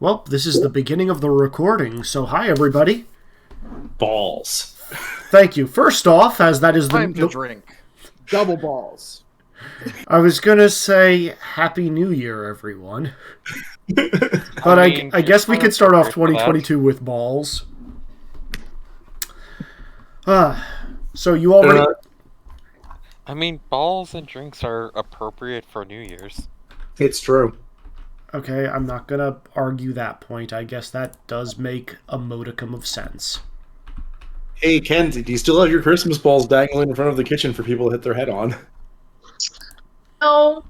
Well, this is the beginning of the recording, so hi everybody. Balls. Thank you. First off, as that is Time to drink. Double balls. I was gonna say Happy New Year, everyone. But I guess we could start off 2022 with balls. So you already... I mean, balls and drinks are appropriate for New Year's. It's true. Okay, I'm not gonna argue that point. I guess that does make a modicum of sense. Hey, Kenzie, do you still have your Christmas balls dangling in front of the kitchen for people to hit their head on? No,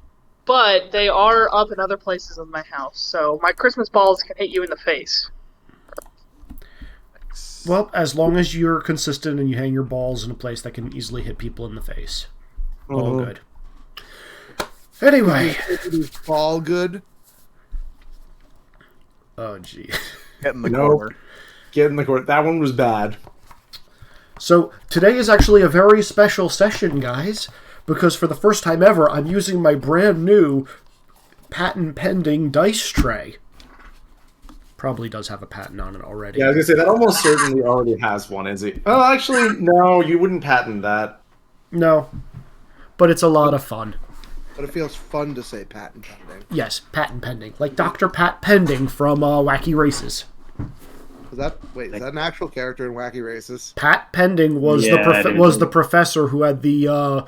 but they are up in other places in my house, so my Christmas balls can hit you in the face. Well, as long as you're consistent and you hang your balls in a place that can easily hit people in the face. All good. Anyway. All good. Oh, gee. Get in the corner. Get in the corner. That one was bad. So, today is actually a very special session, guys, because for the first time ever, I'm using my brand new patent-pending dice tray. Probably does have a patent on it already. Yeah, I was going to say, that almost certainly already has one, is it? Oh, actually, no, you wouldn't patent that. No, but it's a lot of fun. But it feels fun to say patent pending. Yes, patent pending. Like Dr. Pat Pending from Wacky Races. Is that an actual character in Wacky Races? Pat Pending was the professor who had the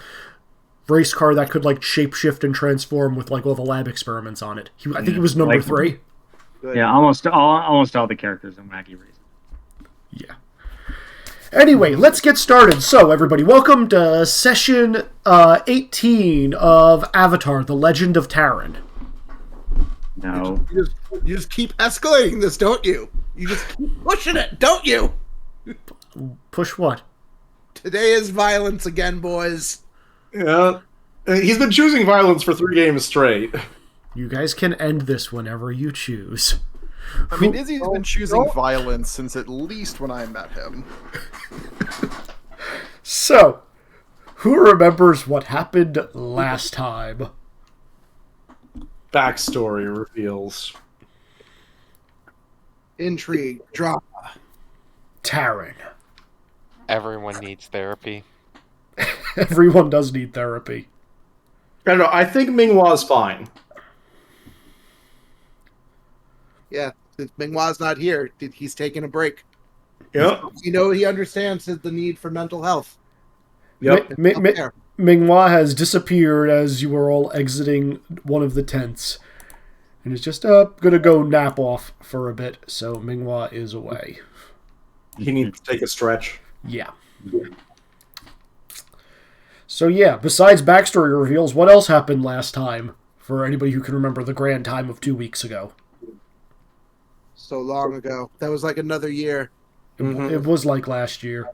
race car that could like shapeshift and transform with like all the lab experiments on it. I think he was number 3. Good. Yeah, almost all the characters in Wacky Races. Yeah. Anyway, let's get started. So, everybody, welcome to session 18 of Avatar: The Legend of Taran. No. You just keep escalating this, don't you? You just keep pushing it, don't you? Push what? Today is violence again, boys. Yeah. He's been choosing violence for 3 games straight. You guys can end this whenever you choose. I mean, Izzy's been choosing violence since at least when I met him. So, who remembers what happened last time? Backstory reveals. Intrigue, drama. Taran. Everyone needs therapy. Everyone does need therapy. I don't know, I think Ming-Hua's fine. Yeah, since Ming-Hua's not here, he's taking a break. Yep. He understands the need for mental health. Yep. Ming-Hua has disappeared as you are all exiting one of the tents. And is just gonna go nap off for a bit, so Ming-Hua is away. He needs to take a stretch. Yeah. So yeah, besides backstory reveals, what else happened last time? For anybody who can remember the grand time of 2 weeks ago. So long ago. That was like another year. It was like last year.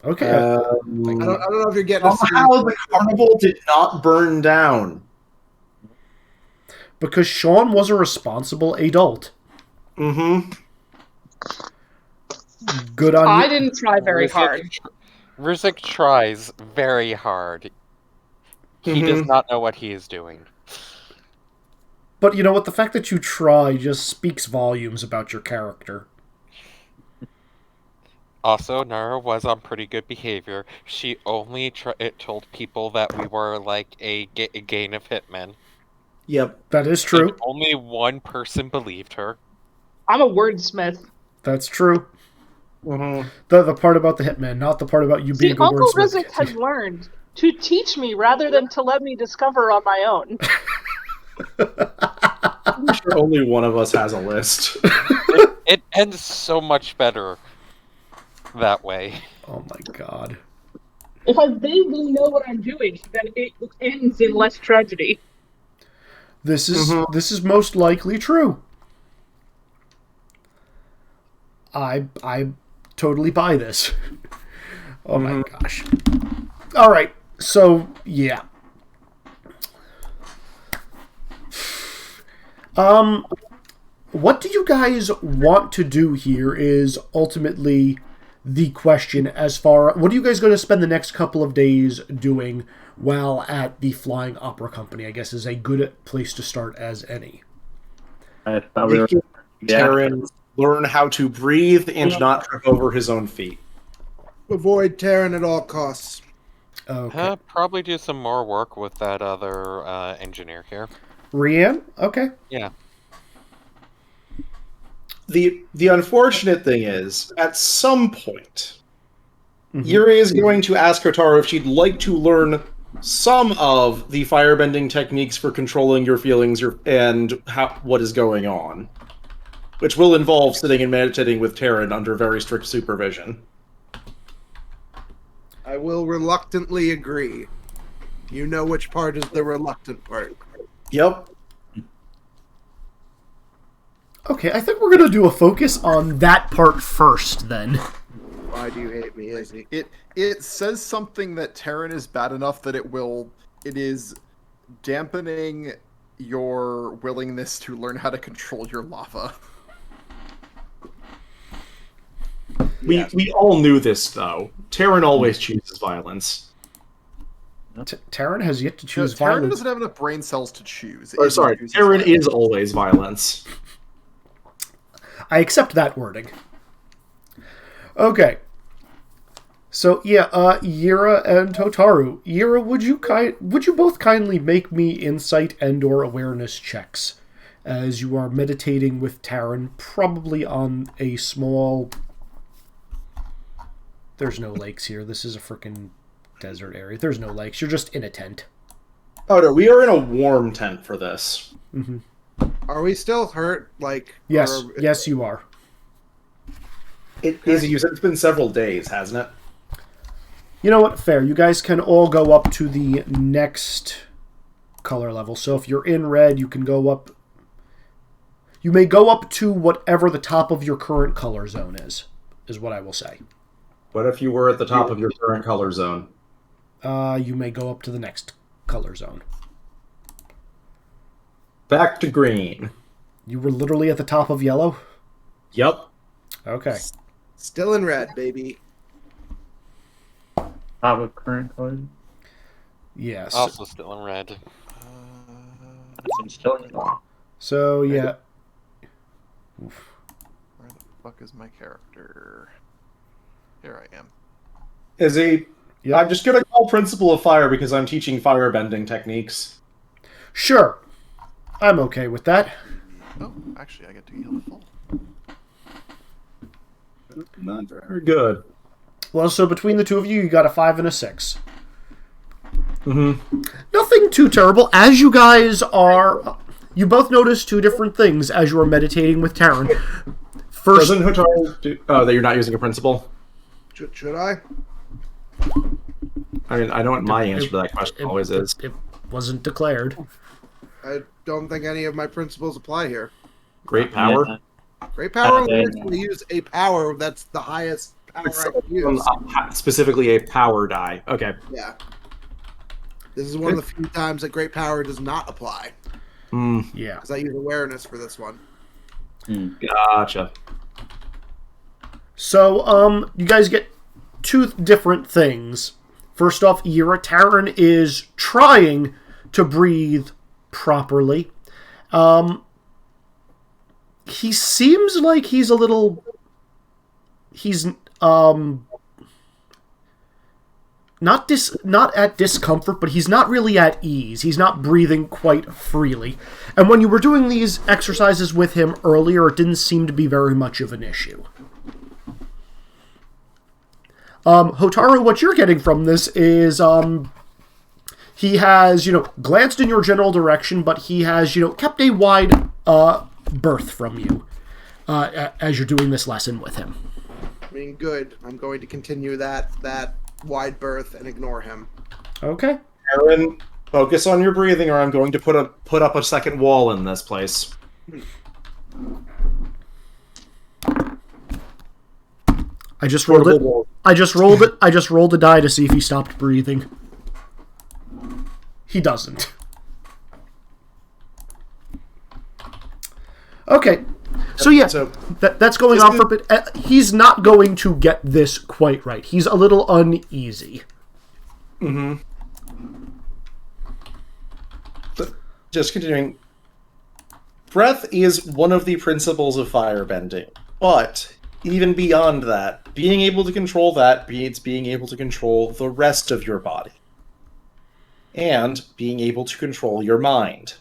Okay. I don't know if you're getting Somehow the carnival did not burn down. Because Sean was a responsible adult. Mm-hmm. Good on you. I didn't try very hard. Rizik tries very hard. He does not know what he is doing. But you know what? The fact that you try just speaks volumes about your character. Also, Nara was on pretty good behavior. She only told people that we were like a gang of hitmen. Yep. That is true. And only one person believed her. I'm a wordsmith. That's true. Mm-hmm. The part about the hitman, not the part about you See, being a Uncle wordsmith. Rizik has learned to teach me rather than to let me discover on my own. I'm sure only one of us has a list. It ends so much better that way. Oh my god. If I vaguely know what I'm doing, then it ends in less tragedy. This is most likely true. I totally buy this. Oh my gosh. All right. So, yeah. What do you guys want to do here is ultimately the question as far... What are you guys going to spend the next couple of days doing while at the Flying Opera Company? I guess is a good place to start as any. I thought we were... Terran learn how to breathe and not trip over his own feet. Avoid Terran at all costs. Okay. Probably do some more work with that other engineer here. Rianne? Okay. Yeah. The unfortunate thing is, at some point, Yuri is going to ask Hotaru if she'd like to learn some of the firebending techniques for controlling your feelings and what is going on, which will involve sitting and meditating with Terran under very strict supervision. I will reluctantly agree. You know which part is the reluctant part. Yep. Okay, I think we're going to do a focus on that part first, then. Why do you hate me, Izzy? It says something that Terran is bad enough that it is dampening your willingness to learn how to control your lava. We all knew this, though. Terran always chooses violence. Terran has yet to choose Terran violence. doesn't have enough brain cells to choose. Or, sorry, Terran is always violence. I accept that wording. Okay. So, yeah, Yira and Hotaru. Yira, would you both kindly make me insight and or awareness checks as you are meditating with Terran, probably on a small... There's no lakes here. This is a frickin' desert area. There's no lakes. You're just in a tent. Oh, no, we are in a warm tent for this. Mm-hmm. Are we still hurt? Yes, yes, you are. Izzy, you said it's been several days, hasn't it? You know what? Fair. You guys can all go up to the next color level. So if you're in red, you can go up... You may go up to whatever the top of your current color zone is what I will say. What if you were at the top of your current color zone? You may go up to the next color zone. Back to green. You were literally at the top of yellow? Yep. Okay. Still in red, baby. Top of current color. Yes. Also still in red. I'm still in red. So, yeah. Where the fuck is my character? Here I am. Izzy, Yep. I'm just going to call Principle of Fire because I'm teaching firebending techniques. Sure. I'm okay with that. Oh, actually, I get to heal the full. Not very good. Well, so between the two of you, you got a 5 and a 6. Mm-hmm. Nothing too terrible. As you guys are... You both notice two different things as you are meditating with Terran. First... Doesn't Hotaru do... Oh, that you're not using a principle? Should I? I mean, I know what my answer to that question always is. It wasn't declared. I don't think any of my principles apply here. Great power? Yeah. Great power lets me use a power that's the highest power I can use. Specifically a power die. Okay. Yeah. This is one of the few times that great power does not apply. Yeah. Because I use awareness for this one. Gotcha. So, you guys get two different things. First off, Yira, Terran is trying to breathe properly. He seems like he's a little... He's, not at discomfort, but he's not really at ease. He's not breathing quite freely. And when you were doing these exercises with him earlier, it didn't seem to be very much of an issue. Hotaru, what you're getting from this is, he has, glanced in your general direction, but he has, kept a wide, berth from you, as you're doing this lesson with him. I mean, good. I'm going to continue that wide berth and ignore him. Okay. Aaron, focus on your breathing or I'm going to put up a second wall in this place. I just rolled it. I just rolled a die to see if he stopped breathing. He doesn't. Okay. So yeah, So that's going on for a bit. He's not going to get this quite right. He's a little uneasy. Mm-hmm. But just continuing. Breath is one of the principles of firebending, but even beyond that, being able to control that means being able to control the rest of your body. And being able to control your mind.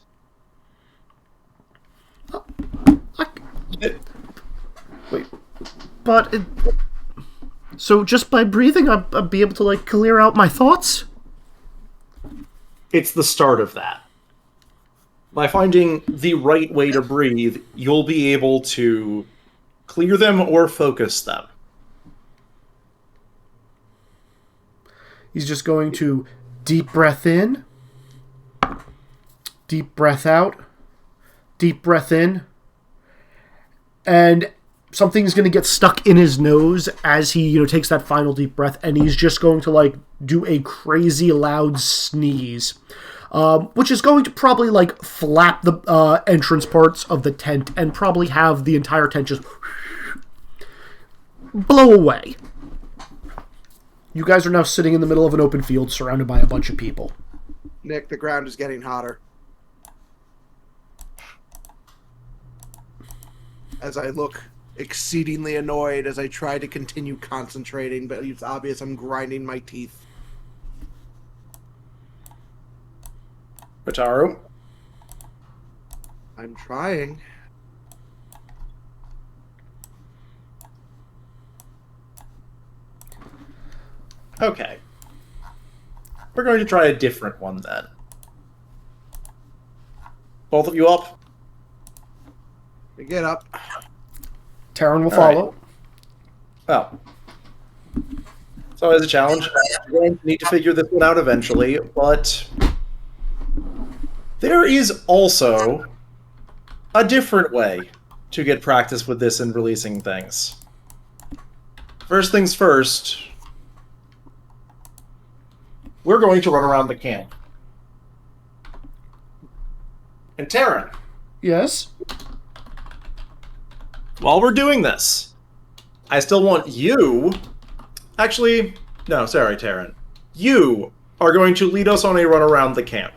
Wait, but so just by breathing, I'll be able to like clear out my thoughts. It's the start of that. By finding the right way to breathe, you'll be able to clear them or focus them. He's just going to deep breath in, deep breath out, deep breath in, and something's going to get stuck in his nose as he, takes that final deep breath, and he's just going to, like, do a crazy loud sneeze, which is going to probably, like, flap the entrance parts of the tent and probably have the entire tent just blow away. You guys are now sitting in the middle of an open field surrounded by a bunch of people. Nick, the ground is getting hotter. As I look exceedingly annoyed as I try to continue concentrating, but it's obvious I'm grinding my teeth. Wataru? I'm trying. Okay. We're going to try a different one then. Both of you up? Get up. Taryn will All right. follow. Oh. So as a challenge, you're going to need to figure this one out eventually, but there is also a different way to get practice with this and releasing things. First things first, we're going to run around the camp. And Taryn, Yes? while we're doing this, I still want you... Actually, no, sorry, Taryn. You are going to lead us on a run around the camp.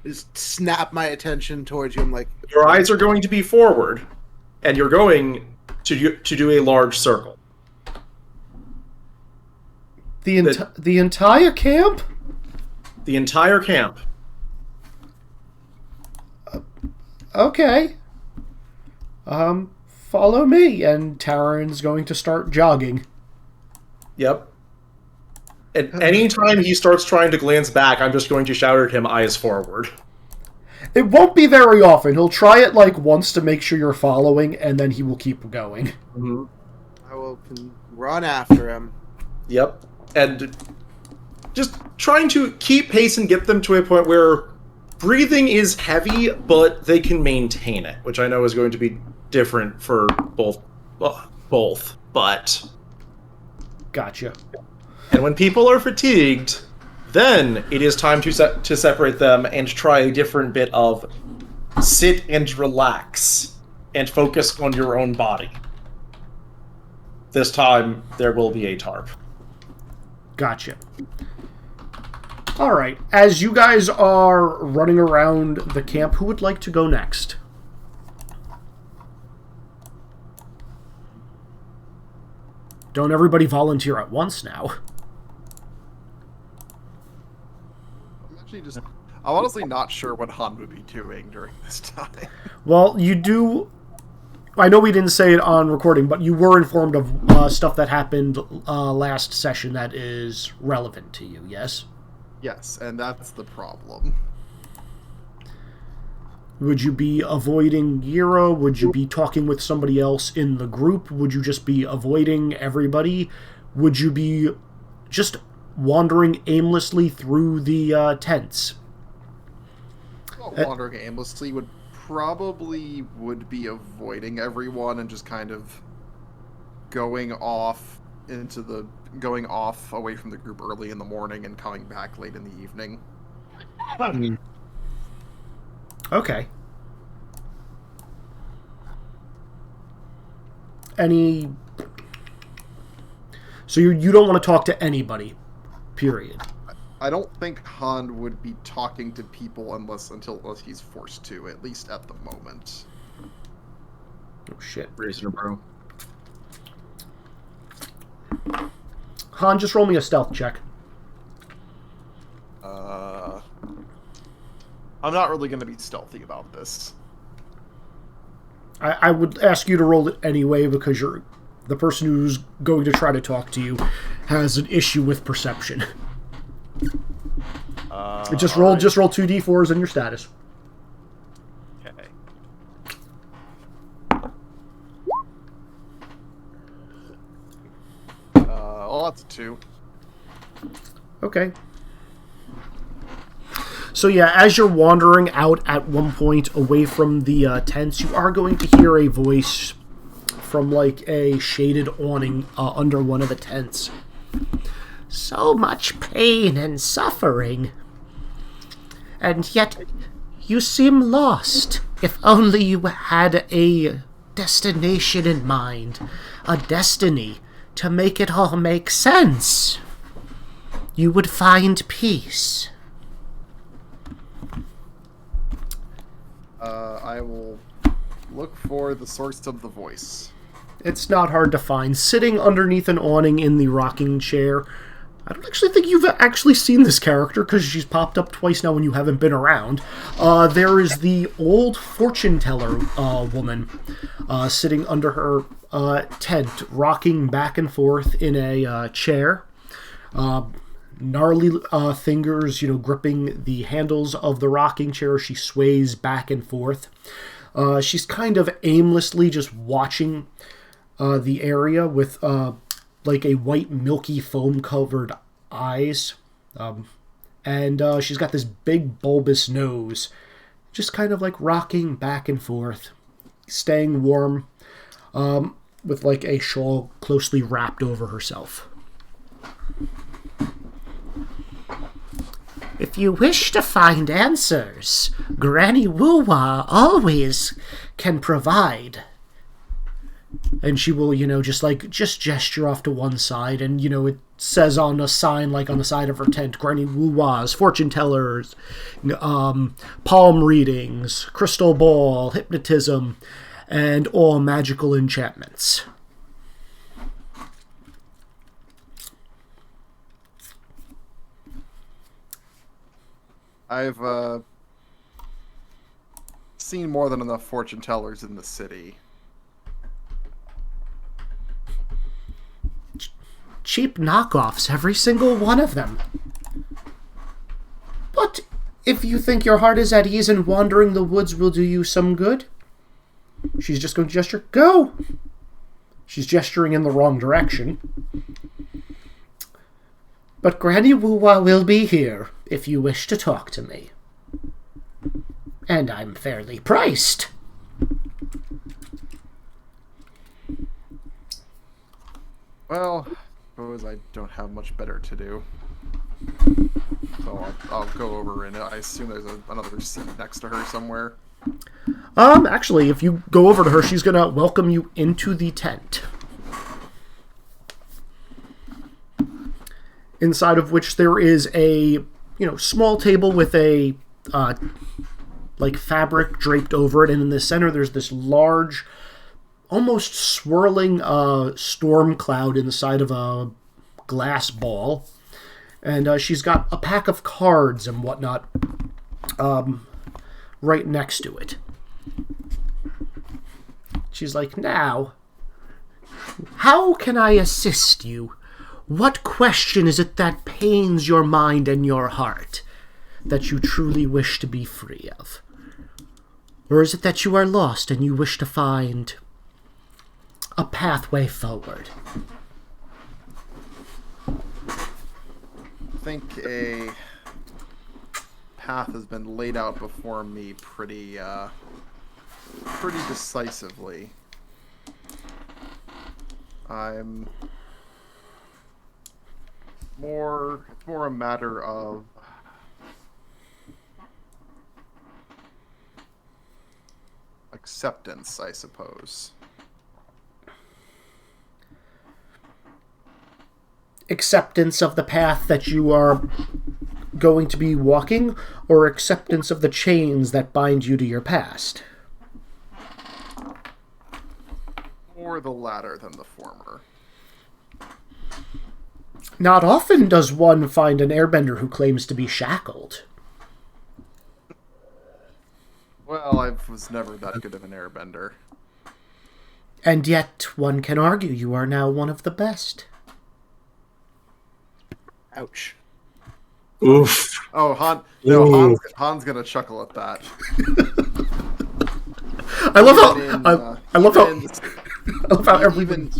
Just snap my attention towards you. I'm like, Your eyes are going to be forward, and you're going to do a large circle. The entire camp? The entire camp. Okay. Follow me, and Taryn's going to start jogging. Yep. At any time he starts trying to glance back, I'm just going to shout at him, eyes forward. It won't be very often. He'll try it, like, once to make sure you're following, and then he will keep going. Mm-hmm. I will run after him. Yep. And just trying to keep pace and get them to a point where breathing is heavy, but they can maintain it, which I know is going to be different for both, but... Gotcha. And when people are fatigued, then it is time to separate them and try a different bit of sit and relax and focus on your own body. This time, there will be a tarp. Gotcha. Alright, as you guys are running around the camp, who would like to go next? Don't everybody volunteer at once now. I'm honestly not sure what Han would be doing during this time. Well, you do... I know we didn't say it on recording, but you were informed of stuff that happened last session that is relevant to you, yes? Yes, and that's the problem. Would you be avoiding Gira? Would you be talking with somebody else in the group? Would you just be avoiding everybody? Would you be just wandering aimlessly through the tents? Well, wandering aimlessly would be avoiding everyone and just kind of going off away from the group early in the morning and coming back late in the evening. Okay. any... So you don't want to talk to anybody, period. I don't think Han would be talking to people unless he's forced to, at least at the moment. Oh, shit. Razor, bro. Han, just roll me a stealth check. I'm not really going to be stealthy about this. I would ask you to roll it anyway because the person who's going to try to talk to you has an issue with perception. Just roll 2d4s and your status. Okay. That's a 2. Okay. So yeah, as you're wandering out at one point away from the tents, you are going to hear a voice from like a shaded awning under one of the tents. So much pain and suffering. And yet, you seem lost. If only you had a destination in mind. A destiny to make it all make sense. You would find peace. I will look for the source of the voice. It's not hard to find. Sitting underneath an awning in the rocking chair. I don't actually think you've actually seen this character, because she's popped up twice now when you haven't been around. There is the old fortune teller woman sitting under her tent, rocking back and forth in a chair. Gnarly fingers, gripping the handles of the rocking chair. She sways back and forth. She's kind of aimlessly just watching the area with like a white milky foam covered eyes, and she's got this big bulbous nose, just kind of like rocking back and forth, staying warm, with like a shawl closely wrapped over herself. If you wish to find answers, Granny Woo-Wah always can provide. And she will, just gesture off to one side, and, it says on a sign, like on the side of her tent, Granny Woo-Wah's, fortune tellers, palm readings, crystal ball, hypnotism, and all magical enchantments. I've seen more than enough fortune tellers in the city. Cheap knockoffs, every single one of them. But if you think your heart is at ease and wandering the woods will do you some good, she's just going to gesture, go! She's gesturing in the wrong direction. But Granny Woo-Wah will be here if you wish to talk to me. And I'm fairly priced. Well, I suppose I don't have much better to do. So I'll go over, and I assume there's another seat next to her somewhere. Actually, if you go over to her, she's gonna welcome you into the tent. Inside of which there is a, small table with a, fabric draped over it, and in the center there's this large, almost swirling storm cloud inside of a glass ball. And she's got a pack of cards and whatnot right next to it. She's like, now, how can I assist you? What question is it that pains your mind and your heart that you truly wish to be free of? Or is it that you are lost and you wish to find a pathway forward? I think a path has been laid out before me pretty decisively. It's more a matter of acceptance, I suppose. acceptance of the path that you are going to be walking, or acceptance of the chains that bind you to your past? More the latter than the former. Not often does one find an airbender who claims to be shackled. Well, I was never that good of an airbender. And yet, one can argue you are now one of the best. Ouch. Oof. Oh, Ooh. Han's gonna chuckle at that. I love how Even in, I love how even- I love how everyone.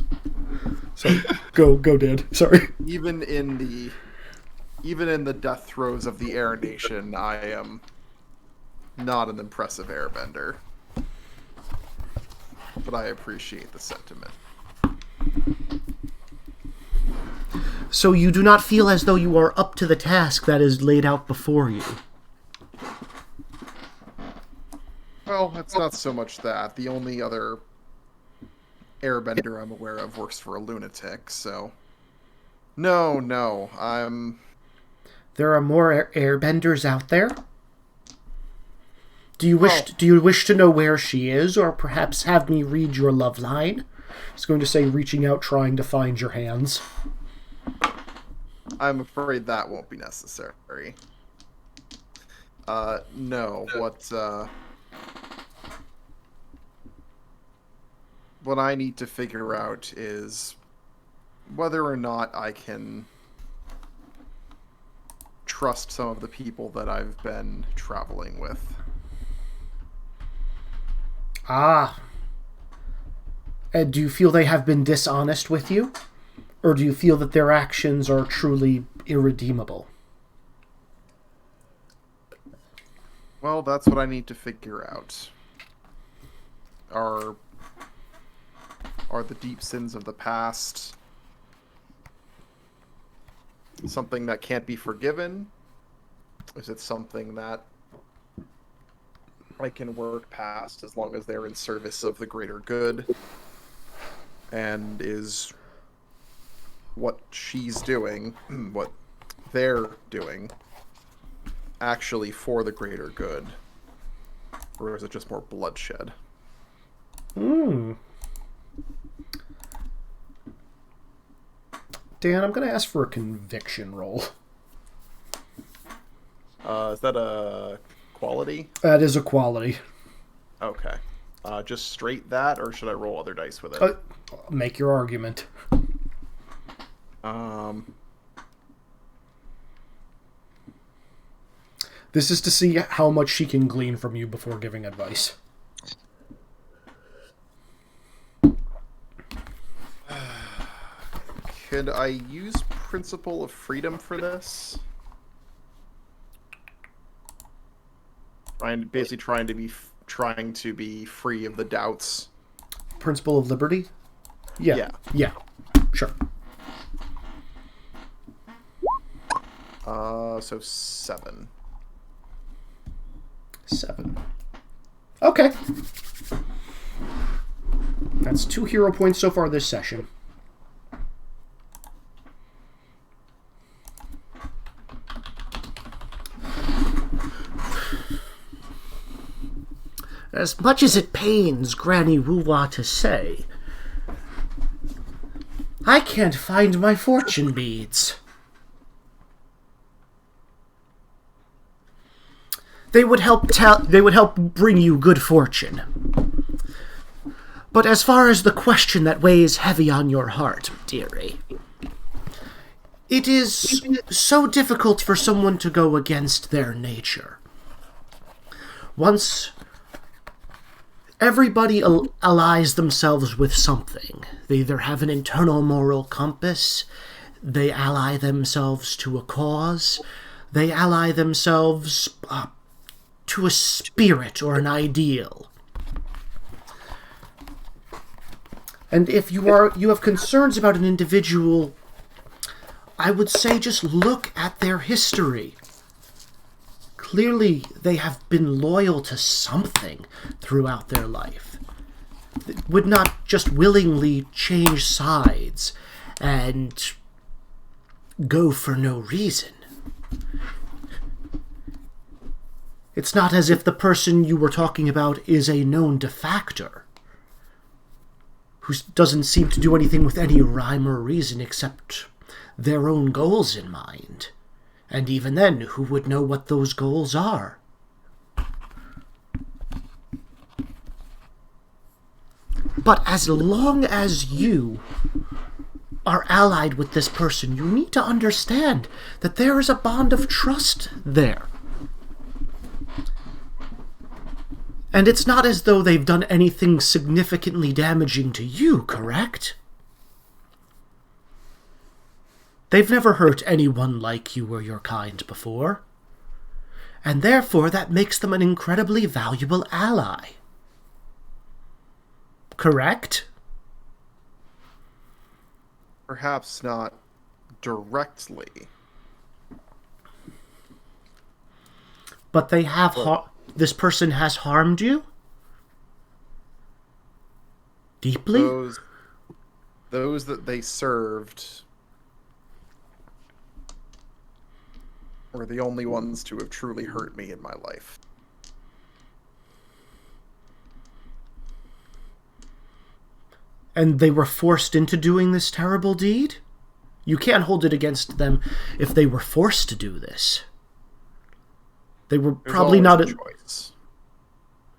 Sorry, go, Dad. Sorry. Even in the death throes of the Air Nation, I am not an impressive airbender. But I appreciate the sentiment. So you do not feel as though you are up to the task that is laid out before you. Well, it's not so much that. The only other airbender I'm aware of works for a lunatic, so... No, I'm... There are more airbenders out there? Do you Well- wish to know where she is, or perhaps have me read your love line? I was going to say reaching out, trying to find your hands. I'm afraid that won't be necessary. No, what I need to figure out is whether or not I can trust some of the people that I've been traveling with. Ah. And do you feel they have been dishonest with you? Or do you feel that their actions are truly irredeemable? Well, that's what I need to figure out. Are the deep sins of the past something that can't be forgiven? Is it something that I can work past as long as they're in service of the greater good? And is what she's doing, what they're doing, actually for the greater good? Or is it just more bloodshed? Dan, I'm going to ask for a conviction roll. Is that a quality? That is a quality. Okay. Just straight that, or should I roll other dice with it? Make your argument. This is to see how much she can glean from you before giving advice. Could I use Principle of Freedom for this? Basically trying to be free of the doubts. Principle of Liberty? Yeah. Sure. So 7. 7. Okay. That's 2 hero points so far this session. As much as it pains Granny Woo-Wah to say, I can't find my fortune beads. They would help bring you good fortune. But as far as the question that weighs heavy on your heart, dearie, it is so difficult for someone to go against their nature. Once everybody allies themselves with something. They either have an internal moral compass, they ally themselves to a cause, they ally themselves to a spirit or an ideal. And if you have concerns about an individual, I would say just look at their history. Clearly, they have been loyal to something throughout their life. They would not just willingly change sides and go for no reason. It's not as if the person you were talking about is a known defector, who doesn't seem to do anything with any rhyme or reason except their own goals in mind. And even then, who would know what those goals are? But as long as you are allied with this person, you need to understand that there is a bond of trust there. And it's not as though they've done anything significantly damaging to you, correct? They've never hurt anyone like you or your kind before. And therefore, that makes them an incredibly valuable ally. Correct? Perhaps not directly. But they have this person has harmed you? Deeply? Those that they served were the only ones to have truly hurt me in my life. And they were forced into doing this terrible deed? You can't hold it against them if they were forced to do this. They were probably not... choice.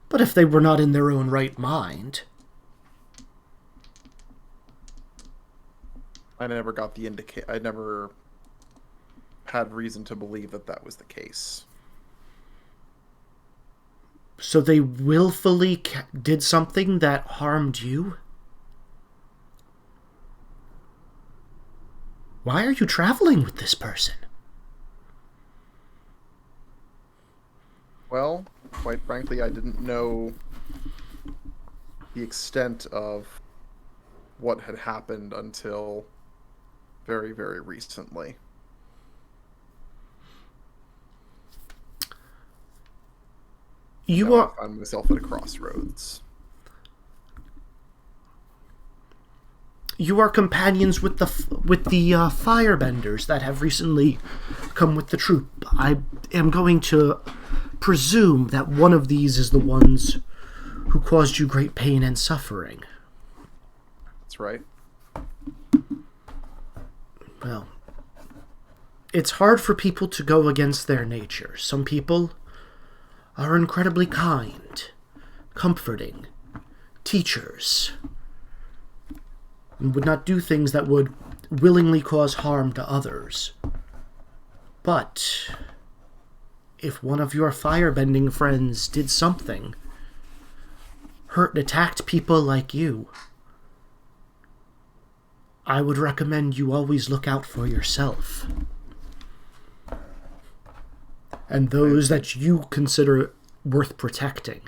But if they were not in their own right mind... I never got the I never had reason to believe that that was the case. So they willfully did something that harmed you? Why are you traveling with this person? Well, quite frankly, I didn't know the extent of what had happened until very, very recently. I found myself at a crossroads. You are companions with the firebenders that have recently come with the troop. I am going to presume that one of these is the ones who caused you great pain and suffering. That's right. Well, it's hard for people to go against their nature. Some people are incredibly kind, comforting, teachers, and would not do things that would willingly cause harm to others. But if one of your firebending friends did something, hurt and attacked people like you, I would recommend you always look out for yourself. And those that you consider worth protecting,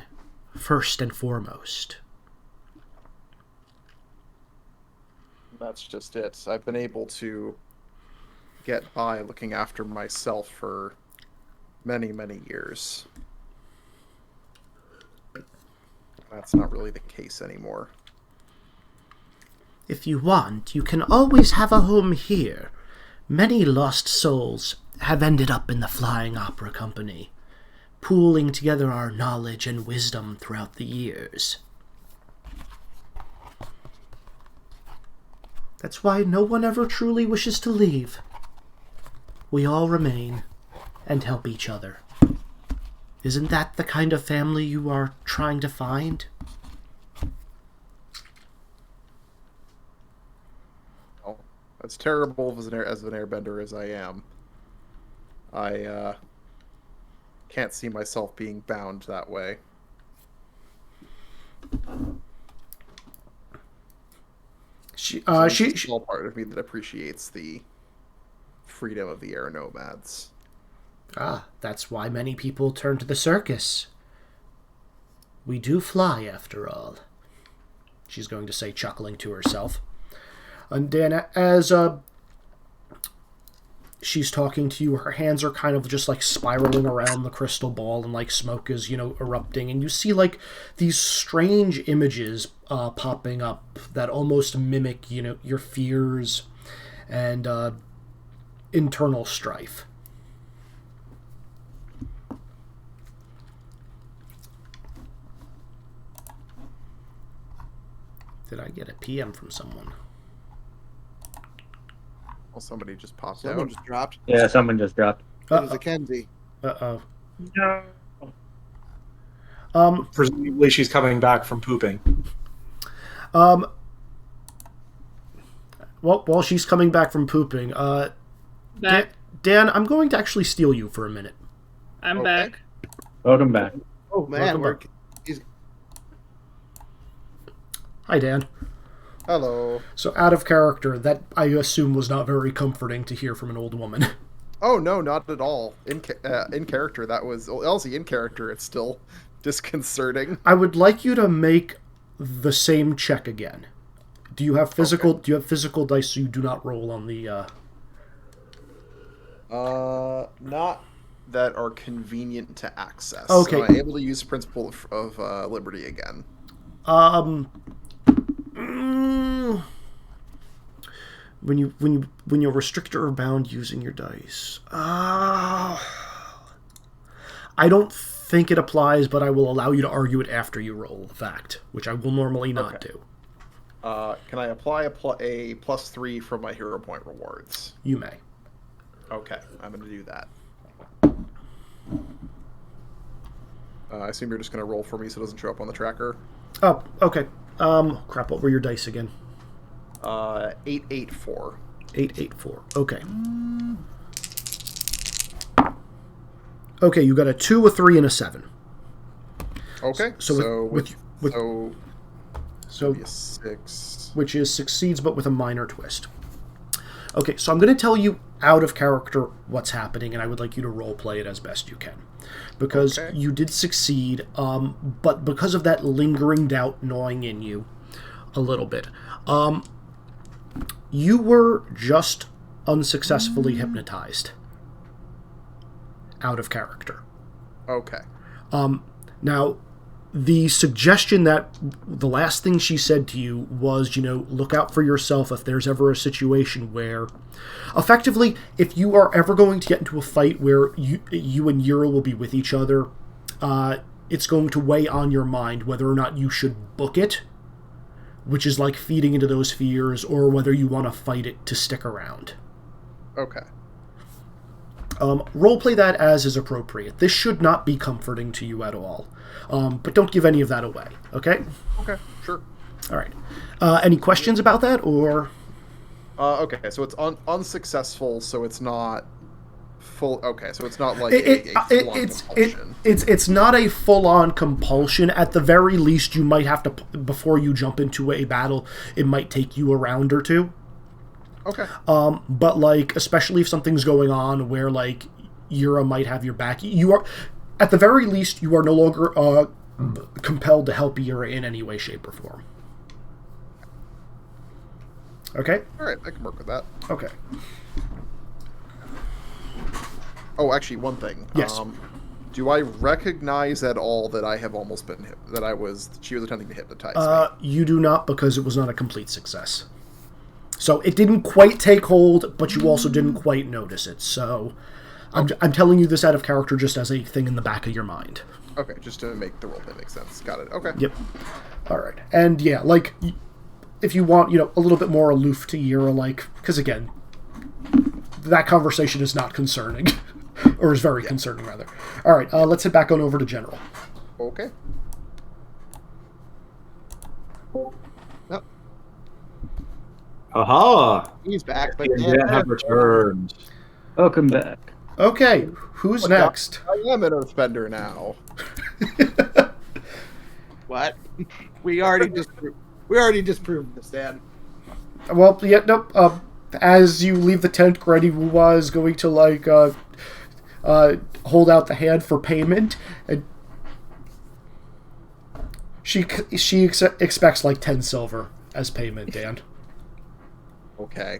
first and foremost. That's just it. I've been able to get by looking after myself for many, many years. That's not really the case anymore. If you want, you can always have a home here. Many lost souls have ended up in the Flying Opera Company, pooling together our knowledge and wisdom throughout the years. That's why no one ever truly wishes to leave. We all remain and help each other. Isn't that the kind of family you are trying to find? Well, as terrible as an airbender as I am, I can't see myself being bound that way. She's a small part of me that appreciates the freedom of the air nomads. That's why many people turn to the circus. We do fly, after all. She's going to say, chuckling to herself. And then, as she's talking to you, her hands are kind of just like spiraling around the crystal ball, and like smoke is, erupting. And you see like these strange images popping up that almost mimic, your fears. And internal strife. Did I get a PM from someone? Well, somebody just popped Someone out. just dropped. Yeah, someone just dropped. It was a Kenzie. Uh-oh. No. Presumably she's coming back from pooping. Well, while she's coming back from pooping, Back. Dan, I'm going to actually steal you for a minute. I'm Okay. back. Welcome back. Oh man, Welcome he's Hi, Dan. Hello. So, out of character, that I assume was not very comforting to hear from an old woman. Oh no, not at all. In character, that was Elsie. In character, it's still disconcerting. I would like you to make the same check again. Do you have physical? Okay. Do you have physical dice so you do not roll on the? Not that are convenient to access. Okay. So I'm able to use Principle of Liberty again. When you're restricted or bound using your dice. I don't think it applies, but I will allow you to argue it after you roll the fact, which I will normally not Okay. do. Can I apply a +3 from my hero point rewards? You may. Okay, I'm going to do that. I assume you're just going to roll for me so it doesn't show up on the tracker. Oh, okay. Crap. What were your dice again? 884. 884. Okay. Okay, you got a 2, a 3, and a 7. Okay, So so with so be a 6. which is succeeds, but with a minor twist. Okay, so I'm going to tell you out of character what's happening, and I would like you to role play it as best you can, because Okay. you did succeed, but because of that lingering doubt gnawing in you a little bit, you were just unsuccessfully hypnotized out of character. Okay. Now, the suggestion that the last thing she said to you was, look out for yourself if there's ever a situation where, effectively, if you are ever going to get into a fight where you and Yura will be with each other, it's going to weigh on your mind whether or not you should book it, which is like feeding into those fears, or whether you want to fight it to stick around. Okay. Roleplay that as is appropriate. This should not be comforting to you at all. But don't give any of that away, okay? Okay, sure. All right. Any questions about that, or? Okay, so it's unsuccessful, so it's not full. Okay, so it's not like a full-on compulsion. It's not a full-on compulsion. At the very least, you might have to, before you jump into a battle, it might take you a round or two. Okay. But like, especially if something's going on where like Yura might have your back, you are, at the very least, you are no longer compelled to help Yura in any way, shape, or form. Okay? All right, I can work with that. Okay. Oh, actually, one thing. Yes. Do I recognize at all that I have almost been she was attempting to hypnotize me? You do not, because it was not a complete success. So it didn't quite take hold, but you also didn't quite notice it. So I'm telling you this out of character just as a thing in the back of your mind. Okay, just to make the roleplay make sense. Got it. Okay. Yep. All right. And yeah, like, if you want, a little bit more aloof to Yura, like, because again, that conversation is not concerning, or is very concerning, rather. All right, let's head back on over to General. Okay. Aha! he's back, but Dan have returned. Welcome back. Okay, who's next? I am an earthbender now. what? We already disproved this, Dan. Well, yeah, nope. As you leave the tent, Granny Wuwa is going to, like, hold out the hand for payment, and she expects, like, 10 silver as payment, Dan. Okay.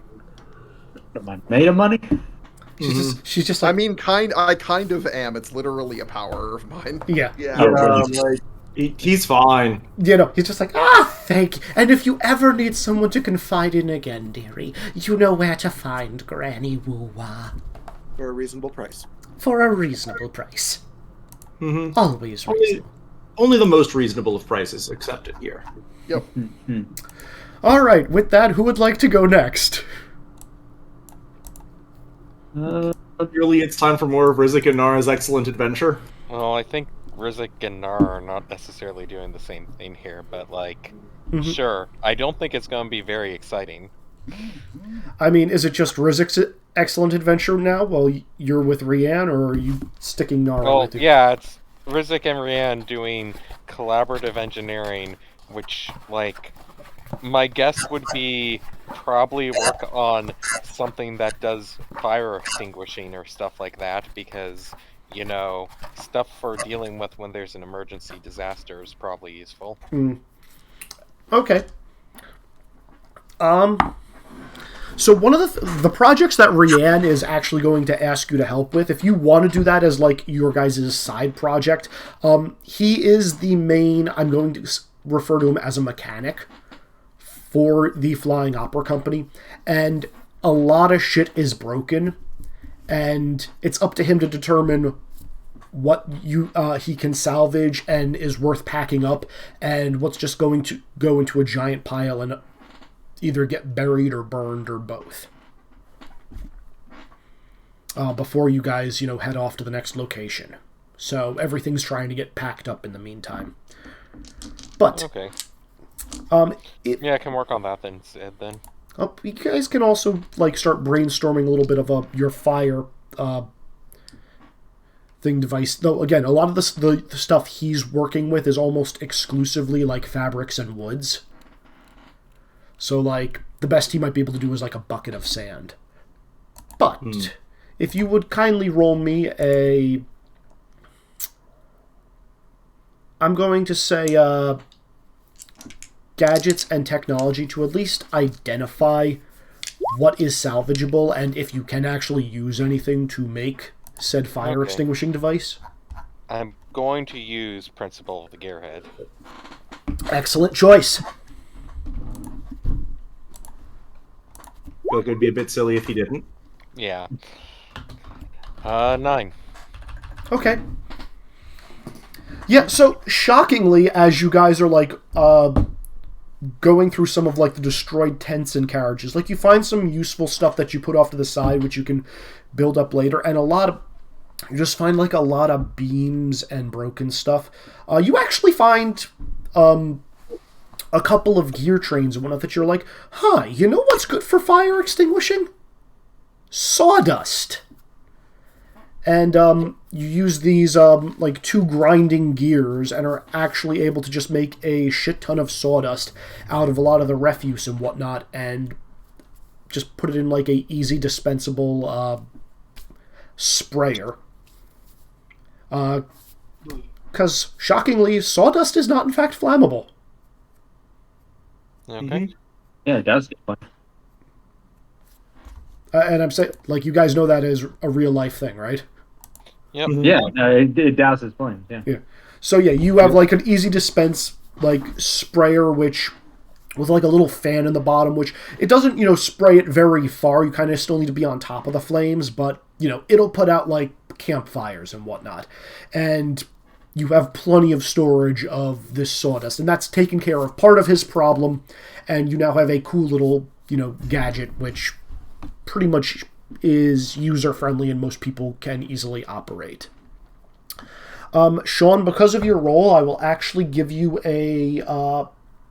Am I made of money? She's just like, I mean, I kind of am. It's literally a power of mine. yeah. Yeah. Oh, like, He's fine. You know, he's just like, thank you. And if you ever need someone to confide in again, dearie, you know where to find Granny Woo-Wah. For a reasonable price. For a reasonable price. Mm-hmm. Always reasonable. Only the most reasonable of prices accepted here. Yep. All right, with that, who would like to go next? Really, it's time for more of Rizik and Nara's excellent adventure. Well, I think Rizik and Nara are not necessarily doing the same thing here, but, like, sure. I don't think it's going to be very exciting. I mean, is it just Rizik's excellent adventure now while you're with Rianne, or are you sticking Nara with you? Yeah, it's Rizik and Rianne doing collaborative engineering, which, like, my guess would be probably work on something that does fire extinguishing or stuff like that, because, you know, stuff for dealing with when there's an emergency disaster is probably useful. Okay. So one of the projects that Rianne is actually going to ask you to help with, if you want to do that as like your guys' side project, he is the main, I'm going to refer to him as a mechanic for the Flying Opera Company, and a lot of shit is broken, and it's up to him to determine what he can salvage and is worth packing up, and what's just going to go into a giant pile and either get buried or burned or both. Before you guys, head off to the next location. So everything's trying to get packed up in the meantime. But okay. Yeah, I can work on that then. You guys can also start brainstorming a little bit of your fire thing device. Though again, a lot of the stuff he's working with is almost exclusively fabrics and woods. So the best he might be able to do is a bucket of sand. But if you would kindly roll me I'm going to say gadgets and technology to at least identify what is salvageable and if you can actually use anything to make said fire extinguishing device. I'm going to use Principle of the Gearhead. Excellent choice. I feel like it would be a bit silly if he didn't. Yeah. 9. Okay. Yeah, so shockingly, as you guys are going through some of the destroyed tents and carriages, you find some useful stuff that you put off to the side, which you can build up later, and you just find a lot of beams and broken stuff. You actually find a couple of gear trains and whatnot that you're you know what's good for fire extinguishing? Sawdust. And you use these 2 grinding gears and are actually able to just make a shit ton of sawdust out of a lot of the refuse and whatnot, and just put it in a easy dispensable sprayer. Because shockingly, sawdust is not in fact flammable. Okay. Mm-hmm. Yeah, it does get fun. And I'm saying, you guys know that is a real life thing, right? Yep. Yeah, it douses flames. Yeah. So yeah, you have an easy dispense sprayer, which with a little fan in the bottom, which it doesn't spray it very far. You kind of still need to be on top of the flames, but it'll put out campfires and whatnot. And you have plenty of storage of this sawdust, and that's taken care of part of his problem. And you now have a cool little gadget, which pretty much is user-friendly and most people can easily operate. Sean, because of your role, I will actually give you a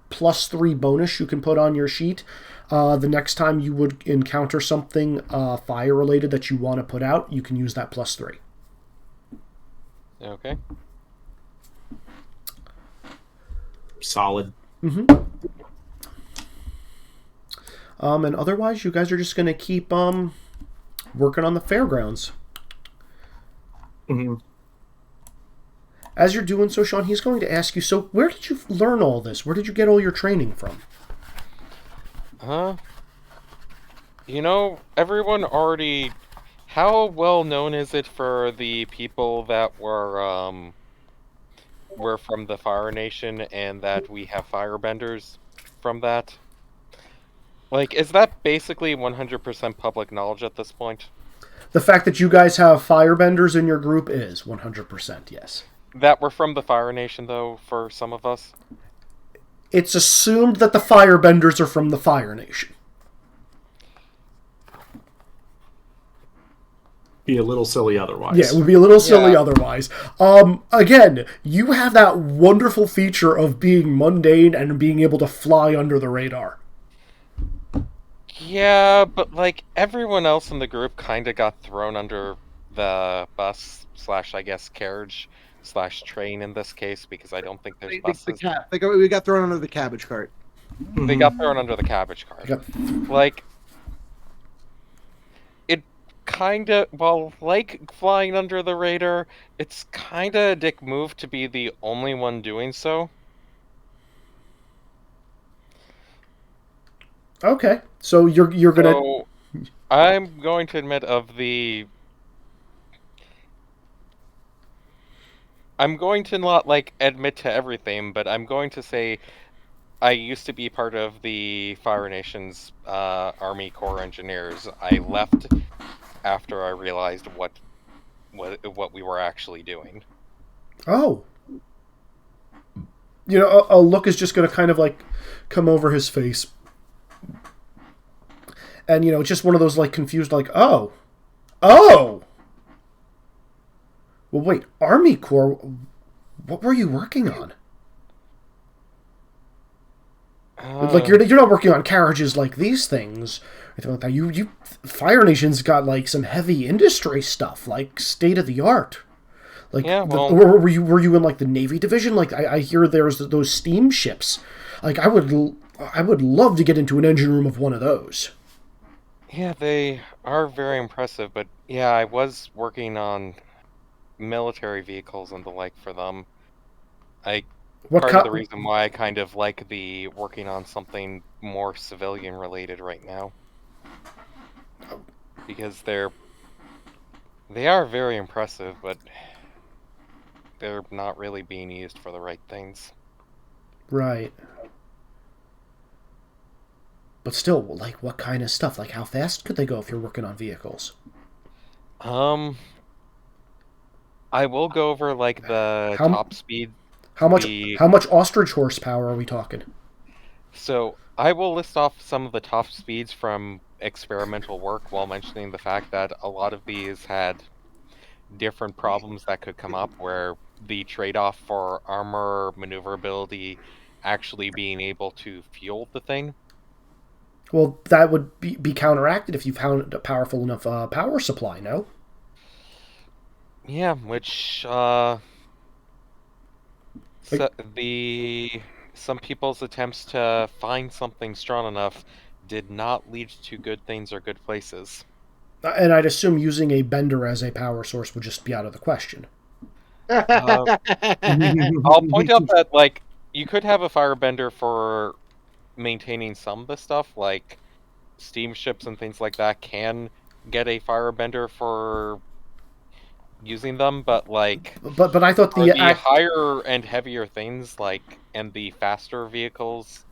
+3 bonus you can put on your sheet. The next time you would encounter something fire-related that you want to put out, you can use that +3. Okay. Solid. Mm-hmm. And otherwise, you guys are just going to keep working on the fairgrounds. Mm-hmm. As you're doing so, Sean, he's going to ask you, so where did you learn all this? Where did you get all your training from? Everyone already... How well known is it for the people that were we're from the Fire Nation and that we have firebenders from that. Like, is that basically 100% public knowledge at this point? The fact that you guys have firebenders in your group is 100% yes. That we're from the Fire Nation, though, for some of us? It's assumed that the firebenders are from the Fire Nation. Be a little silly otherwise. Yeah, it would be a little silly otherwise. Again, you have that wonderful feature of being mundane and being able to fly under the radar. Yeah, but, like, everyone else in the group kind of got thrown under the bus / I guess, carriage / train in this case, because I don't think there's buses. We got thrown under the cabbage cart. They got thrown under the cabbage cart. Yep. Like, it kind of, well, like flying under the radar, it's kind of a dick move to be the only one doing so. Okay, so you're gonna. So, I'm going to admit I'm going to not, like, admit to everything, but I'm going to say I used to be part of the Fire Nation's Army Corps Engineers. I left after I realized what we were actually doing. Oh. You know, a look is just gonna kind of like come over his face. And, you know, just one of those, like, confused, like, oh. Well, wait, Army Corps, what were you working on? Like, you're not working on carriages like these things. Anything like that. You Fire Nation's got, like, some heavy industry stuff, like, state-of-the-art. Like, yeah, well, were you in, like, the Navy division? Like, I hear there's those steamships. Like, I would love to get into an engine room of one of those. Yeah, they are very impressive, but yeah, I was working on military vehicles and the like for them. Part of the reason why I kind of like the working on something more civilian related right now. Because they are very impressive, but they're not really being used for the right things. Right. But still, like, what kind of stuff? Like, how fast could they go if you're working on vehicles? I will go over, like, the top speed. How much ostrich horsepower are we talking? So, I will list off some of the top speeds from experimental work while mentioning the fact that a lot of these had different problems that could come up, where the trade-off for armor maneuverability actually being able to fuel the thing. Well, that would be counteracted if you found a powerful enough power supply, no? Yeah, which, some people's attempts to find something strong enough did not lead to good things or good places. And I'd assume using a bender as a power source would just be out of the question. I'll point out that, like, you could have a firebender for maintaining some of the stuff, like steamships and things like that can get a firebender for using them, but like, but I thought the higher and heavier things, like, and the faster vehicles,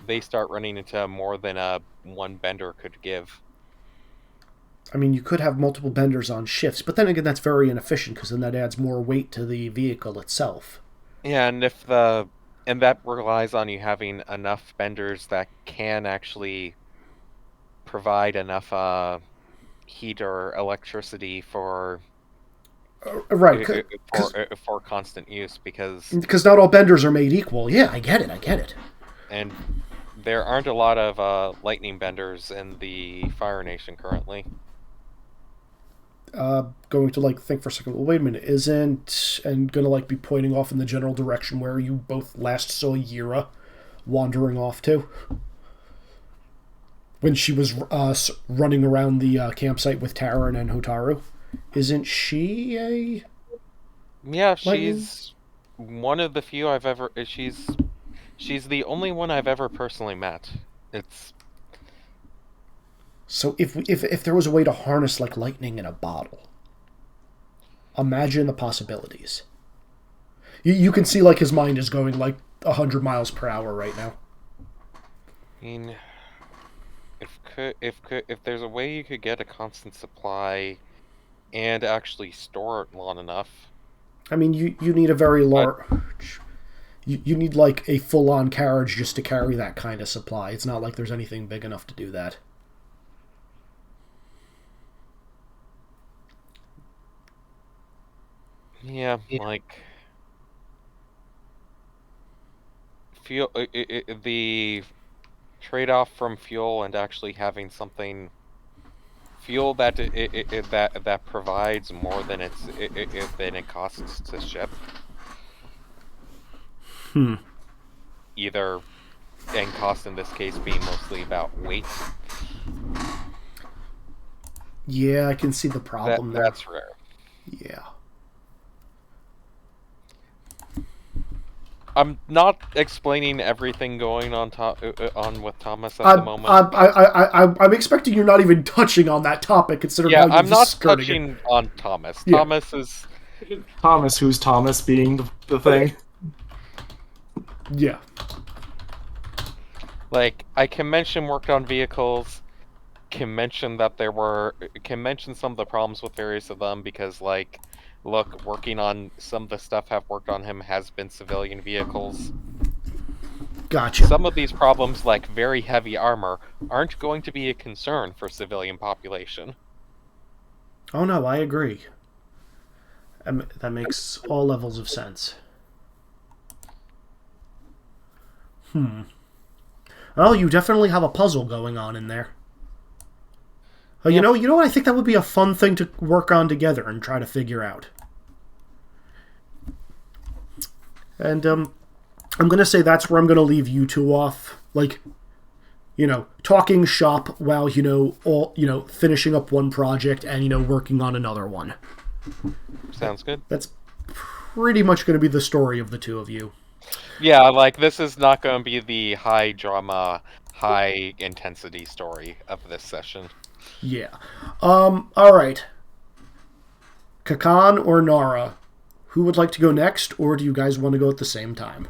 they start running into more than one bender could give. I mean, you could have multiple benders on shifts, but then again, that's very inefficient because then that adds more weight to the vehicle itself. Yeah, and and that relies on you having enough benders that can actually provide enough heat or electricity for for constant use, because not all benders are made equal. Yeah, I get it. And there aren't a lot of lightning benders in the Fire Nation currently. Going to, like, think for a second. Well, wait a minute. And gonna, like, be pointing off in the general direction where you both last saw Yira wandering off to when she was running around the campsite with Taran and Hotaru. Isn't she a? Yeah, she's one of the few I've ever. She's the only one I've ever personally met. It's. So if there was a way to harness, like, lightning in a bottle, imagine the possibilities. You can see, like, his mind is going, like, 100 miles per hour right now. I mean, if there's a way you could get a constant supply and actually store it long enough. I mean, you need a very large... You need, like, a full-on carriage just to carry that kind of supply. It's not like there's anything big enough to do that. Yeah, like... Fuel, the trade-off from fuel and actually having something... Fuel that that provides more than than it costs to ship. Either, and cost in this case being mostly about weight. Yeah, I can see the problem there. That's rare. Yeah. I'm not explaining everything going on with Thomas at the moment. I'm expecting you're not even touching on that topic, considering how you're I'm not skirting touching it. on Thomas. Yeah. Thomas is... Thomas, who's Thomas being the thing? Yeah. Like, I can mention worked on vehicles, can mention some of the problems with various of them, because, like, look, working on some of the stuff I've worked on him has been civilian vehicles. Gotcha. Some of these problems, like very heavy armor, aren't going to be a concern for civilian population. Oh no, I agree. That makes all levels of sense. Well, you definitely have a puzzle going on in there. You know what? I think that would be a fun thing to work on together and try to figure out. And I'm gonna say that's where I'm gonna leave you two off. Like, talking shop while finishing up one project and working on another one. Sounds good. That's pretty much gonna be the story of the two of you. Yeah, like, this is not going to be the high drama, high intensity story of this session. Yeah. Alright. Kakan or Nara? Who would like to go next, or do you guys want to go at the same time?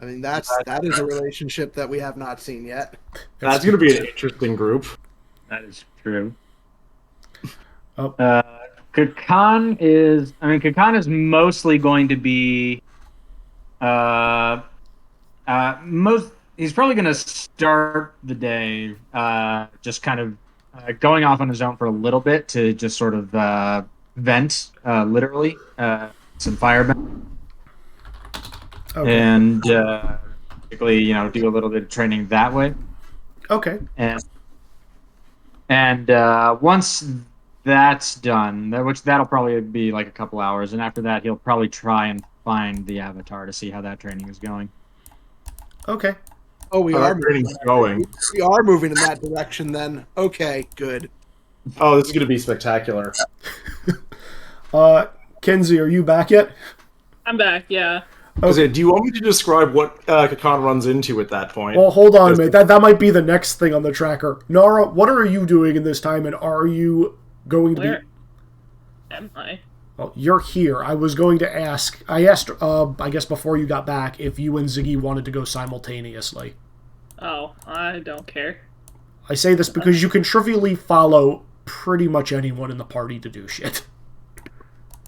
I mean, that is a relationship that we have not seen yet. That's going to be an interesting group. That is true. Oh. Kakan is mostly going to be he's probably going to start the day just kind of going off on his own for a little bit to just sort of vent, literally, some firebend. Okay. And basically, do a little bit of training that way. Okay. And once that's done, that'll probably be like a couple hours, and after that, he'll probably try and find the Avatar to see how that training is going. Okay. Oh, we are going. We are moving in that direction then. Okay, good. Oh, this is going to be spectacular. Kenzie, are you back yet? I'm back, yeah. Okay. Do you want me to describe what Kakan runs into at that point? Well, hold on a minute. That might be the next thing on the tracker. Nara, what are you doing in this time, and are you going to Where am I? Well, you're here. I was going to ask... I asked, I guess before you got back, if you and Ziggy wanted to go simultaneously. Oh, I don't care. I say this because you can trivially follow pretty much anyone in the party to do shit.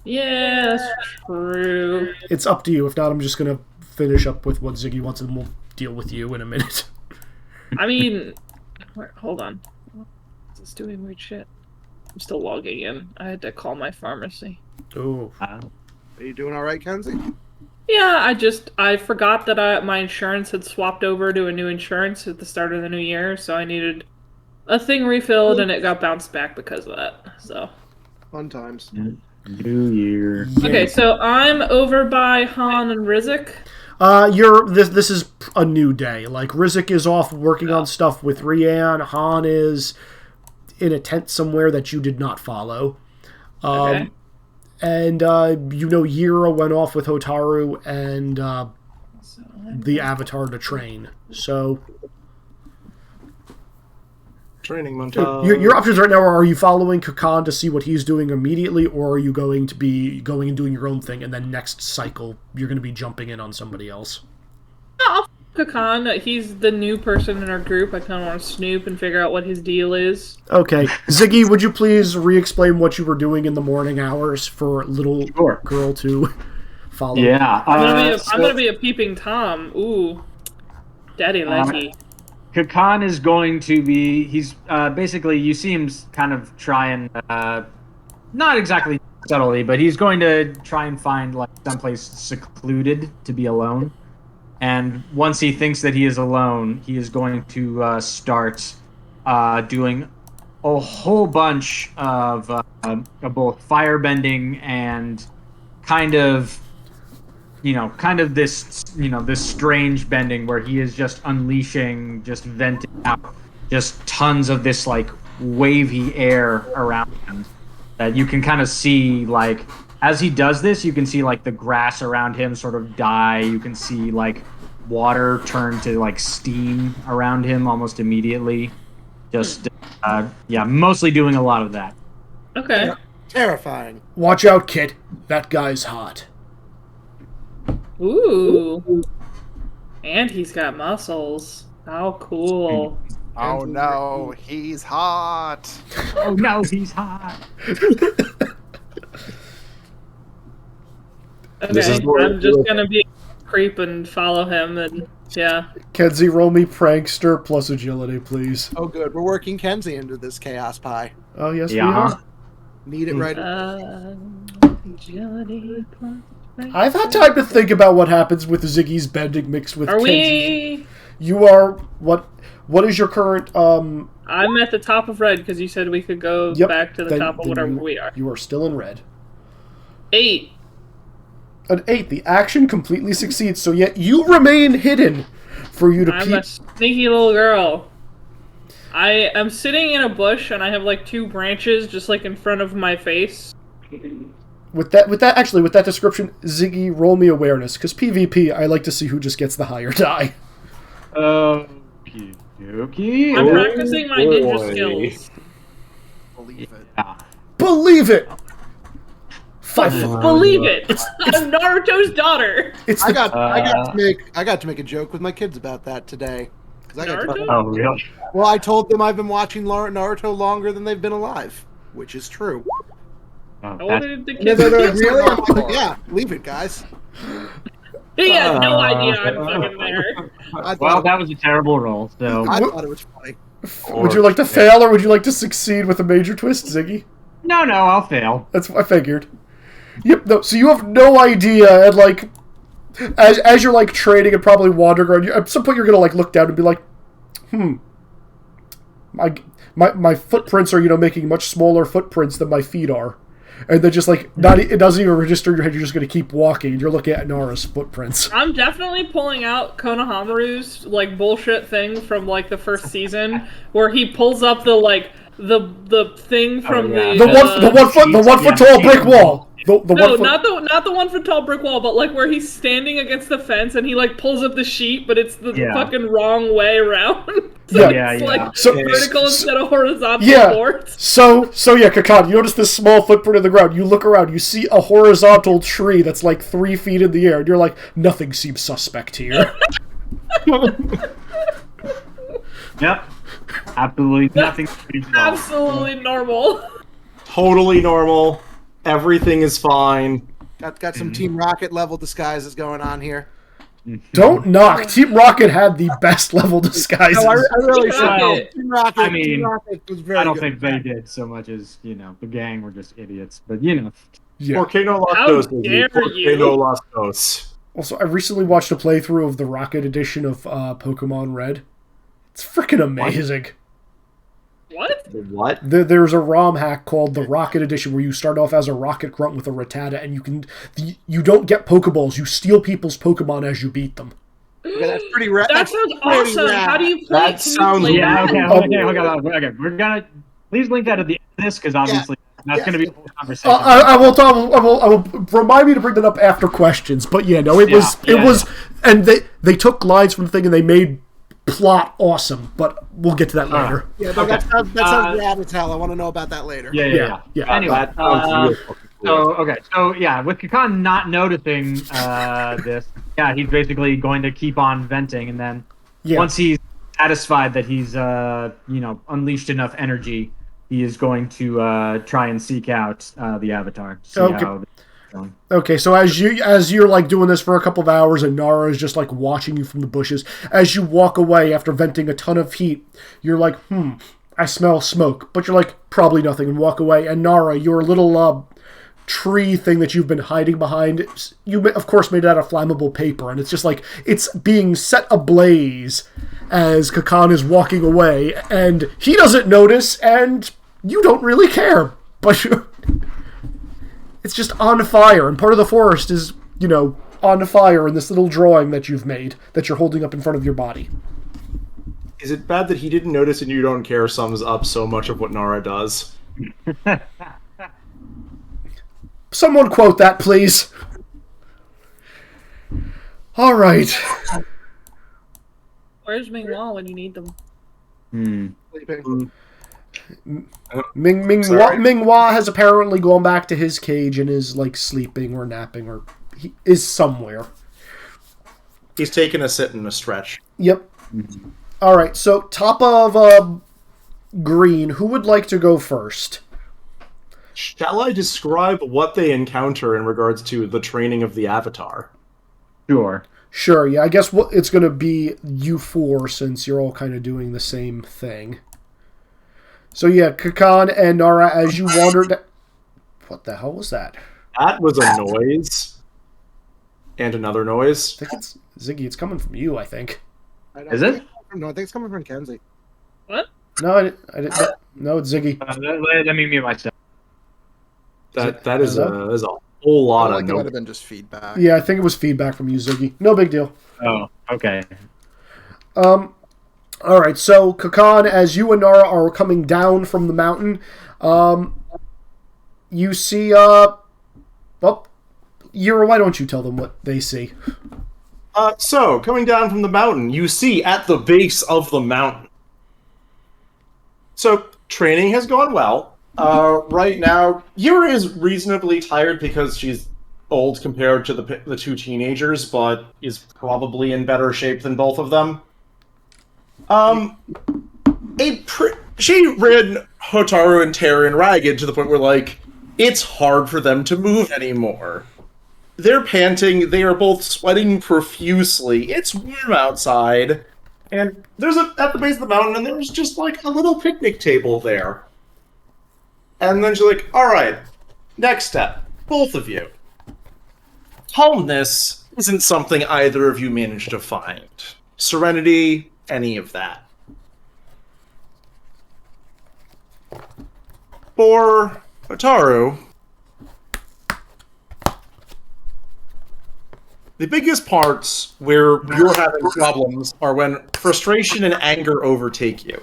Yeah, that's true. It's up to you. If not, I'm just going to finish up with what Ziggy wants, and we'll deal with you in a minute. I mean... Hold on. It's doing weird shit. I'm still logging in. I had to call my pharmacy. Oh. Are you doing all right, Kenzie? Yeah, I forgot that my insurance had swapped over to a new insurance at the start of the new year, so I needed a thing refilled, and it got bounced back because of that. So fun times. New year. Yeah. Okay, so I'm over by Han and Rizik. This is a new day. Like, Rizik is off working on stuff with Rian. Han is in a tent somewhere that you did not follow. Okay. And, Yira went off with Hotaru and the Avatar to train. So, Training montage. Your options right now are you following Kakan to see what he's doing immediately, or are you going to be going and doing your own thing, and then next cycle you're going to be jumping in on somebody else? I'll Kakan, he's the new person in our group. I kind of want to snoop and figure out what his deal is. Okay. Ziggy, would you please re-explain what you were doing in the morning hours for little girl to follow? Yeah. I'm gonna be a peeping Tom. Ooh. Daddy likey. Kakan is going to be... He's basically... You see him kind of try and... not exactly subtly, but he's going to try and find like someplace secluded to be alone. And once he thinks that he is alone, he is going to start doing a whole bunch of both firebending and kind of this, this strange bending where he is just unleashing, just venting out just tons of this like wavy air around him that you can kind of see like. As he does this, you can see like the grass around him sort of die. You can see like water turn to like steam around him almost immediately. Just, mostly doing a lot of that. Okay. Terrifying. Watch out, kid. That guy's hot. Ooh. And he's got muscles. How cool. Oh no, he's hot. Oh no, he's hot. Okay, I'm just gonna be a creep and follow him, and yeah. Kenzie, roll me prankster plus agility, please. Oh, good. We're working Kenzie into this chaos pie. Oh, yes, Yeah. we are. Need it right. Agility plus. I've had time to think about what happens with Ziggy's bending mixed with Are Kenzie's. we? You are... What is your current... I'm at the top of red, because you said we could go back to the top of whatever we are. You are still in red. 8. An 8. The action completely succeeds, so yet you remain hidden for you to I'm peep. a sneaky little girl. I am sitting in a bush, and I have like 2 branches just like in front of my face. With that description, Ziggy, roll me awareness, because PvP, I like to see who just gets the higher die. Okay. I'm practicing my ninja skills. Believe it. Yeah. Believe it! Believe it! I'm Naruto's daughter! I got to make a joke with my kids about that today. 'Cause I got Naruto? Oh, really? Well, I told them I've been watching Naruto longer than they've been alive, which is true. Oh, What did the No, kids no, no, do? really? I'm like, yeah, leave it, guys. He has no idea I'm fucking there. well, that was a terrible roll, so... I thought it was funny. Would you like to fail, or would you like to succeed with a major twist, Ziggy? No, I'll fail. That's what I figured. Yep, no, so you have no idea, and like, as you're like trading and probably wandering around, at some point you're gonna like look down and be like, my footprints are, making much smaller footprints than my feet are. And then just like, it doesn't even register in your head, you're just gonna keep walking, and you're looking at Nara's footprints. I'm definitely pulling out Konohamaru's like bullshit thing from like the first season, where he pulls up the like the thing from the one foot tall brick wall. Not the 1 foot tall brick wall, but like where he's standing against the fence and he like pulls up the sheet, but it's the fucking wrong way around. It's like vertical instead of horizontal boards. So Kakan, you notice this small footprint in the ground. You look around, you see a horizontal tree that's like 3 feet in the air, and you're like, nothing seems suspect here. Yep. Absolutely nothing. Absolutely normal. Totally normal. Everything is fine. Got some Team Rocket level disguises going on here. Don't knock. Team Rocket had the best level disguises. No, I really should. Team Rocket. I mean, Team Rocket was very I don't good. think they did so much as, the gang were just idiots. But, Yeah. Porque no las How dos, dare Porque you. no las dos. Also, I recently watched a playthrough of the Rocket edition of Pokemon Red. It's freaking amazing. What? What? There's a ROM hack called the Rocket Edition where you start off as a Rocket Grunt with a Rattata, and you don't get Pokeballs. You steal people's Pokemon as you beat them. Yeah, that's pretty rad. That sounds awesome. How do you play? That sounds play Yeah, that? okay. We're gonna please link that at the end of this because obviously that's gonna be a whole conversation. I will remind me to bring that up after questions. But yeah, no, it was, and they took lines from the thing and they made plot awesome, but we'll get to that later. Yeah, that sounds rad as hell. I want to know about that later. Yeah. Anyway, so with Kakan not noticing this, he's basically going to keep on venting, and then once he's satisfied that he's unleashed enough energy, he is going to try and seek out the Avatar. Okay, so as you're like doing this for a couple of hours, and Nara is just like watching you from the bushes, as you walk away after venting a ton of heat, you're like, I smell smoke, but you're like, probably nothing, and walk away. And Nara, your little tree thing that you've been hiding behind, you of course made it out of flammable paper, and it's just like it's being set ablaze as Kakan is walking away, and he doesn't notice, and you don't really care, but it's just on fire, and part of the forest is, on fire in this little drawing that you've made that you're holding up in front of your body. Is it bad that he didn't notice and you don't care sums up so much of what Nara does? Someone quote that, please. All right. Where's Ming-Hua when you need them? Sleeping. Ming-Hua has apparently gone back to his cage and is like sleeping or napping, or he is somewhere. He's taking a sit and a stretch. Yep. All right, so top of green, who would like to go first? Shall I describe what they encounter in regards to the training of the Avatar? Sure, yeah, I guess it's going to be you four, since you're all kind of doing the same thing. So yeah, Kakan and Nara, as you wandered... What the hell was that? That was a noise. And another noise. I think it's... Ziggy, it's coming from you, I think. Is it? No, I think it's coming from Kenzie. What? No, I didn't. No, it's Ziggy. Let me mute myself. That is a whole lot of it might have been just feedback. Yeah, I think it was feedback from you, Ziggy. No big deal. Oh, okay. All right, so Kakan, as you and Nara are coming down from the mountain, you see, Yura, why don't you tell them what they see? So, coming down from the mountain, you see at the base of the mountain. So, training has gone well. Right now, Yura is reasonably tired because she's old compared to the two teenagers, but is probably in better shape than both of them. She ran Hotaru and Terran ragged to the point where, it's hard for them to move anymore. They're panting, they are both sweating profusely. It's warm outside, and there's at the base of the mountain, and there's just, a little picnic table there. And then she's like, alright, next step, both of you. Calmness isn't something either of you managed to find. Serenity, any of that. For Hotaru, the biggest parts where you're having problems are when frustration and anger overtake you.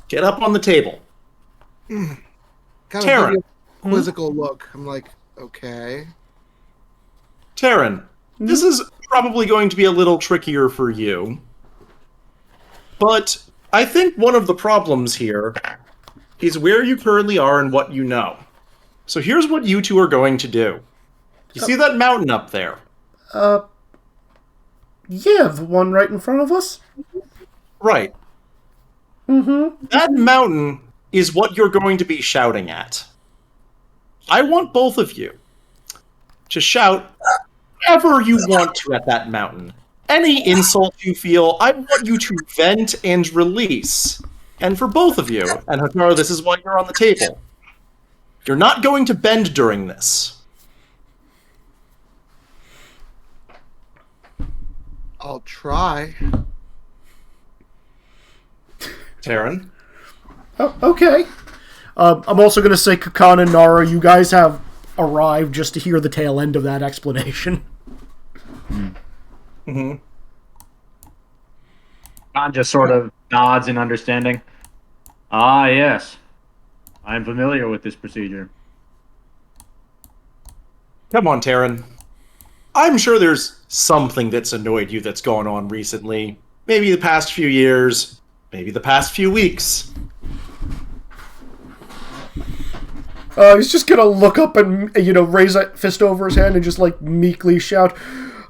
Get up on the table. Kind Terran. of a quizzical look. I'm like, okay. Terran, this is probably going to be a little trickier for you. But I think one of the problems here is where you currently are and what you know. So here's what you two are going to do. You see that mountain up there? Yeah, the one right in front of us? Right. That mountain is what you're going to be shouting at. I want both of you to shout whatever you want to at that mountain. Any insult you feel, I want you to vent and release. And for both of you, and Hotaru, this is why you're on the table, you're not going to bend during this. I'll try. Terran? Oh, okay. I'm also going to say, Kakan and Nara, you guys have arrived just to hear the tail end of that explanation. Khan just sort of nods in understanding. Ah, yes. I'm familiar with this procedure. Come on, Terran. I'm sure there's something that's annoyed you that's gone on recently. maybe the past few years, maybe the past few weeks. He's just gonna look up and, raise a fist over his hand and just, meekly shout,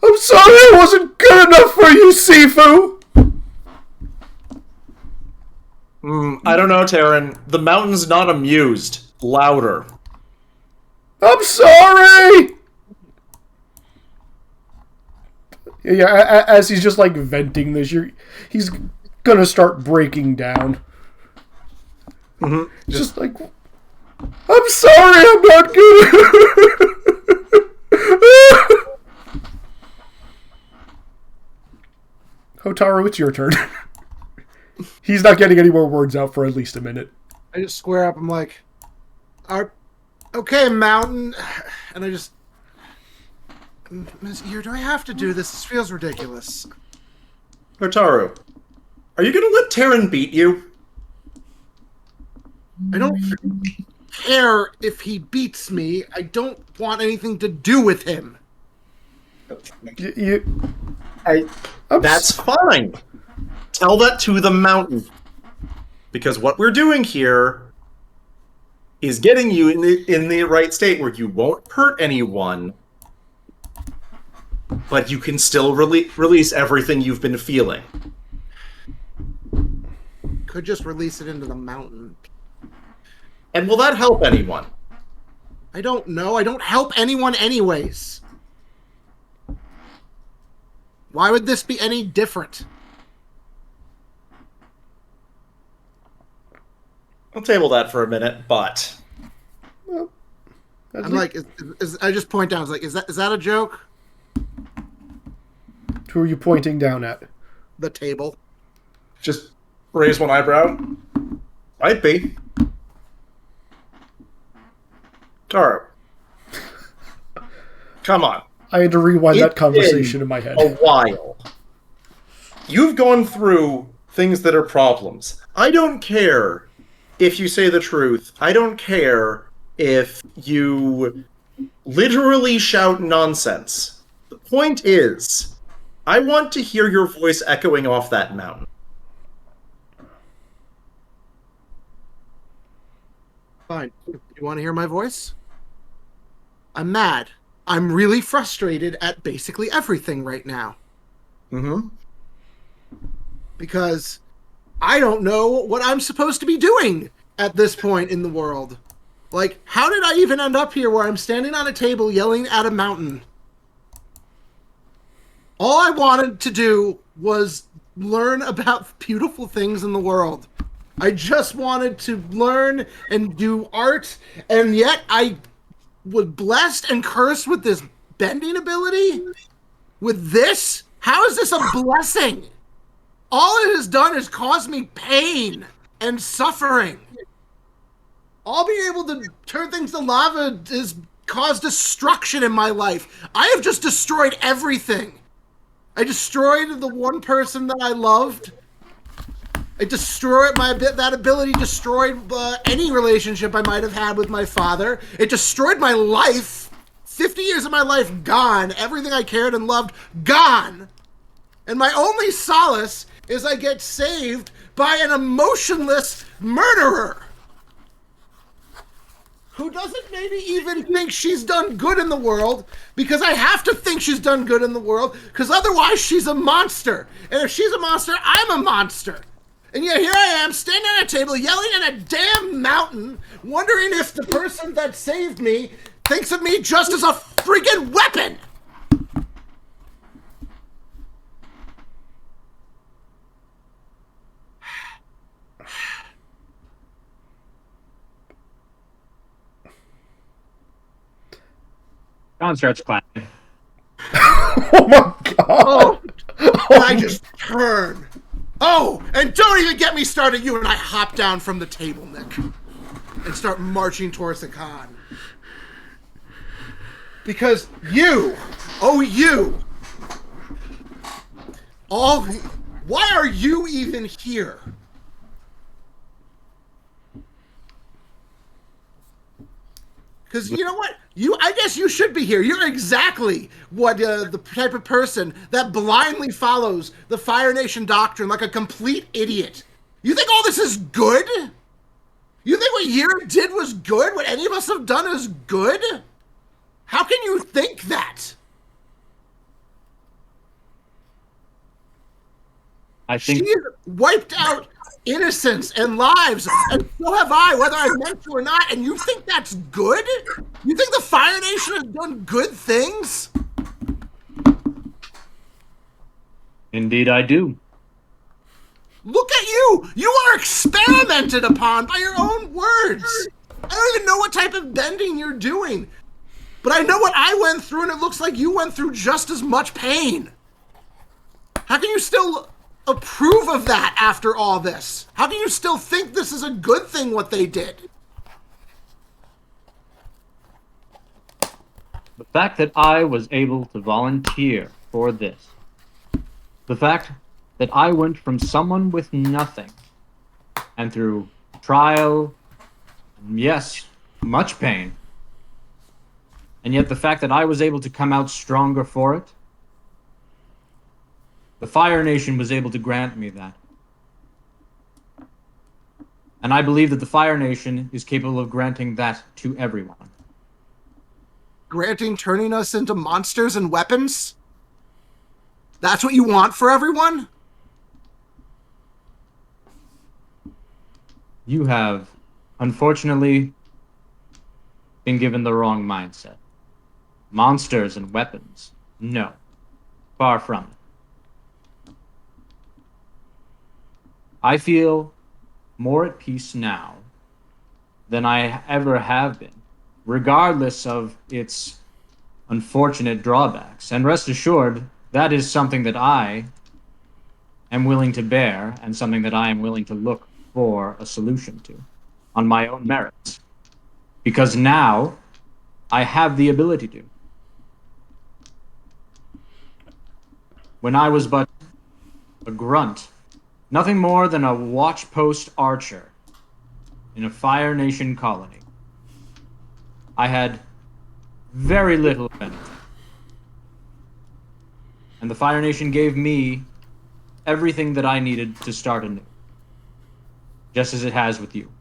"I'm sorry I wasn't good enough for you, Sifu!" I don't know, Taryn. The mountain's not amused. Louder. I'm sorry! Yeah, as he's just, venting this, he's gonna start breaking down. Mm-hmm. Just like... I'm sorry, I'm not good. Hotaru, it's your turn. He's not getting any more words out for at least a minute. I just square up. I'm like, okay, Mountain. And I just... Ms. Ear, do I have to do this? This feels ridiculous. Hotaru, are you going to let Taryn beat you? I don't care if he beats me. I don't want anything to do with him. That's fine. Tell that to the mountain. Because what we're doing here is getting you in the right state where you won't hurt anyone, but you can still release everything you've been feeling. Could just release it into the mountain. And will that help anyone? I don't know. I don't help anyone anyways. Why would this be any different? I'll table that for a minute, but... Well, I'm like, I just point down. It's like, is that a joke? Who are you pointing down at? The table. Just raise one eyebrow. Might be. Taro. Come on. I had to rewind that conversation in my head. A while. You've gone through things that are problems. I don't care if you say the truth. I don't care if you literally shout nonsense. The point is, I want to hear your voice echoing off that mountain. Fine. You want to hear my voice? I'm mad. I'm really frustrated at basically everything right now. Mm-hmm. Because I don't know what I'm supposed to be doing at this point in the world. Like, how did I even end up here where I'm standing on a table yelling at a mountain? All I wanted to do was learn about beautiful things in the world. I just wanted to learn and do art, and yet I was blessed and cursed with this bending ability? With this? How is this a blessing? All it has done is cause me pain and suffering. All being able to turn things to lava has caused destruction in my life. I have just destroyed everything. I destroyed the one person that I loved. I destroyed that ability destroyed any relationship I might have had with my father. It destroyed my life. 50 years of my life gone. Everything I cared and loved gone. And my only solace is I get saved by an emotionless murderer who doesn't maybe even think she's done good in the world, because I have to think she's done good in the world, because otherwise she's a monster. And if she's a monster, I'm a monster. And yet here I am, standing at a table, yelling at a damn mountain, wondering if the person that saved me thinks of me just as a freaking weapon! John starts clapping. Oh my god! And I just turn. Oh, and don't even get me started, you, and I hop down from the table, Nick, and start marching towards the con. Because you, why are you even here? Because you know what? I guess you should be here. You're exactly what the type of person that blindly follows the Fire Nation doctrine like a complete idiot. You think all this is good? You think what Yira did was good? What any of us have done is good? How can you think that? I think she wiped out innocence and lives, and so have I, whether I meant to or not, and you think that's good? You think the Fire Nation has done good things? Indeed I do. Look at you! You are experimented upon by your own words! I don't even know what type of bending you're doing, but I know what I went through, and it looks like you went through just as much pain. How can you still approve of that after all this? How can you still think this is a good thing, what they did? The fact that I was able to volunteer for this, the fact that I went from someone with nothing, and through trial, yes, much pain, and yet the fact that I was able to come out stronger for it, the Fire Nation was able to grant me that. And I believe that the Fire Nation is capable of granting that to everyone. Granting turning us into monsters and weapons? That's what you want for everyone? You have, unfortunately, been given the wrong mindset. Monsters and weapons? No. Far from it. I feel more at peace now than I ever have been, regardless of its unfortunate drawbacks. And rest assured, that is something that I am willing to bear and something that I am willing to look for a solution to on my own merits. Because now I have the ability to. When I was but a grunt, nothing more than a watch post archer in a Fire Nation colony, I had very little benefit. And the Fire Nation gave me everything that I needed to start anew. Just as it has with you.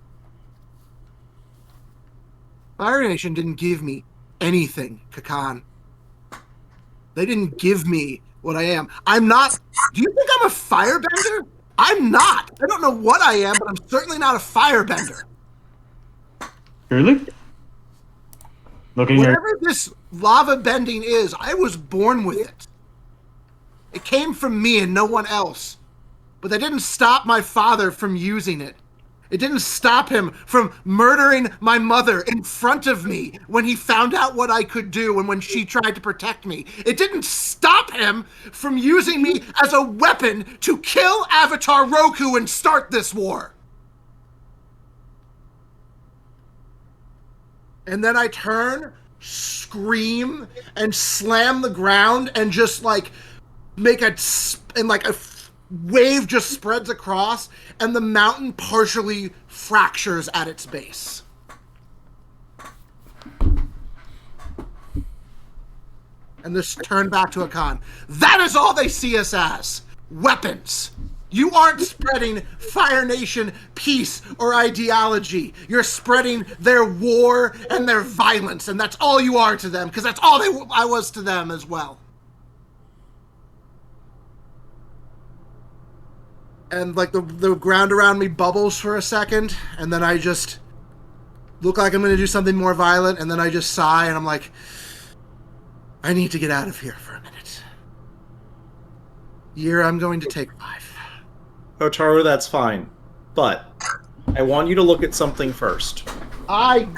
Fire Nation didn't give me anything, Kakan. They didn't give me what I am. I'm not... Do you think I'm a firebender? I'm not. I don't know what I am, but I'm certainly not a firebender. Really? Whatever this lava bending is, I was born with it. It came from me and no one else. But that didn't stop my father from using it. It didn't stop him from murdering my mother in front of me when he found out what I could do and when she tried to protect me. It didn't stop him from using me as a weapon to kill Avatar Roku and start this war. And then I turn, scream, and slam the ground and just like make a wave just spreads across, and the mountain partially fractures at its base. And this turned back to Akan. That is all they see us as. Weapons. You aren't spreading Fire Nation peace or ideology. You're spreading their war and their violence, and that's all you are to them, because that's all I was to them as well. And like the ground around me bubbles for a second, and then I just look like I'm going to do something more violent, and then I just sigh, and I'm like, I need to get out of here for a minute. I'm going to take 5. Otaru, that's fine. But I want you to look at something first. I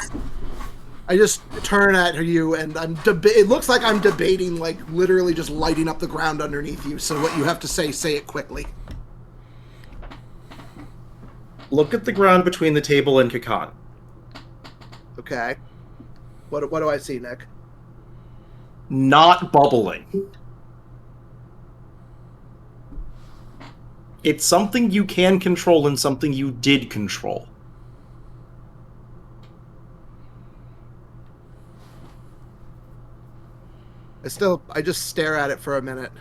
just turn at you, and it looks like I'm debating, like literally just lighting up the ground underneath you, so what you have to say it quickly. Look at the ground between the table and Kakan. Okay. What do I see, Nick? Not bubbling. It's something you can control and something you did control. I just stare at it for a minute.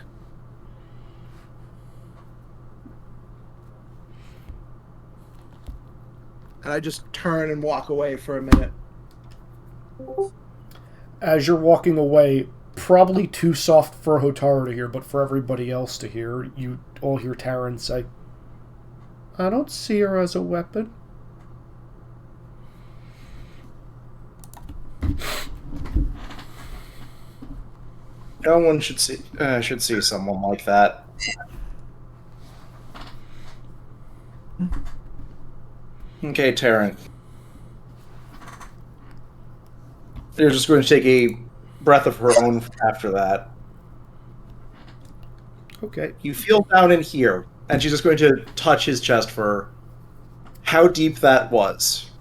And I just turn and walk away for a minute. As you're walking away, probably too soft for Hotaru to hear, but for everybody else to hear, you all hear Taryn say, I don't see her as a weapon. No one should see someone like that. Okay, Taryn. They're just going to take a breath of her own after that. Okay. You feel down in here, and she's just going to touch his chest for how deep that was.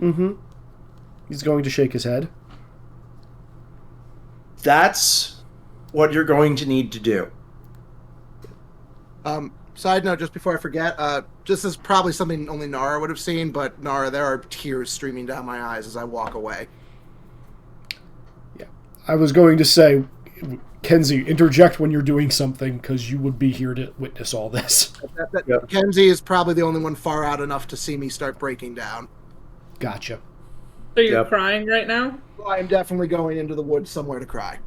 Mm-hmm. He's going to shake his head. That's what you're going to need to do. Side note, just before I forget, this is probably something only Nara would have seen, but Nara, there are tears streaming down my eyes as I walk away. Yeah. I was going to say, Kenzie, interject when you're doing something, because you would be here to witness all this. Yep. Kenzie is probably the only one far out enough to see me start breaking down. Gotcha. So you're crying right now? I am definitely going into the woods somewhere to cry.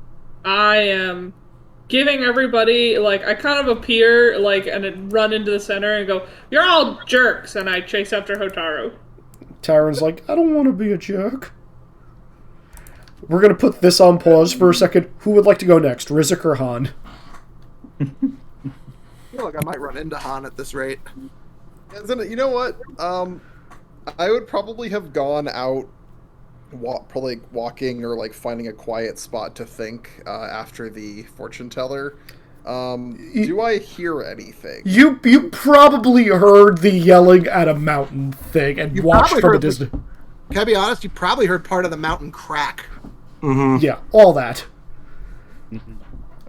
I am giving everybody, I kind of appear, and run into the center and go, you're all jerks, and I chase after Hotaru. Taryn's like, I don't want to be a jerk. We're going to put this on pause for a second. Who would like to go next, Rizik or Han? I feel like I might run into Han at this rate. You know what? I would probably have gone out probably walking or finding a quiet spot to think after the fortune teller. Do I hear anything? You probably heard the yelling at a mountain thing and watched from a distance. Can I be honest? You probably heard part of the mountain crack. Mm-hmm. Yeah, all that.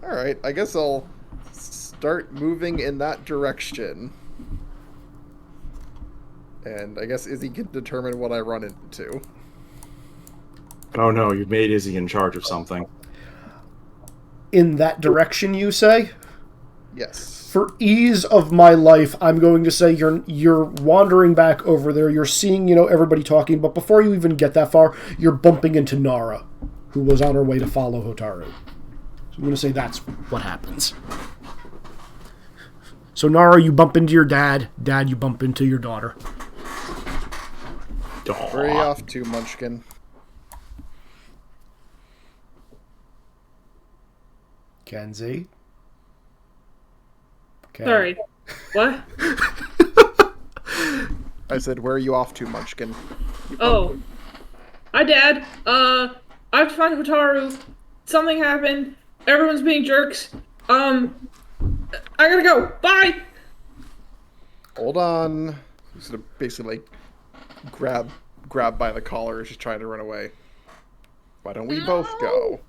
All right, I guess I'll start moving in that direction. And I guess Izzy can determine what I run into. Oh no, you've made Izzy in charge of something. In that direction, you say? Yes. For ease of my life, I'm going to say you're wandering back over there. You're seeing, everybody talking, but before you even get that far, you're bumping into Nara, who was on her way to follow Hotaru. So I'm going to say that's what happens. So Nara, you bump into your dad. Dad, you bump into your daughter. Where are you off to, Munchkin? Kenzie? Okay. Sorry. What? I said, where are you off to, Munchkin? Oh. Hi, Dad. I have to find Hotaru. Something happened. Everyone's being jerks. I gotta go. Bye! Hold on. He's gonna basically grab by the collar as she's trying to run away. Why don't we both go?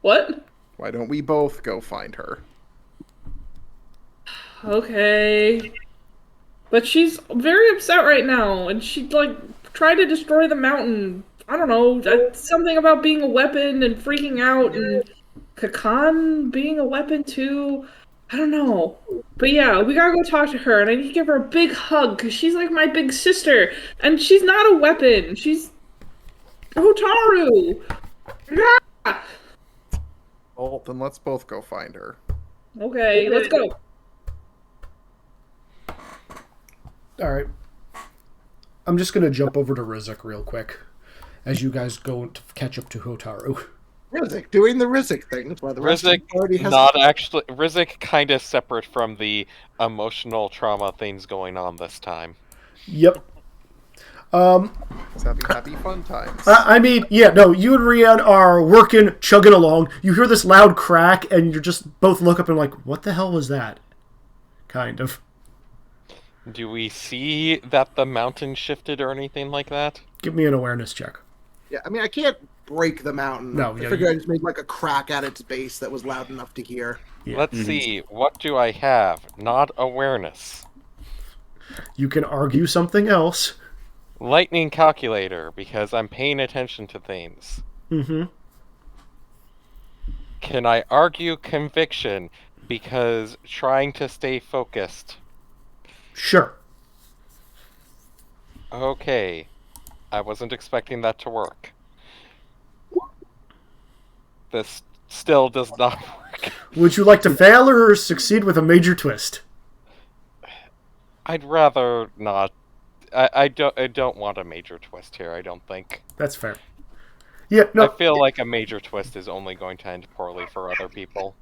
What? Why don't we both go find her? Okay. But she's very upset right now, and she, tried to destroy the mountain. I don't know, something about being a weapon and freaking out, and Kakan being a weapon too. I don't know. But yeah, we gotta go talk to her, and I need to give her a big hug, because she's like my big sister, and she's not a weapon. She's Hotaru! Yeah! Well, then let's both go find her. Okay, let's go. Alright. I'm just going to jump over to Rizik real quick as you guys go to catch up to Hotaru. Rizik doing the Rizik thing. That's why the Rizik not actually. Rizik kind of separate from the emotional trauma things going on this time. Yep. It's happy fun times. I mean, yeah, no, you and Rian are working, chugging along. You hear this loud crack, and you just both look up and like, what the hell was that? Kind of. Do we see that the mountain shifted or anything like that? Give me an awareness check. Yeah, I mean, I can't break the mountain. No, I figured I just made a crack at its base that was loud enough to hear. Yeah. Let's see, what do I have? Not awareness. You can argue something else. Lightning calculator, because I'm paying attention to things. Mm-hmm. Can I argue conviction because trying to stay focused? Sure. Okay. I wasn't expecting that to work. This still does not work. Would you like to fail or succeed with a major twist? I'd rather not. I don't want a major twist here, I don't think. That's fair. Yeah, no. I feel like a major twist is only going to end poorly for other people.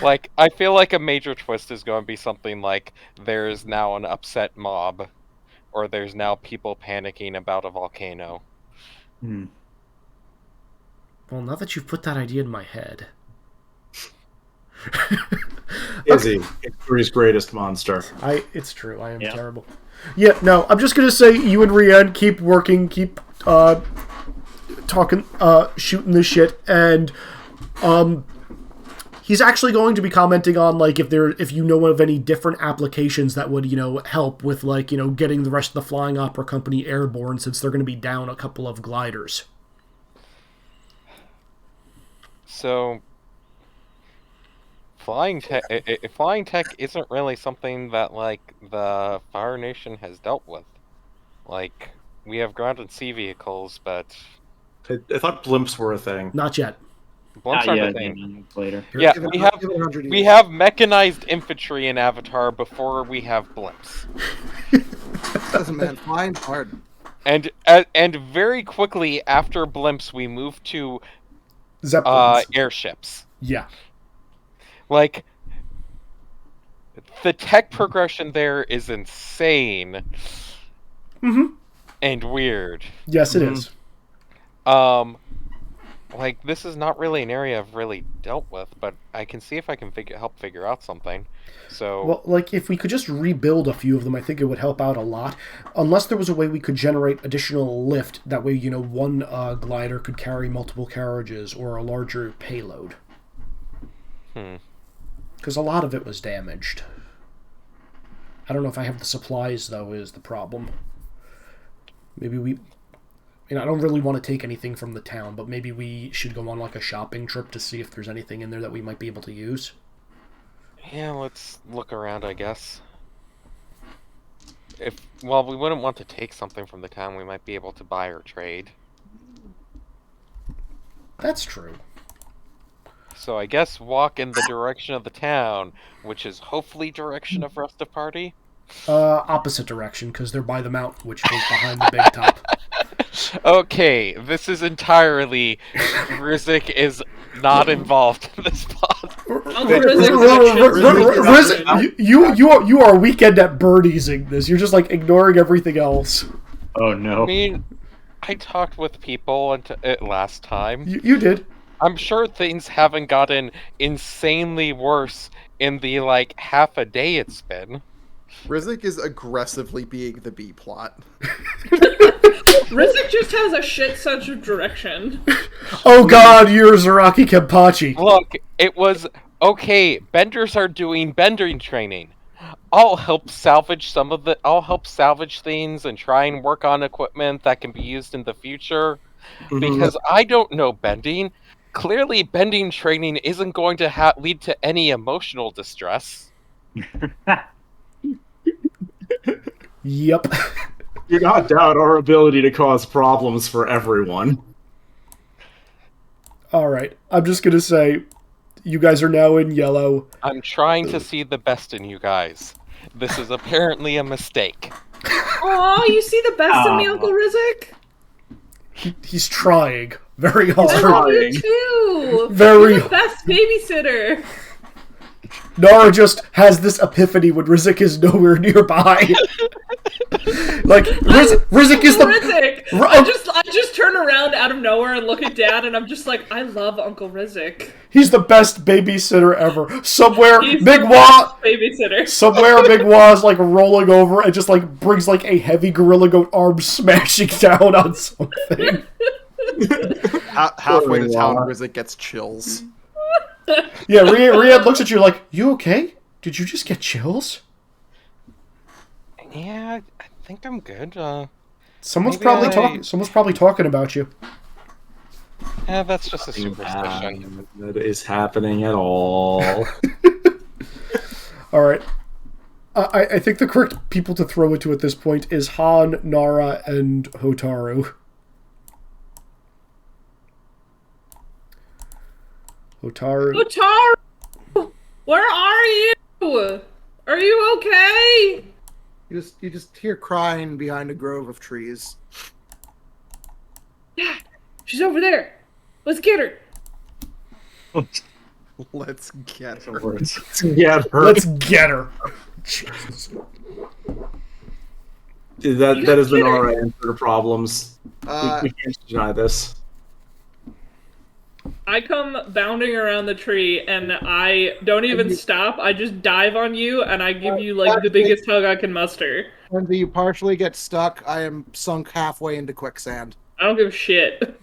Like, I feel like a major twist is going to be something like there's now an upset mob, or there's now people panicking about a volcano. Hmm. Well, now that you've put that idea in my head. Izzy, history's greatest monster. It's true. I am terrible. Yeah, no, I'm just gonna say you and Rian keep working, keep talking, shooting this shit, and he's actually going to be commenting on like if you know of any different applications that would help with like getting the rest of the Flying Opera Company airborne, since they're going to be down a couple of gliders. So, flying tech isn't really something that like the Fire Nation has dealt with. Like, we have ground and sea vehicles, but I thought blimps were a thing. Not yet. blimps aren't a thing. Later. Yeah, we have mechanized infantry in Avatar before we have blimps. Doesn't man, flying's hard. And very quickly after blimps, we move to Zeppelins. airships. Yeah. Like, the tech progression there is insane. Mm-hmm. And weird. Yes, it is. Like, this is not really an area I've really dealt with, but I can see if I can help figure out something. So, well, like, if we could just rebuild a few of them, I think it would help out a lot. Unless there was a way we could generate additional lift, that way, one glider could carry multiple carriages or a larger payload. Because a lot of it was damaged. I don't know if I have the supplies, though, is the problem. Maybe I don't really want to take anything from the town, but maybe we should go on like a shopping trip to see if there's anything in there that we might be able to use. yeah, let's look around, I guess. Well, we wouldn't want to take something from the town, we might be able to buy or trade. That's true. So I guess walk in the direction of the town, which is hopefully direction of rest of party. Opposite direction, because they're by the mountain, which is behind the big top. Okay, this is entirely... Rizik is not involved in this plot. You are weekend at birdiesing this. You're just like ignoring everything else. Oh no. I mean, I talked with people last time. You did. I'm sure things haven't gotten insanely worse in the, like, half a day it's been. Rizik is aggressively being the B plot. Rizik just has a shit sense of direction. Oh god, you're Zaraki Kenpachi. Look, it was, okay, benders are doing bending training. I'll help salvage things and try and work on equipment that can be used in the future. Because I don't know bending. Clearly, bending training isn't going to lead to any emotional distress. Yep. Do not doubt our ability to cause problems for everyone. Alright, I'm just gonna say, you guys are now in yellow. I'm trying to see the best in you guys. This is apparently a mistake. Aw, you see the best in me, Uncle Rizik? He's trying very hard. I love you too! Very. You're the best babysitter! Nara just has this epiphany when Rizik is nowhere nearby. Like, Rizik is the... Rizik! I just turn around out of nowhere and look at Dad, and I'm just like, I love Uncle Rizik. He's the best babysitter ever. Somewhere, He's Big the Wah... best babysitter. Somewhere, Big Wah is, like, rolling over and just, like, brings, like, a heavy gorilla goat arm smashing down on something. Halfway to town, Rizik gets chills. Yeah, Riyadh looks at you like, you okay? Did you just get chills? Yeah, I think I'm good. Someone's Maybe probably talking about you. Yeah, that's just a superstition. That is happening at all. All right. I think the correct people to throw it to at this point is Han, Nara, and Hotaru. Hotaru! Where are you? Are you okay? You just hear crying behind a grove of trees. Yeah, she's over there. Let's get her. Let's get her. Let's get her. Jesus. That has been our answer to problems. We can't deny this. I come bounding around the tree and I don't even stop. I just dive on you and I give you like the biggest hug I can muster. When you partially get stuck, I am sunk halfway into quicksand. I don't give a shit.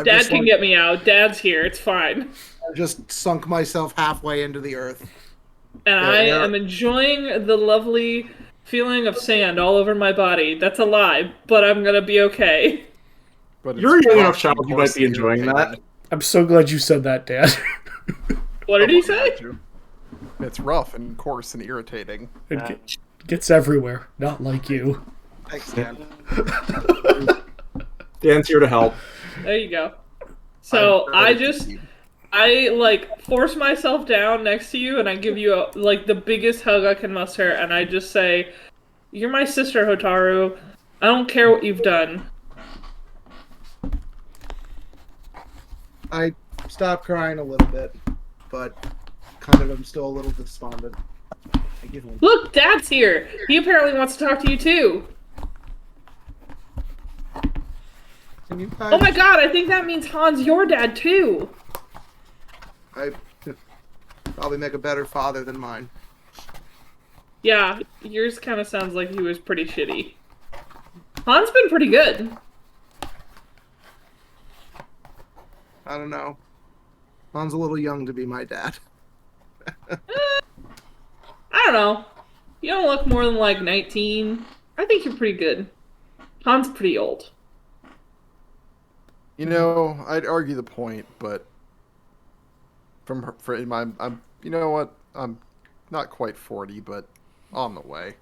Dad can get me out. Dad's here. It's fine. I just sunk myself halfway into the earth. And I am enjoying the lovely feeling of sand all over my body. That's a lie, but I'm gonna be okay. But you're a young enough child, you might be enjoying that. I'm so glad you said that, Dad. What did he say? It's rough and coarse and irritating. It gets everywhere. Not like you. Thanks, Dan. Dan's here to help. There you go. So I like force myself down next to you and I give you like the biggest hug I can muster and I just say, "You're my sister, Hotaru. I don't care what you've done." I stopped crying a little bit, but kind of am still a little despondent. Look, Dad's here. He apparently wants to talk to you too. Oh my god, I think that means Han's your dad too. I probably make a better father than mine. Yeah, yours kind of sounds like he was pretty shitty. Han's been pretty good. I don't know. Han's a little young to be my dad. I don't know. You don't look more than like 19. I think you're pretty good. Han's pretty old. You know, I'd argue the point, but I'm you know what? I'm not quite 40, but on the way.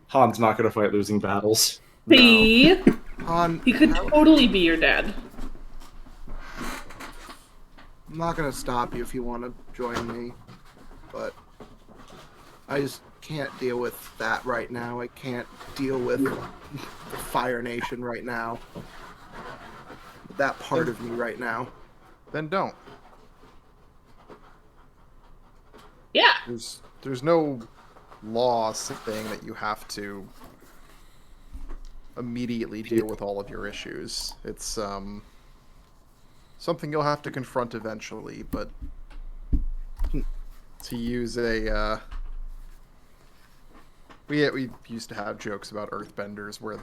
Han's not going to fight losing battles. See? No. Han, he could totally be your dad. I'm not going to stop you if you want to join me, but I just can't deal with that right now. I can't deal with the Fire Nation right now. That part of me right now. Then don't. Yeah. There's no law saying that you have to immediately deal with all of your issues. It's something you'll have to confront eventually, but to use a we used to have jokes about earthbenders where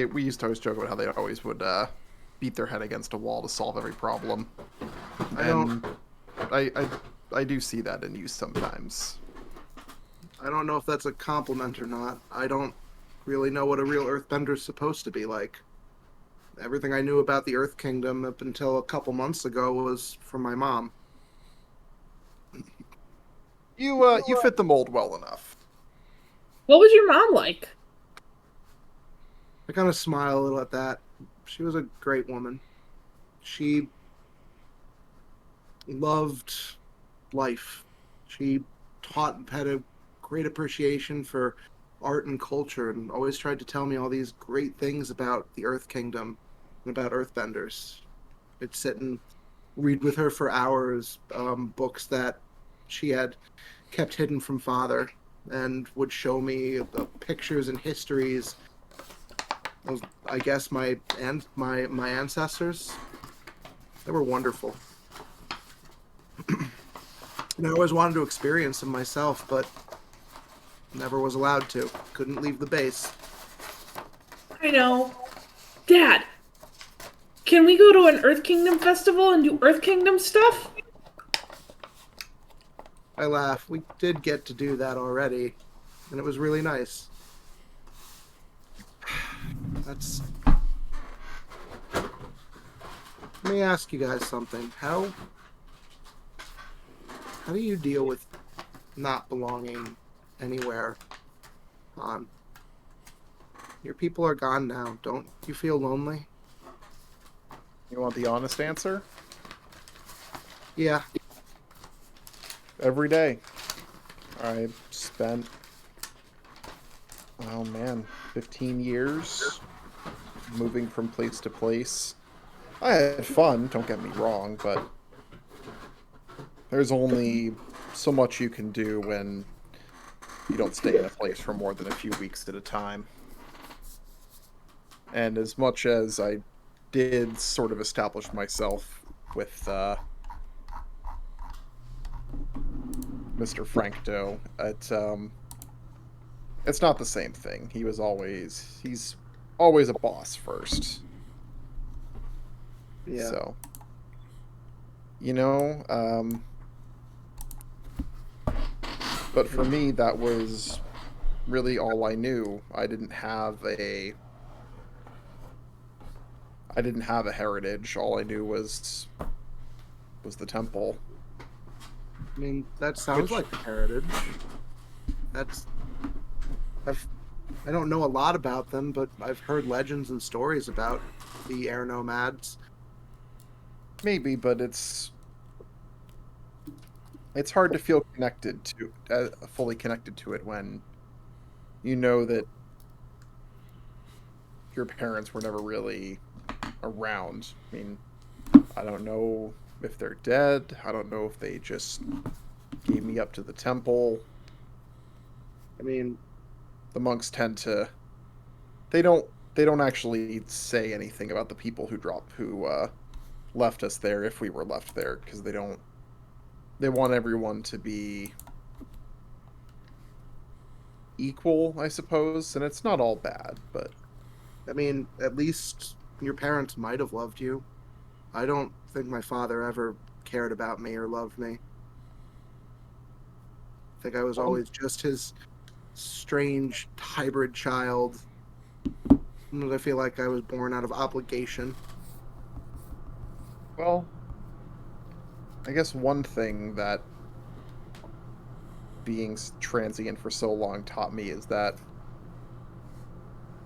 we used to always joke about how they always would beat their head against a wall to solve every problem. I do see that in you sometimes. I don't know if that's a compliment or not. I don't really know what a real earthbender is supposed to be like. Everything I knew about the Earth Kingdom up until a couple months ago was from my mom. You fit the mold well enough. What was your mom like? I kind of smile a little at that. She was a great woman. She loved life. She had a great appreciation for art and culture and always tried to tell me all these great things about the Earth Kingdom and about earthbenders. I'd sit and read with her for hours books that she had kept hidden from Father and would show me pictures and histories of, I guess, my ancestors. They were wonderful. And I always wanted to experience them myself, but never was allowed to. Couldn't leave the base. I know. Dad, can we go to an Earth Kingdom festival and do Earth Kingdom stuff? I laugh. We did get to do that already, and it was really nice. That's... Let me ask you guys something. How do you deal with not belonging anywhere on? Your people are gone now. Don't you feel lonely? You want the honest answer? Yeah. Every day. I spent, oh man, 15 years moving from place to place. I had fun, don't get me wrong, but there's only so much you can do when you don't stay in a place for more than a few weeks at a time. And as much as I did sort of establish myself with Mr. Frankto, it's not the same thing. He's always a boss first. Yeah. So, but for me, that was really all I knew. I didn't have a heritage. All I knew was the temple. I mean, that sounds like a heritage. I don't know a lot about them, but I've heard legends and stories about the air nomads. Maybe, but it's hard to feel connected to, fully connected to it when you know that your parents were never really around. I mean, I don't know if they're dead. I don't know if they just gave me up to the temple. I mean, the monks tend to... They don't actually say anything about the people who left us there if we were left there, because they want everyone to be equal, I suppose, and it's not all bad, but... I mean, at least your parents might have loved you. I don't think my father ever cared about me or loved me. I think I was always just his strange hybrid child. I feel like I was born out of obligation. Well, I guess one thing that being transient for so long taught me is that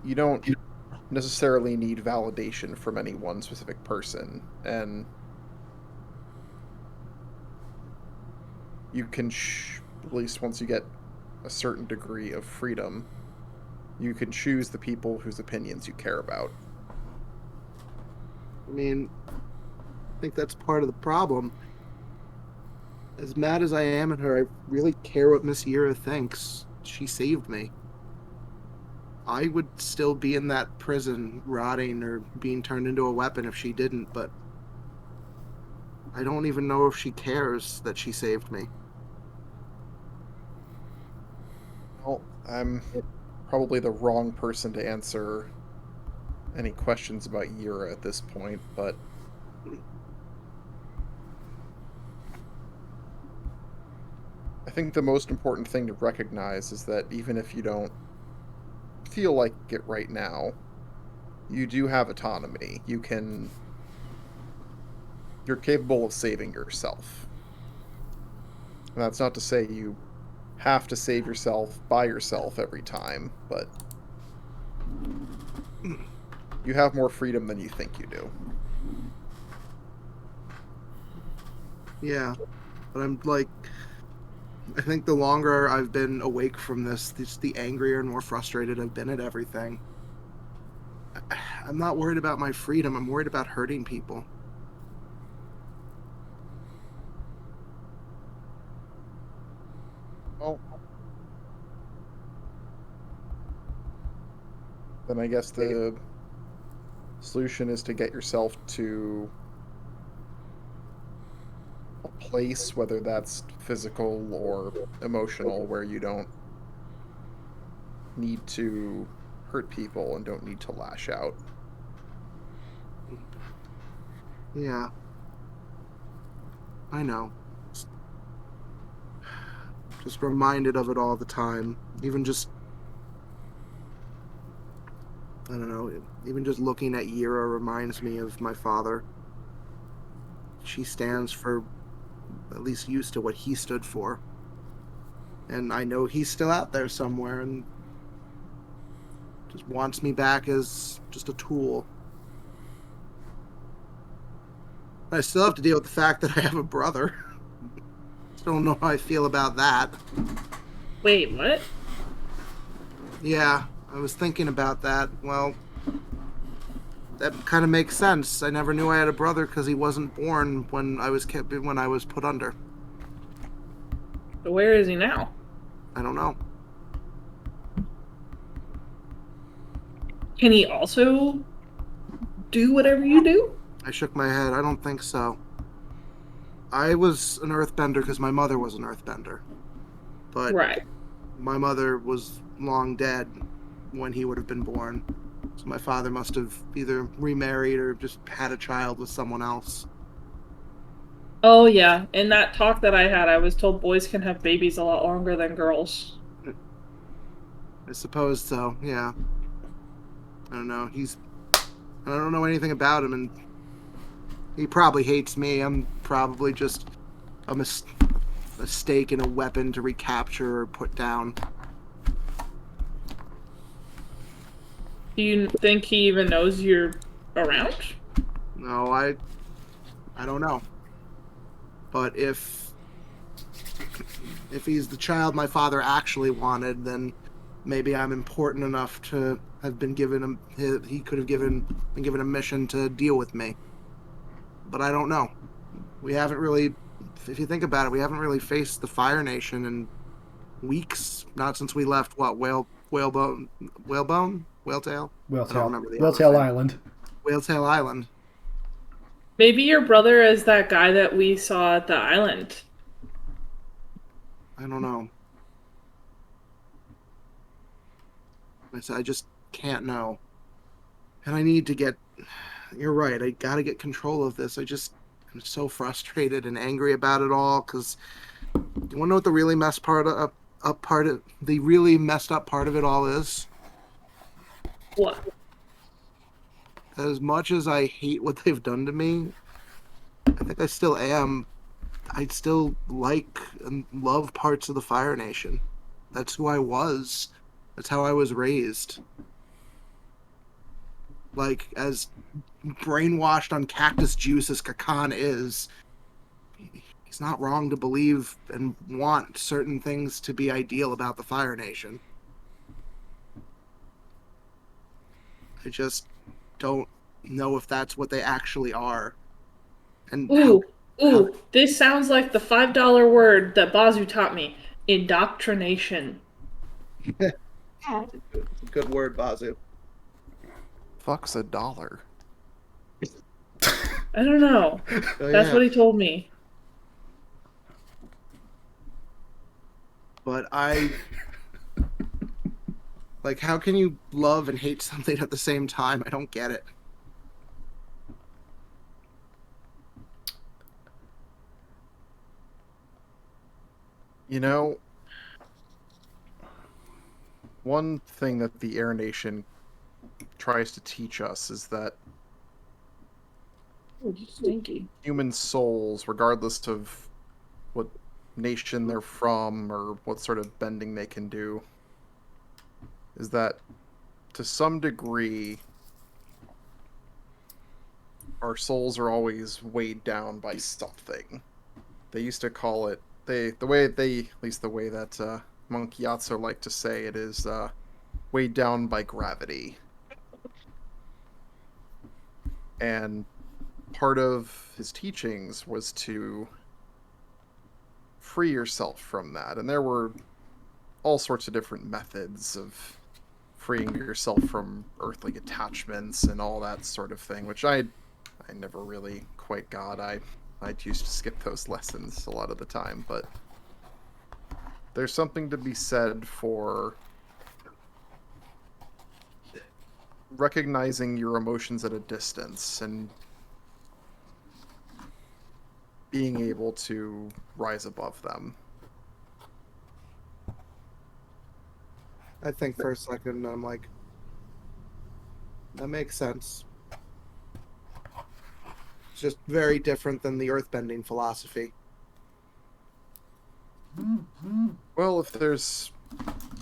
you don't necessarily need validation from any one specific person, and you can, at least once you get a certain degree of freedom, you can choose the people whose opinions you care about. I mean, I think that's part of the problem. As mad as I am at her, I really care what Miss Yira thinks. She saved me. I would still be in that prison, rotting or being turned into a weapon if she didn't, but I don't even know if she cares that she saved me. Well, I'm probably the wrong person to answer any questions about Yira at this point, but I think the most important thing to recognize is that even if you don't feel like it right now, you do have autonomy. You're capable of saving yourself. And that's not to say you have to save yourself by yourself every time, but you have more freedom than you think you do. Yeah, but I think the longer I've been awake from this, the angrier and more frustrated I've been at everything. I'm not worried about my freedom, I'm worried about hurting people. Well, then I guess the solution is to get yourself to a place, whether that's physical or emotional, where you don't need to hurt people and don't need to lash out. Yeah. I know. just reminded of it all the time. Even just, I don't know, even just looking at Yira reminds me of my father. She stands for, at least used to what he stood for. And I know he's still out there somewhere and just wants me back as just a tool. I still have to deal with the fact that I have a brother. Still don't know how I feel about that. Wait, what? Yeah, I was thinking about that. Well, that kind of makes sense. I never knew I had a brother because he wasn't born when I was put under. But where is he now? I don't know. Can he also do whatever you do? I shook my head. I don't think so. I was an earthbender because my mother was an earthbender. But right. My mother was long dead when he would have been born. So my father must have either remarried or just had a child with someone else. Oh, yeah. In that talk that I had, I was told boys can have babies a lot longer than girls. I suppose so, yeah. I don't know. I don't know anything about him, and he probably hates me. I'm probably just a mistake and a weapon to recapture or put down. Do you think he even knows you're around? No, I don't know. But if he's the child my father actually wanted, then maybe I'm important enough to have been given him. He could have been given a mission to deal with me. But I don't know. We haven't really, if you think about it, we haven't really faced the Fire Nation in weeks. Not since we left Whaletail. I don't remember the Whaletail other Island. Whaletail Island. Maybe your brother is that guy that we saw at the island. I don't know. I just can't know. And I need to get... You're right, I gotta get control of this. I'm so frustrated and angry about it all, because... You wanna know what the really messed up part of it all is? What? As much as I hate what they've done to me, I think I still am. I still like and love parts of the Fire Nation. That's who I was. That's how I was raised. Like, as brainwashed on cactus juice as Kakan is, he's not wrong to believe and want certain things to be ideal about the Fire Nation. I just don't know if that's what they actually are. And this sounds like the $5 word that Bazu taught me. Indoctrination. Good word, Bazu. Fuck's $1. I don't know. That's what he told me. But like, how can you love and hate something at the same time? I don't get it. You know, one thing that the Air Nation tries to teach us is that human souls, regardless of what nation they're from or what sort of bending they can do, is that to some degree our souls are always weighed down by something. They used to call it, at least the way that Monk Yatso liked to say it, is weighed down by gravity. And part of his teachings was to free yourself from that. And there were all sorts of different methods of freeing yourself from earthly attachments and all that sort of thing, which I never really quite got. I used to skip those lessons a lot of the time, but there's something to be said for recognizing your emotions at a distance and being able to rise above them. I think for a second, and I'm like, that makes sense. It's just very different than the earthbending philosophy. Well, if there's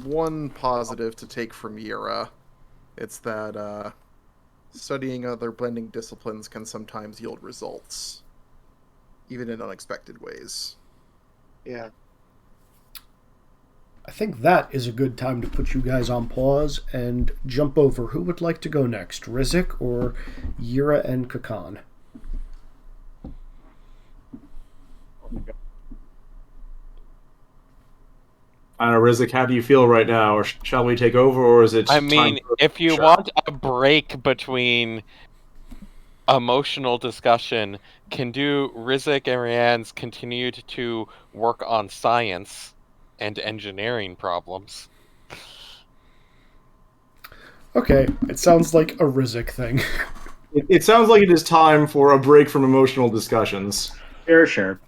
one positive to take from Yira, it's that studying other blending disciplines can sometimes yield results, even in unexpected ways. Yeah. I think that is a good time to put you guys on pause and jump over. Who would like to go next, Rizik or Yira and Kakan? I don't know, Rizik, how do you feel right now? Or shall we take over, or is it I mean, time for if you want a break between emotional discussion, can do Rizik and Ryan's continued to work on science and engineering problems. Okay, it sounds like a Rizik thing. It sounds like it is time for a break from emotional discussions. Sure.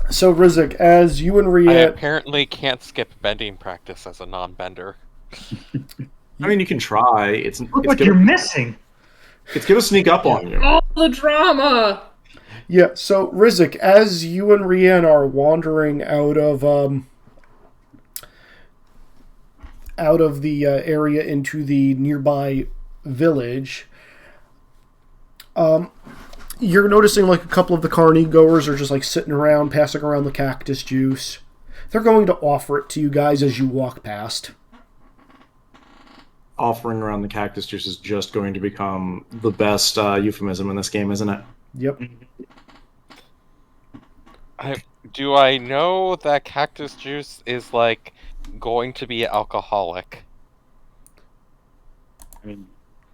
So, Rizik, as you and I Riet... apparently can't skip bending practice as a non-bender. I mean, you can try. Look what you're missing. It's gonna sneak up on you. All the drama! Yeah, so, Rizik, as you and Rian are wandering out of the area into the nearby village, you're noticing like a couple of the carny goers are just like sitting around, passing around the cactus juice. They're going to offer it to you guys as you walk past. Offering around the cactus juice is just going to become the best euphemism in this game, isn't it? Yep. Do I know that cactus juice is like going to be alcoholic? I mean,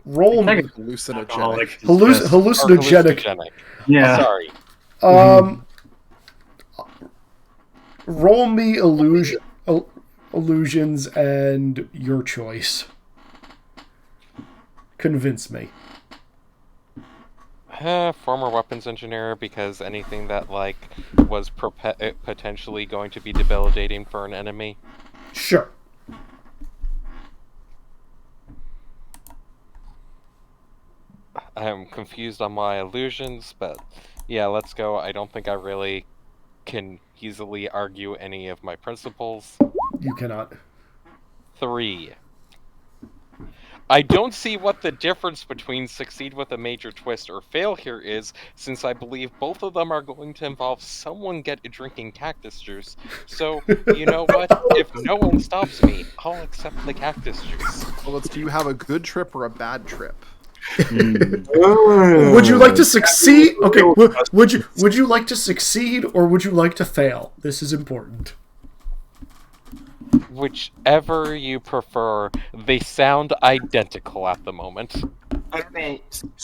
Roll Hallucinogenic. hallucinogenic. Yeah. Sorry. Roll me illusions and your choice. Convince me. Former weapons engineer, because anything that like was potentially going to be debilitating for an enemy. Sure. I'm confused on my illusions, but yeah, let's go. I don't think I really can easily argue any of my principles. You cannot. 3. I don't see what the difference between succeed with a major twist or fail here is, since I believe both of them are going to involve someone drinking cactus juice. So, you know what? If no one stops me, I'll accept the cactus juice. Well, do you have a good trip or a bad trip? Would you like to succeed? Okay, would you like to succeed or would you like to fail? This is important. Whichever you prefer. They sound identical at the moment.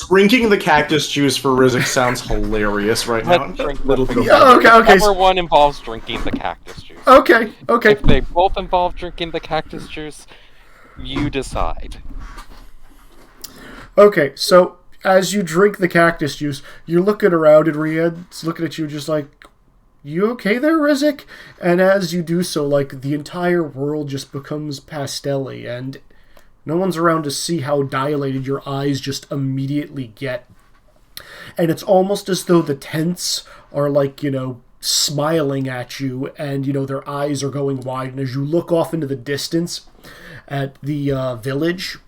Drinking the cactus juice for Rizik sounds hilarious right now. Whichever one involves drinking the cactus juice. Okay. If they both involve drinking the cactus juice, you decide. Okay, so as you drink the cactus juice, you're looking around and Rhiann's looking at you just like, you okay there, Rizik? And as you do so, like, the entire world just becomes pastel-y, and no one's around to see how dilated your eyes just immediately get. And it's almost as though the tents are, like, smiling at you, and, their eyes are going wide. And as you look off into the distance at the village,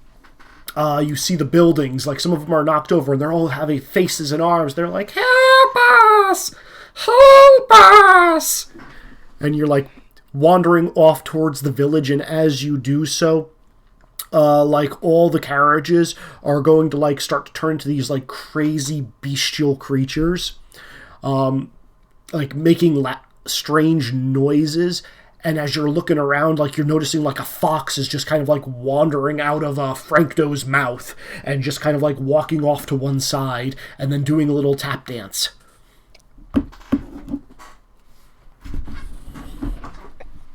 you see the buildings, like, some of them are knocked over, and they're all having faces and arms. They're like, help us! Help us! And you're like wandering off towards the village, and as you do so, like all the carriages are going to like start to turn into these like crazy bestial creatures, like making strange noises. And as you're looking around, like you're noticing like a fox is just kind of like wandering out of Frankdo's mouth and just kind of like walking off to one side and then doing a little tap dance. I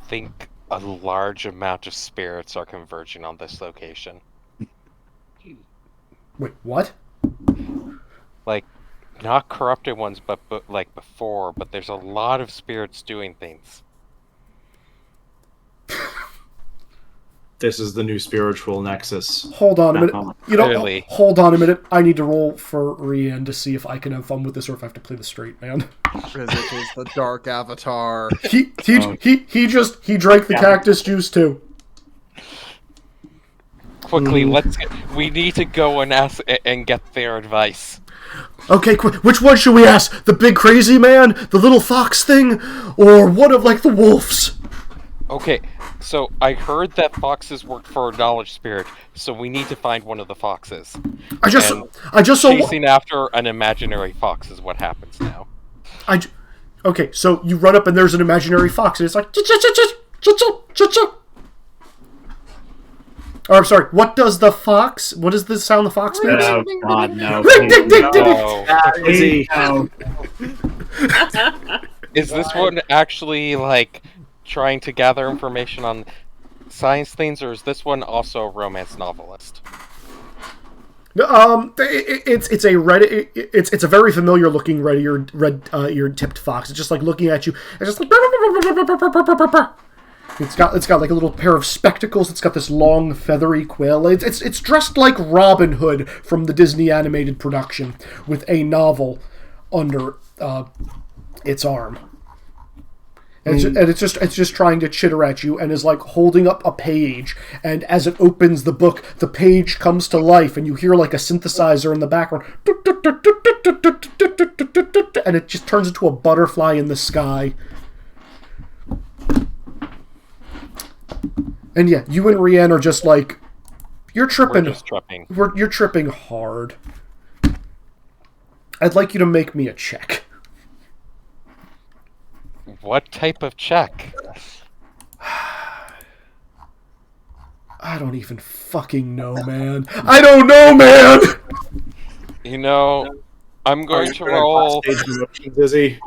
think a large amount of spirits are converging on this location. Wait, what? Like, not corrupted ones, but like before, but there's a lot of spirits doing things. this is the new spiritual nexus. Hold on a minute. Clearly. Hold on a minute. I need to roll for Rian to see if I can have fun with this or if I have to play the straight man. Rizik is the dark avatar. He drank the cactus juice too. Quickly, we need to go and ask and get their advice. Okay, quick. Which one should we ask? The big crazy man, the little fox thing, or one of like the wolves? Okay, so I heard that foxes work for a knowledge spirit, so we need to find one of the foxes. I just saw chasing after an imaginary fox is what happens now. Okay, so you run up and there's an imaginary fox, and it's like Oh, I'm sorry. What does the fox? What is the sound the fox makes? Oh God, no! Is this one actually like trying to gather information on science things, or is this one also a romance novelist? It's a red. It's a very familiar looking red eared tipped fox. It's just like looking at you. It's just like. It's got like a little pair of spectacles. It's got this long feathery quill. It's dressed like Robin Hood from the Disney animated production with a novel under its arm. And it's just trying to chitter at you and is like holding up a page, and as it opens the book, the page comes to life and you hear like a synthesizer in the background, and it just turns into a butterfly in the sky. And yeah, you and Rian are just like, you're tripping. We're just tripping. You're tripping hard. I'd like you to make me a check. What type of check? I don't even fucking know, man. I don't know, man! You know, I'm going to roll... Dizzy.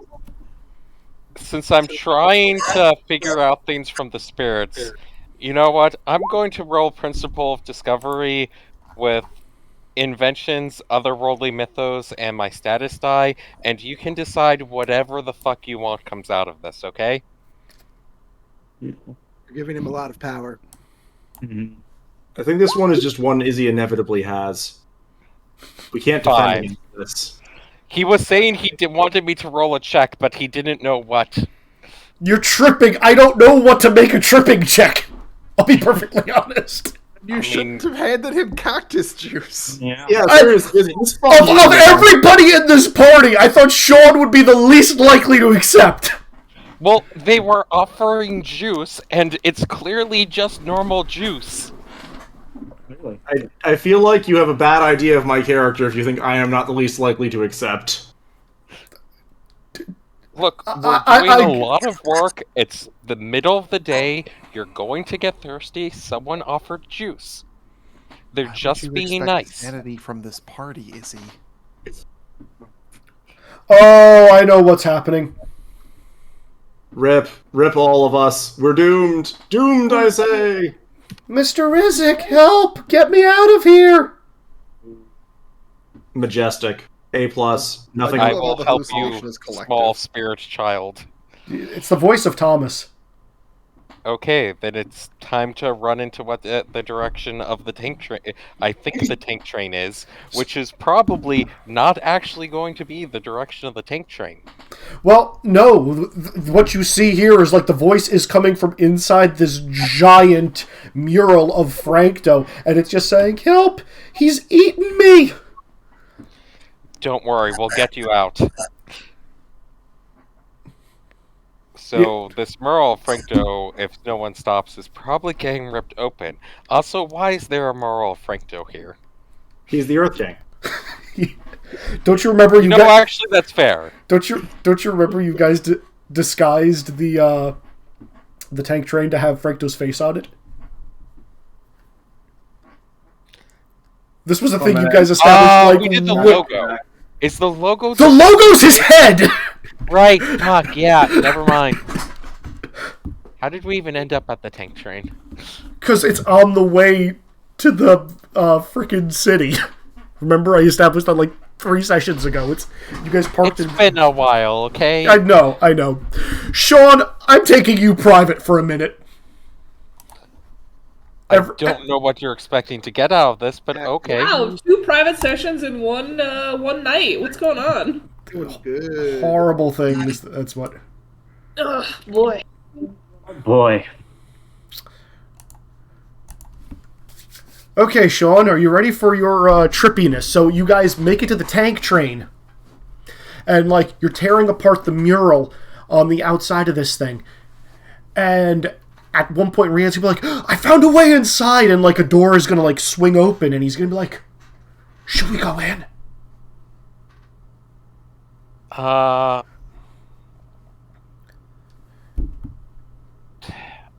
Since I'm trying to figure out things from the spirits, you know what? I'm going to roll Principle of Discovery with inventions, otherworldly mythos, and my status die, and you can decide whatever the fuck you want comes out of this, okay? You're giving him a lot of power. Mm-hmm. I think this one is just one Izzy inevitably has. We can't defend him for this. He was saying he wanted me to roll a check, but he didn't know what. You're tripping. I don't know what to make a tripping check. I'll be perfectly honest. You shouldn't have handed him cactus juice. Yeah, seriously. Of everybody in this party, I thought Sean would be the least likely to accept. Well, they were offering juice, and it's clearly just normal juice. really. I feel like you have a bad idea of my character if you think I am not the least likely to accept. Look, we're doing a lot of work. It's the middle of the day. You're going to get thirsty. Someone offered juice. They're just being nice. Sanity from this party, Izzy. Oh, I know what's happening. Rip all of us. We're doomed. Doomed, I say. Mr. Rizik, help! Get me out of here! Majestic. A+. Nothing. I will help you, small spirit child. It's the voice of Thomas. Okay, then it's time to run into what the direction of the tank train. I think the tank train is, which is probably not actually going to be the direction of the tank train. Well, no. What you see here is like the voice is coming from inside this giant mural of Francto, and it's just saying, "Help! He's eaten me!" Don't worry, we'll get you out. So, this mural of Francto, if no one stops, is probably getting ripped open. Also, why is there a mural of Francto here? He's the Earth King. Don't you remember No, actually, that's fair. Don't you remember you guys disguised the tank train to have Francto's face on it? This was a thing you guys established. We did the logo. Is the logo... The logo's his head! Right, fuck, yeah, never mind. How did we even end up at the tank train? Because it's on the way to the frickin' city. Remember, I established that like 3 sessions ago. You guys parked It's been a while, okay? I know. Sean, I'm taking you private for a minute. I don't know what you're expecting to get out of this, but okay. Wow, 2 private sessions in one night. What's going on? Good. Horrible things. That's what. Ugh, boy. Boy. Okay, Sean, are you ready for your trippiness? So you guys make it to the tank train, and like you're tearing apart the mural on the outside of this thing, and at one point Rian's gonna be like, "I found a way inside," and like a door is gonna like swing open, and he's gonna be like, "Should we go in?"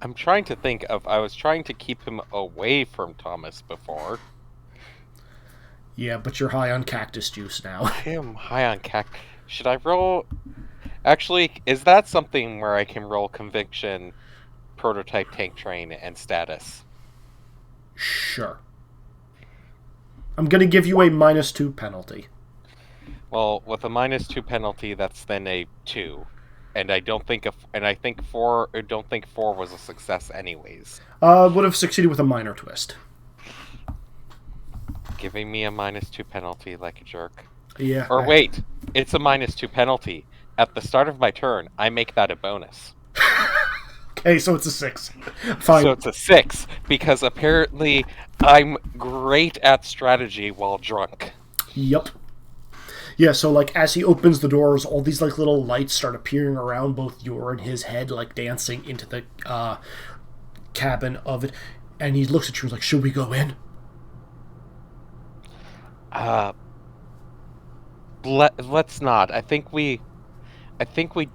I'm trying to think of. I was trying to keep him away from Thomas before. Yeah, but you're high on cactus juice now. I am high on cactus. Should I roll? Actually, is that something where I can roll conviction, prototype tank train, and status? Sure. I'm gonna give you a -2 penalty. Well, with a -2 penalty, that's then a 2. And I don't think I think 4. I don't think 4 was a success, anyways. Would have succeeded with a minor twist. Giving me a -2 penalty like a jerk. Yeah. Or wait, it's a -2 penalty. At the start of my turn, I make that a bonus. Okay, so it's a 6. Fine. So it's a 6 because apparently I'm great at strategy while drunk. Yep. Yeah, so like as he opens the doors, all these like little lights start appearing around both your and his head, like dancing into the cabin of it, and he looks at you like, "Should we go in?" Let's not. I think we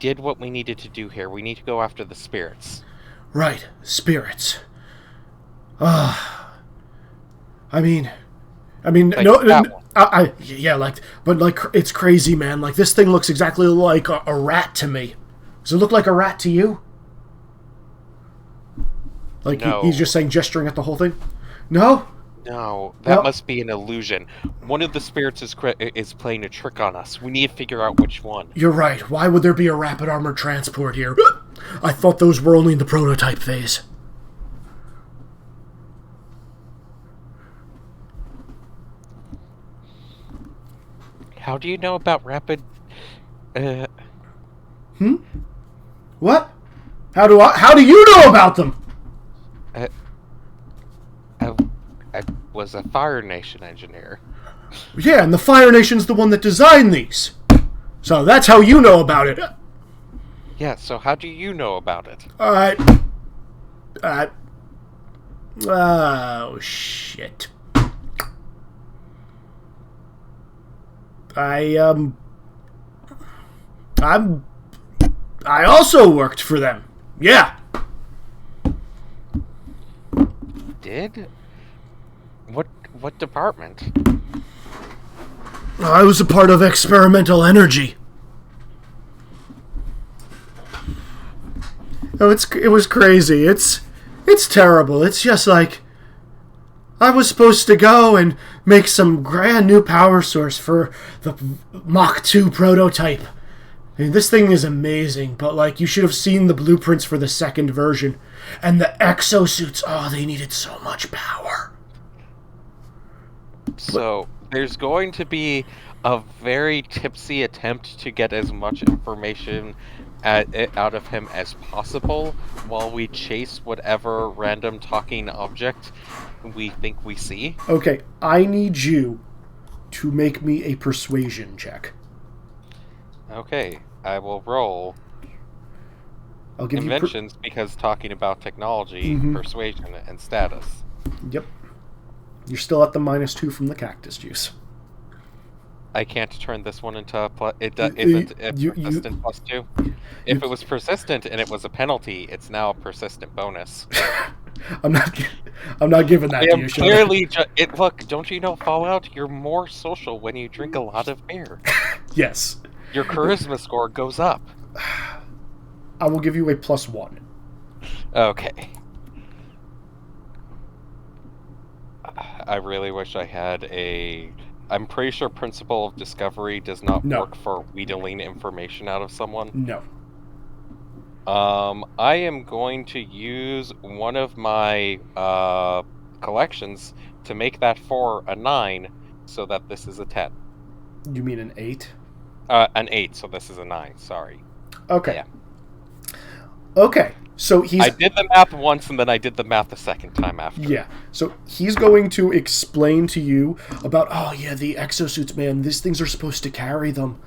did what we needed to do here. We need to go after the spirits. Right, spirits. I mean, Like no, that one. yeah, like, but like, it's crazy, man. Like, this thing looks exactly like a rat to me. Does it look like a rat to you? Like, No. he's just saying, gesturing at the whole thing. No. No, that Well- must be an illusion. One of the spirits is playing a trick on us. We need to figure out which one. You're right. Why would there be a rapid armored transport here? I thought those were only in the prototype phase. How do you know about rapid? What? How do you know about them? I was a Fire Nation engineer. Yeah, and the Fire Nation's the one that designed these. So that's how you know about it. Yeah, so how do you know about it? Oh, shit. I also worked for them. Yeah. Did? What department? I was a part of experimental energy. Oh, it was crazy. It's terrible. It's just like I was supposed to go and make some brand new power source for the Mach 2 prototype. I mean, this thing is amazing, but like you should have seen the blueprints for the second version. And the exosuits, oh, they needed so much power. So, there's going to be a very tipsy attempt to get as much information out of him as possible while we chase whatever random talking object we think we see. Okay, I need you to make me a persuasion check. Okay, I will roll I'll give conventions because talking about technology, persuasion, and status. Yep. You're still at the -2 from the cactus juice. I can't turn this one into a persistent +2. If it was persistent and it was a penalty, it's now a persistent bonus. I'm not giving that to you, Sean. Clearly, look, don't you know Fallout? You're more social when you drink a lot of beer. Yes. Your charisma score goes up. I will give you a +1. Okay. I really wish I had a... I'm pretty sure Principle of Discovery does not work for wheedling information out of someone. No. I am going to use one of my collections to make that 4 a 9, so that this is a 10. You mean an 8? An 8, so this is a 9, sorry. Okay. Yeah. Okay, so he's... I did the math once, and then I did the math the second time after. Yeah, so he's going to explain to you about, oh yeah, the exosuits, man, these things are supposed to carry them.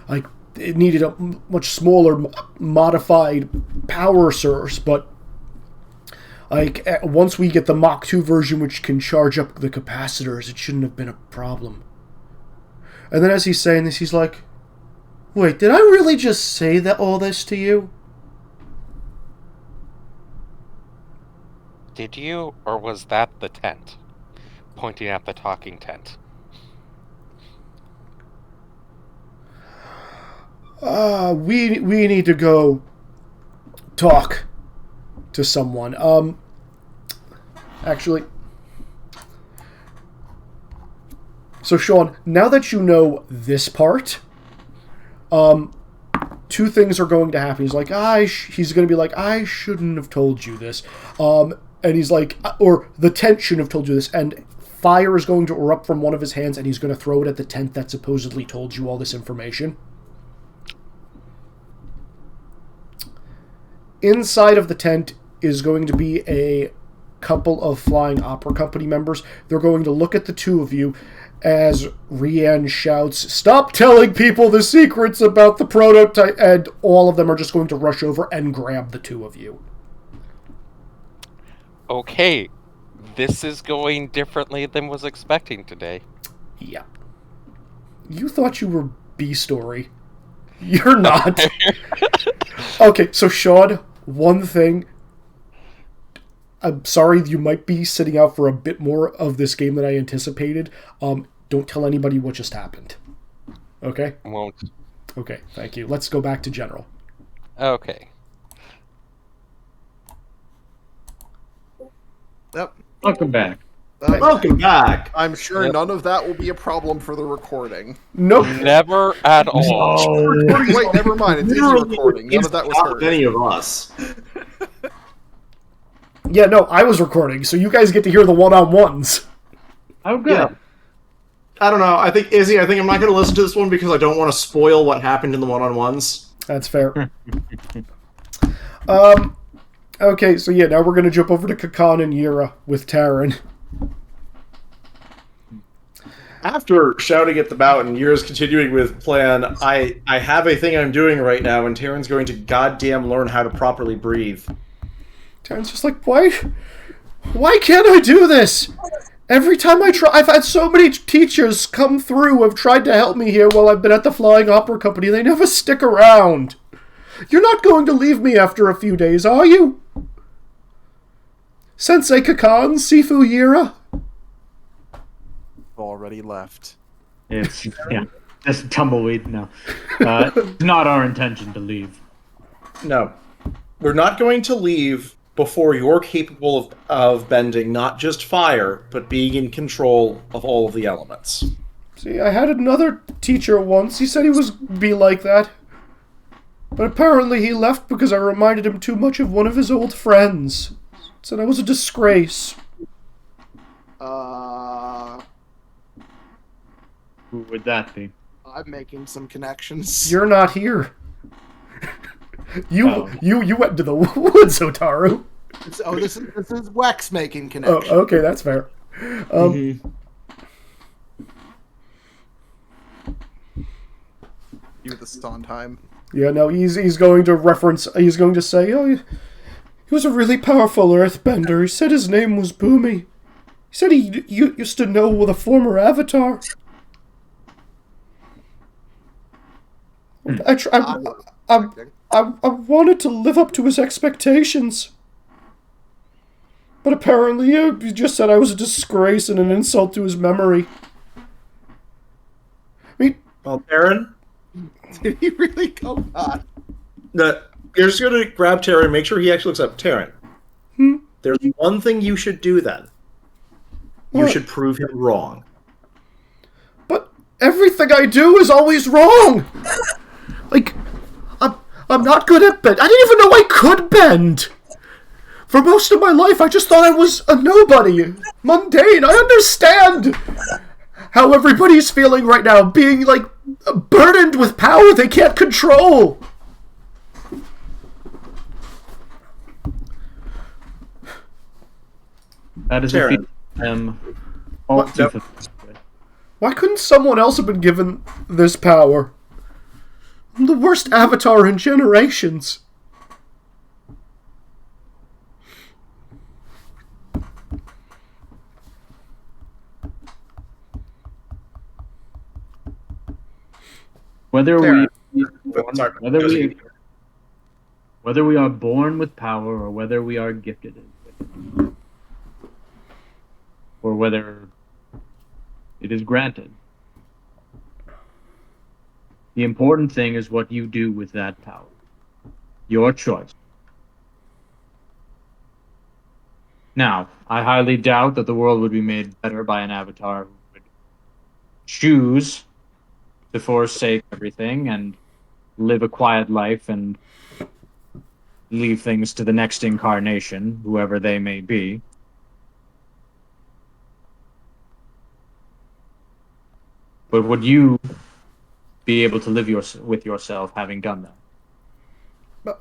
Like, it needed a much smaller, modified power source, but like once we get the Mach 2 version, which can charge up the capacitors, it shouldn't have been a problem. And then as he's saying this, he's like, wait, did I really just say that all this to you? Did you, or was that the tent? Pointing at the talking tent. We need to go talk to someone. Actually, so Sean, now that you know this part, two things are going to happen. He's like, he's going to be like, I shouldn't have told you this. And he's like, or the tent shouldn't have told you this. And fire is going to erupt from one of his hands, and he's going to throw it at the tent that supposedly told you all this information. Inside of the tent is going to be a couple of flying opera company members. They're going to look at the two of you as Rianne shouts, "Stop telling people the secrets about the prototype," and all of them are just going to rush over and grab the two of you. Okay, this is going differently than was expecting today. Yeah. You thought you were B-Story. You're not. Okay, so Sean, one thing. I'm sorry you might be sitting out for a bit more of this game than I anticipated. Don't tell anybody what just happened. Okay? Won't. Okay, thank you. Let's go back to General. Okay. Yep. Welcome back. Welcome back. I'm sure none of that will be a problem for the recording. Nope. Never at all. Wait, never mind. It's easy recording. None of that was heard. Any of us. Yeah, no, I was recording, so you guys get to hear the one-on-ones. Oh, good. Yeah. I don't know. I think I'm not going to listen to this one because I don't want to spoil what happened in the one-on-ones. That's fair. Okay, so yeah, now we're going to jump over to Kakan and Yira with Taryn. After shouting at the mountain, Yira's continuing with plan, I have a thing I'm doing right now, and Taryn's going to goddamn learn how to properly breathe. Taryn's just like, why can't I do this? Every time I try, I've had so many teachers come through who have tried to help me here while I've been at the Flying Opera Company. They never stick around. You're not going to leave me after a few days, are you? Sensei Kakan, Sifu Yira? Already left. It's tumbleweed. No, it's not our intention to leave. No. We're not going to leave before you're capable of bending not just fire, but being in control of all of the elements. See, I had another teacher once. He said he was be like that. But apparently he left because I reminded him too much of one of his old friends. Said I was a disgrace. Who would that be? I'm making some connections. You're not here. You went to the woods, Otaru. This is Wex making connections. Oh, okay, that's fair. You the Sondheim. Yeah, no, he's going to reference. He's going to say, "Oh, he was a really powerful earthbender. He said his name was Boomy. He said he used to know the former Avatar." I wanted to live up to his expectations. But apparently he just said I was a disgrace and an insult to his memory. Well, Taryn? Did he really go on? You're just going to grab Taryn and make sure he actually looks up. Taryn, there's one thing you should do then. You should prove him wrong. But everything I do is always wrong! Like, I'm I'm not good at bend. I didn't even know I could bend. For most of my life, I just thought I was a nobody. Mundane. I understand how everybody's feeling right now, being, like, burdened with power they can't control. That is a feeling all too familiar with. Why couldn't someone else have been given this power? I'm the worst avatar in generations. Whether we are born with power or whether we are gifted with it, or whether it is granted, the important thing is what you do with that power. Your choice. Now, I highly doubt that the world would be made better by an avatar who would choose to forsake everything and live a quiet life and leave things to the next incarnation, whoever they may be. But would you be able to live with yourself having done that?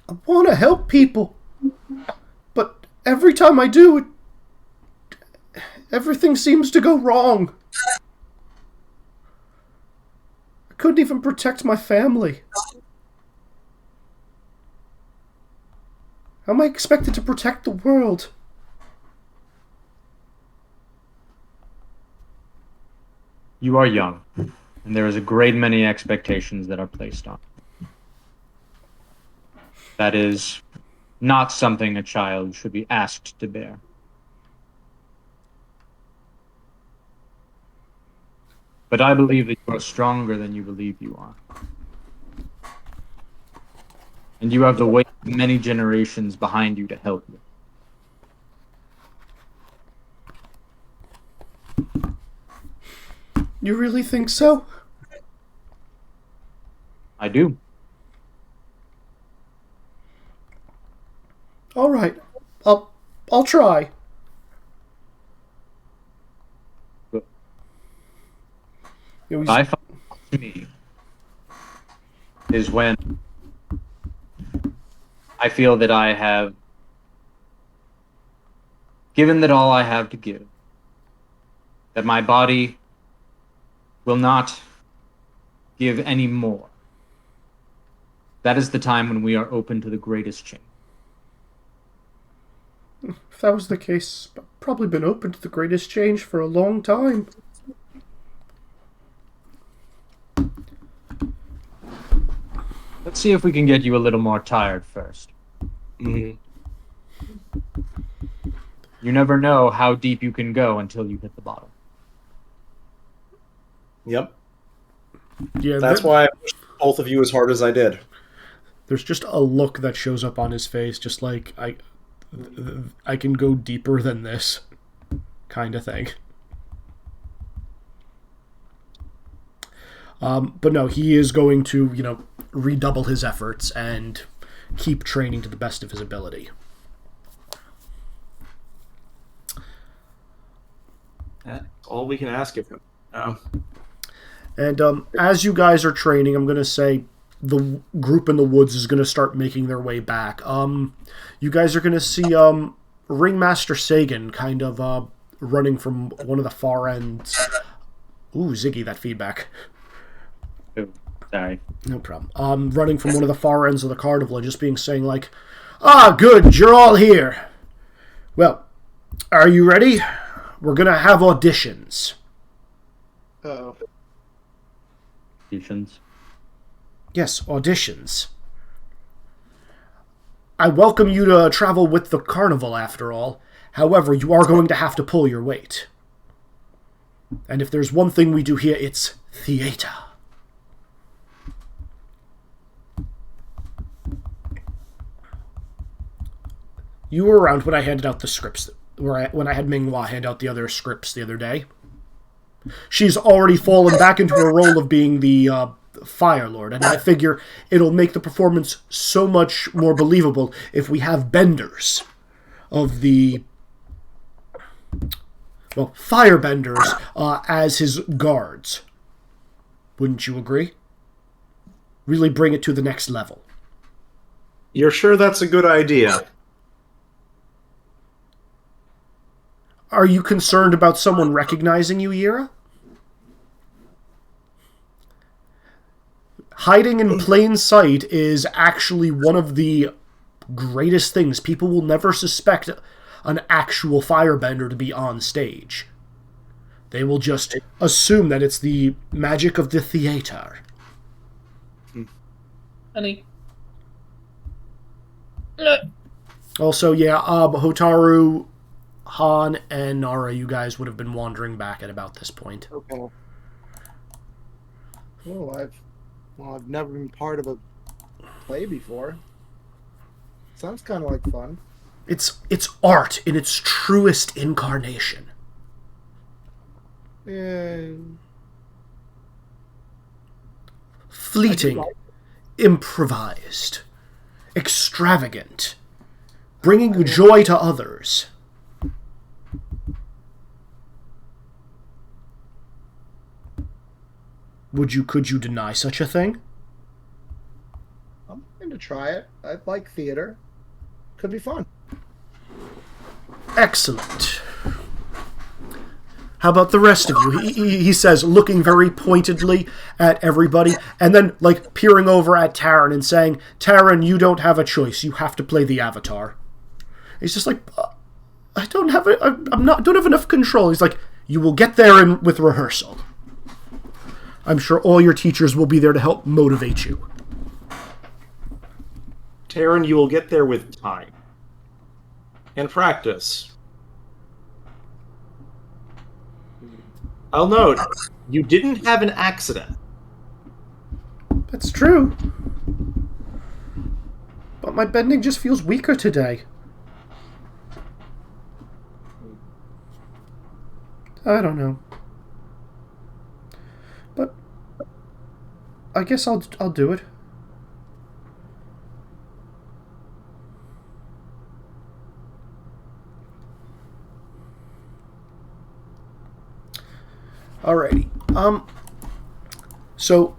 I want to help people, but every time I do, everything seems to go wrong. I couldn't even protect my family. How am I expected to protect the world? You are young, and there is a great many expectations that are placed on you. That is not something a child should be asked to bear. But I believe that you are stronger than you believe you are. And you have the weight of many generations behind you to help you. You really think so? I do. All right. I'll try. What I find to me is when I feel that I have given that all I have to give, that my body will not give any more. That is the time when we are open to the greatest change. If that was the case, I've probably been open to the greatest change for a long time. Let's see if we can get you a little more tired first. Mm-hmm. You never know how deep you can go until you hit the bottom. Yep. Yeah, that's why I pushed both of you as hard as I did. There's just a look that shows up on his face, just like, I can go deeper than this, kind of thing. But no, he is going to, redouble his efforts and keep training to the best of his ability. That's all we can ask of him. And as you guys are training, I'm going to say the group in the woods is going to start making their way back. You guys are going to see Ringmaster Sagan kind of running from one of the far ends. Ooh, Ziggy, that feedback. Ooh, sorry. No problem. Running from one of the far ends of the carnival and just saying like, good, you're all here. Well, are you ready? We're going to have auditions. Uh-oh. Auditions? Yes, auditions. I welcome you to travel with the carnival, after all. However, you are going to have to pull your weight. And if there's one thing we do here, it's theater. You were around when I handed out the scripts, when I had Minghua hand out the other scripts the other day. She's already fallen back into her role of being the Fire Lord, and I figure it'll make the performance so much more believable if we have benders of the, well, firebenders as his guards. Wouldn't you agree? Really bring it to the next level. You're sure that's a good idea? Are you concerned about someone recognizing you, Yira? Hiding in plain sight is actually one of the greatest things. People will never suspect an actual firebender to be on stage. They will just assume that it's the magic of the theater. Honey. Also, yeah, Hotaru, Han, and Nara, you guys would have been wandering back at about this point. Okay. Well, I've never been part of a play before. Sounds kind of like fun. It's art in its truest incarnation. Yeah. Fleeting, improvised, extravagant, bringing joy to others. Could you deny such a thing? I'm going to try it. I like theater. Could be fun. Excellent. How about the rest of you? He says, looking very pointedly at everybody, and then, like, peering over at Taryn and saying, Taryn, you don't have a choice. You have to play the Avatar. He's just like, I don't have enough control. He's like, you will get there with rehearsal. I'm sure all your teachers will be there to help motivate you. Taryn, you will get there with time. And practice. I'll note, you didn't have an accident. That's true. But my bending just feels weaker today. I don't know. But I guess I'll do it. Alrighty. So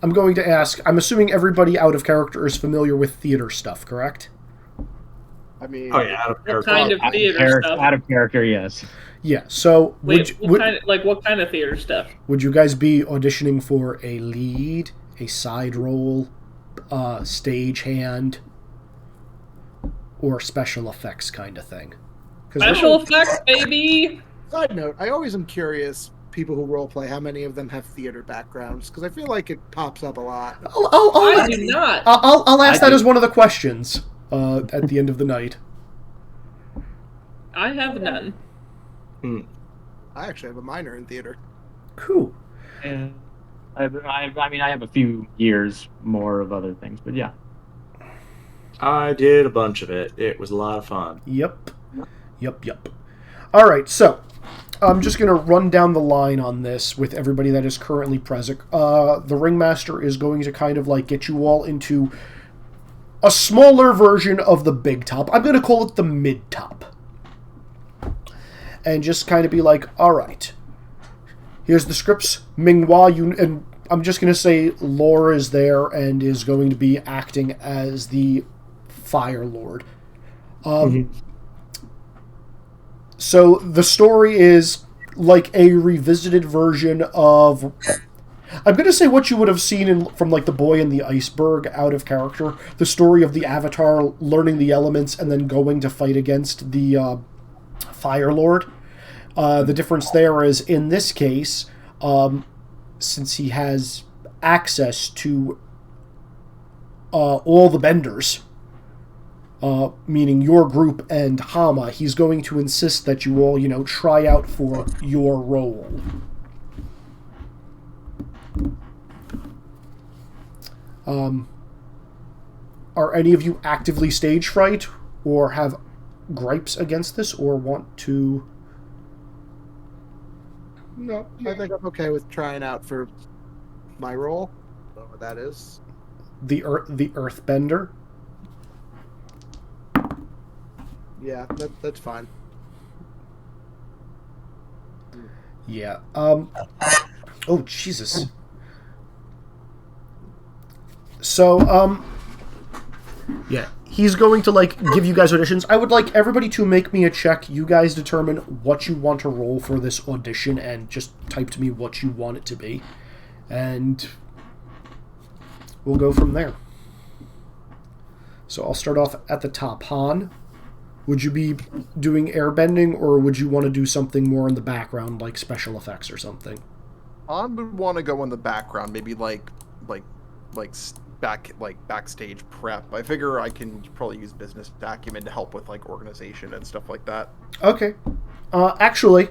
I'm going to ask, I'm assuming everybody out of character is familiar with theater stuff, correct? I mean, Oh yeah, out of character. What kind of theater stuff? Out of character, yes. Yeah, so what kind of theater stuff? Would you guys be auditioning for a lead, a side role, stage-hand, or special effects kind of thing? Special effects, baby! Side note, I always am curious, people who roleplay, how many of them have theater backgrounds? Because I feel like it pops up a lot. I do not. I'll ask that as one of the questions at the end of the night. I have none. I actually have a minor in theater. Cool. And I have a few years more of other things, but yeah. I did a bunch of it. It was a lot of fun. Yep. All right, so I'm just going to run down the line on this with everybody that is currently present. The Ringmaster is going to kind of like get you all into a smaller version of the big top. I'm going to call it the mid top. And just kind of be like, all right, here's the scripts. Minghua, and I'm just going to say Laura is there and is going to be acting as the Fire Lord. So the story is like a revisited version of, I'm going to say what you would have seen from like The Boy and the Iceberg out of character. The story of the Avatar learning the elements and then going to fight against the Fire Lord. The difference there is, in this case, since he has access to all the benders, meaning your group and Hama, he's going to insist that you all, try out for your role. Are any of you actively stage fright or have gripes against this or want to... No, I think I'm okay with trying out for my role. know what that is. The Earthbender. Yeah, that's fine. Yeah. Oh, Jesus. So, yeah, he's going to, like, give you guys auditions. I would like everybody to make me a check. You guys determine what you want to roll for this audition and just type to me what you want it to be. And we'll go from there. So I'll start off at the top. Han, would you be doing airbending, or would you want to do something more in the background, like special effects or something? Han would want to go in the background, maybe backstage prep. I figure I can probably use business acumen to help with like organization and stuff like that. Okay. Actually,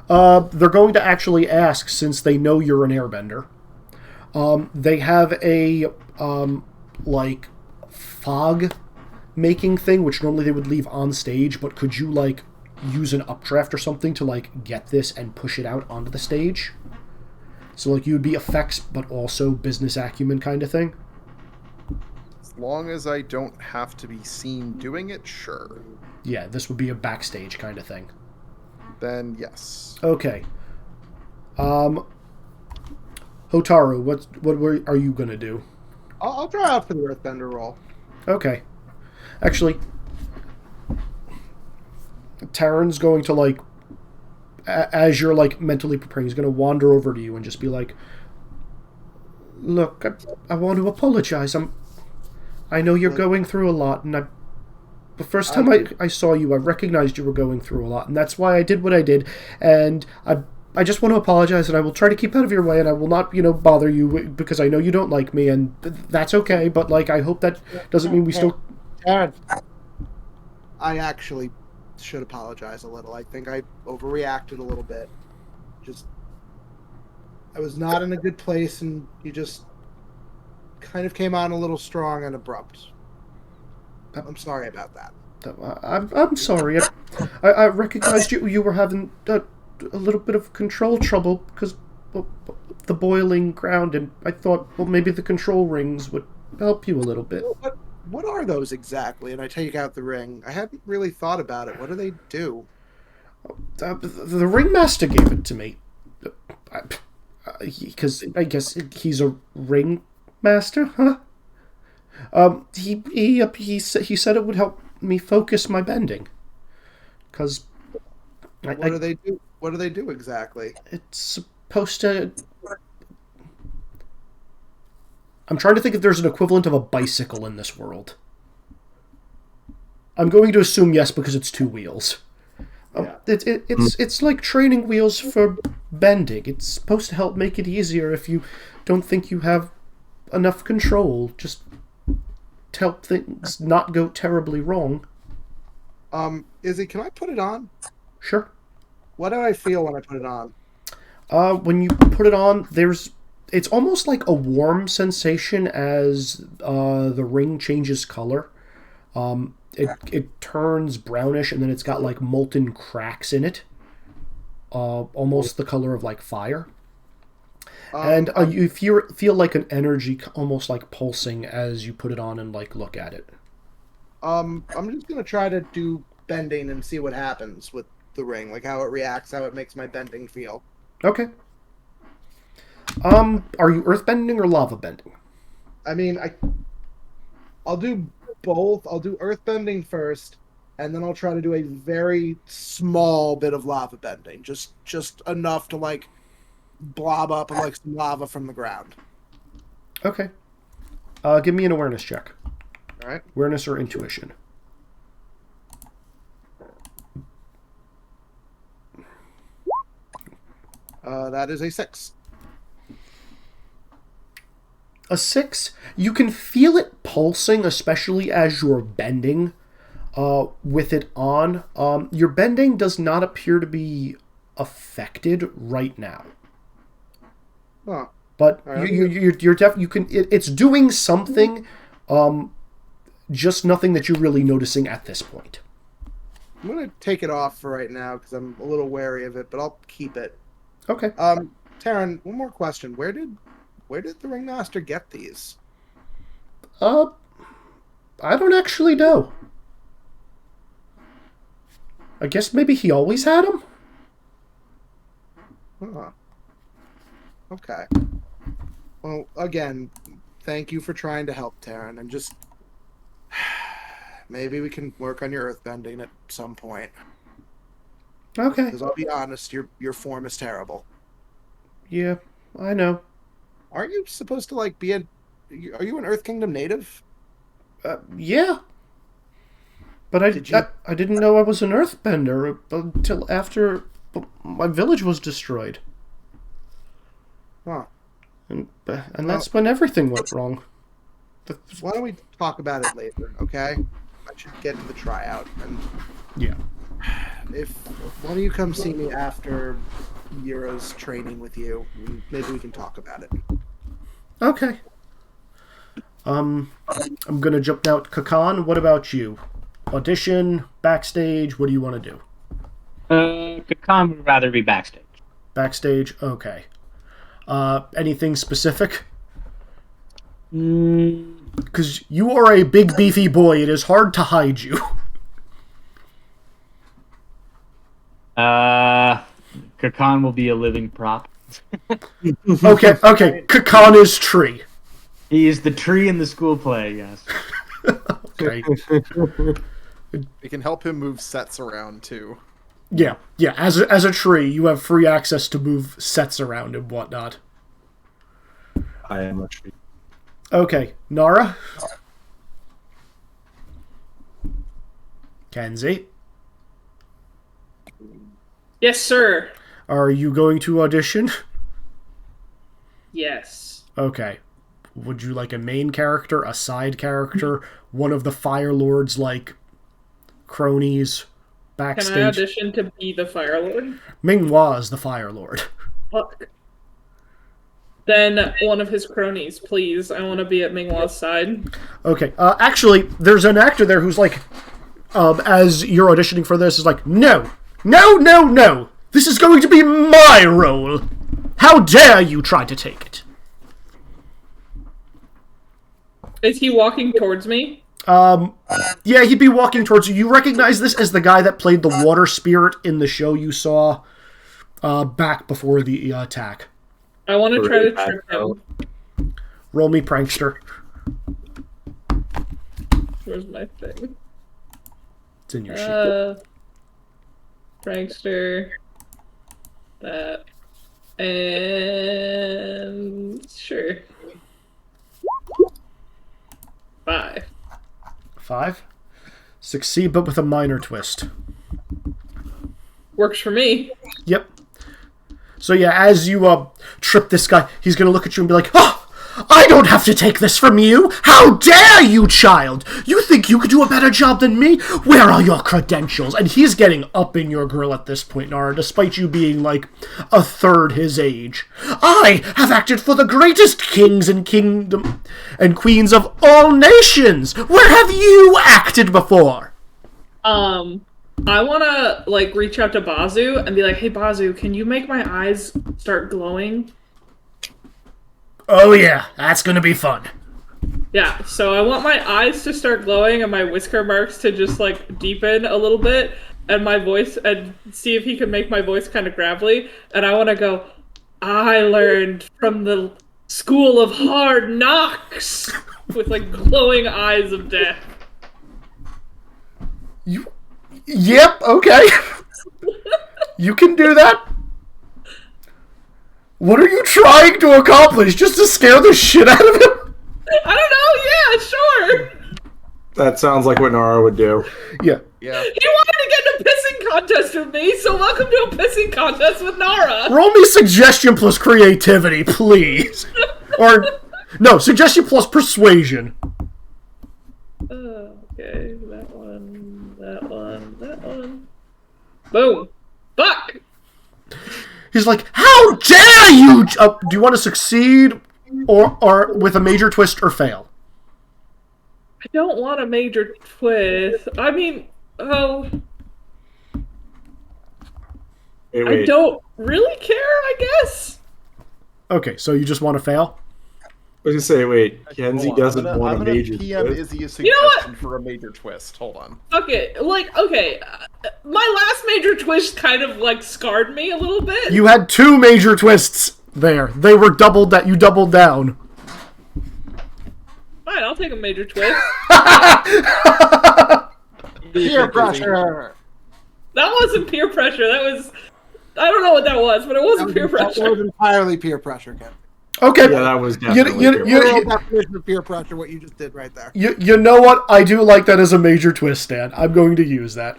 they're going to actually ask, since they know you're an airbender. They have a like fog making thing, which normally they would leave on stage, but could you like use an updraft or something to like get this and push it out onto the stage? So like you would be effects but also business acumen kind of thing? As long as I don't have to be seen doing it, sure. Yeah, this would be a backstage kind of thing. Then yes. Okay. Hotaru, what are you gonna do? I'll try out for the Earthbender role. Okay. Actually, Taryn's going to, like, as you're, like, mentally preparing, he's going to wander over to you and just be like, look, I want to apologize. I know you're going through a lot, and the first time I saw you, I recognized you were going through a lot, and that's why I did what I did, and I just want to apologize, and I will try to keep out of your way, and I will not, bother you, because I know you don't like me, and that's okay, but, like, I hope that doesn't mean we still... Aaron, I actually should apologize a little. I think I overreacted a little bit. I was not in a good place, and you just kind of came on a little strong and abrupt. I'm sorry about that. I'm sorry. I recognized you were having a little bit of control trouble because the boiling ground, and I thought, well, maybe the control rings would help you a little bit. What are those exactly? And I take out the ring. I hadn't really thought about it. What do they do? The ringmaster gave it to me. Because I guess he's a ringmaster, huh? He said it would help me focus my bending. Because... What do they do? What do they do exactly? It's supposed to... I'm trying to think if there's an equivalent of a bicycle in this world. I'm going to assume yes, because it's two wheels. Yeah. It's like training wheels for bending. It's supposed to help make it easier if you don't think you have enough control. Just to help things not go terribly wrong. Izzy, can I put it on? Sure. What do I feel when I put it on? When you put it on, it's almost like a warm sensation as the ring changes color. It turns brownish, and then it's got like molten cracks in it. Almost the color of like fire. And you feel like an energy almost like pulsing as you put it on and like look at it. I'm just gonna try to do bending and see what happens with the ring, like how it reacts, how it makes my bending feel. Okay. Are you earthbending or lava bending? I mean, I'll do both. I'll do earthbending first, and then I'll try to do a very small bit of lava bending, just enough to like blob up like some lava from the ground. Okay. Give me an awareness check. All right. Awareness or intuition. That is a 6. A 6, you can feel it pulsing, especially as you're bending with it on. Your bending does not appear to be affected right now. Oh. But Right. it's doing something, just nothing that you're really noticing at this point. I'm gonna take it off for right now because I'm a little wary of it, but I'll keep it. Okay. Taryn, one more question. Where did Where did the ringmaster get these? I don't actually know. I guess maybe he always had them? Huh. Okay. Well, again, thank you for trying to help, Taryn, and just... maybe we can work on your earthbending at some point. Okay. Because I'll be honest, your form is terrible. Yeah, I know. Aren't you supposed to, like, be a... Are you an Earth Kingdom native? Yeah. But I didn't know I was an earthbender until after my village was destroyed. Huh. And that's when everything went wrong. Why don't we talk about it later, okay? I should get to the tryout. And yeah. If one of you come see me after Yura's training with you, maybe we can talk about it. Okay. I'm gonna jump out. Kakan, what about you? Audition, backstage, what do you want to do? Kakan would rather be backstage. Backstage, okay. Anything specific? Because you are a big beefy boy, it is hard to hide you. Kakan will be a living prop. Okay, Kakan is tree. He is the tree in the school play, yes. Okay. We can help him move sets around, too. Yeah. As a tree, you have free access to move sets around and whatnot. I am a tree. Okay, Nara? Kenzie? Yes, sir. Are you going to audition? Yes. Okay. Would you like a main character, a side character, one of the Fire Lord's, like, cronies, backstage? Can I audition to be the Fire Lord? Minghua is the Fire Lord. Fuck. Then one of his cronies, please. I want to be at Minghua's side. Okay. Actually, there's an actor there who's like, as you're auditioning for this, is like, no. This is going to be my role. How dare you try to take it? Is he walking towards me? Yeah, he'd be walking towards you. You recognize this as the guy that played the water spirit in the show you saw back before the attack. I want to try to trip him. Roll me prankster. Where's my thing? It's in your sheet. Prankster. That. And... Sure. 5. 5? Succeed, but with a minor twist. Works for me. Yep. So yeah, as you trip this guy, he's gonna look at you and be like, "Oh, I don't have to take this from you! How dare you, child! You think you could do a better job than me? Where are your credentials?" And he's getting up in your grill at this point, Nara, despite you being like a third his age. "I have acted for the greatest kings and kingdom and queens of all nations! Where have you acted before?" I want to, like, reach out to Bazu and be like, "Hey, Bazu, can you make my eyes start glowing?" Oh yeah, that's gonna be fun. Yeah, so I want my eyes to start glowing and my whisker marks to just, like, deepen a little bit, and my voice, and see if he can make my voice kind of gravelly, and I want to go, "I learned from the school of hard knocks," with, like, glowing eyes of death. Yep, okay. You can do that. What are you trying to accomplish? Just to scare the shit out of him? I don't know, yeah, sure. That sounds like what Nara would do. Yeah. He wanted to get in a pissing contest with me, so welcome to a pissing contest with Nara. Roll me suggestion plus creativity, please. Or, no, suggestion plus persuasion. Okay, that one. Boom. Fuck! He's like, "How dare you!" Do you want to succeed or with a major twist or fail? I don't want a major twist. I mean, I don't really care, I guess. Okay, so you just want to fail? was gonna say, wait, Kenzie Hold on, doesn't I'm want a gonna major PM twist? Izzy a You know suggestion for a major twist. Hold on. Okay, my last major twist kind of like scarred me a little bit. You had 2 major twists there. They were doubled that you doubled down. Fine, I'll take a major twist. Peer pressure. That wasn't peer pressure. That was, I don't know what that was, but it wasn't peer That pressure. was entirely peer pressure, Kevin. Okay. Yeah, that was definitely Real definition of peer pressure, what you just did right there. You know what? I do like that as a major twist, Dan. I'm going to use that.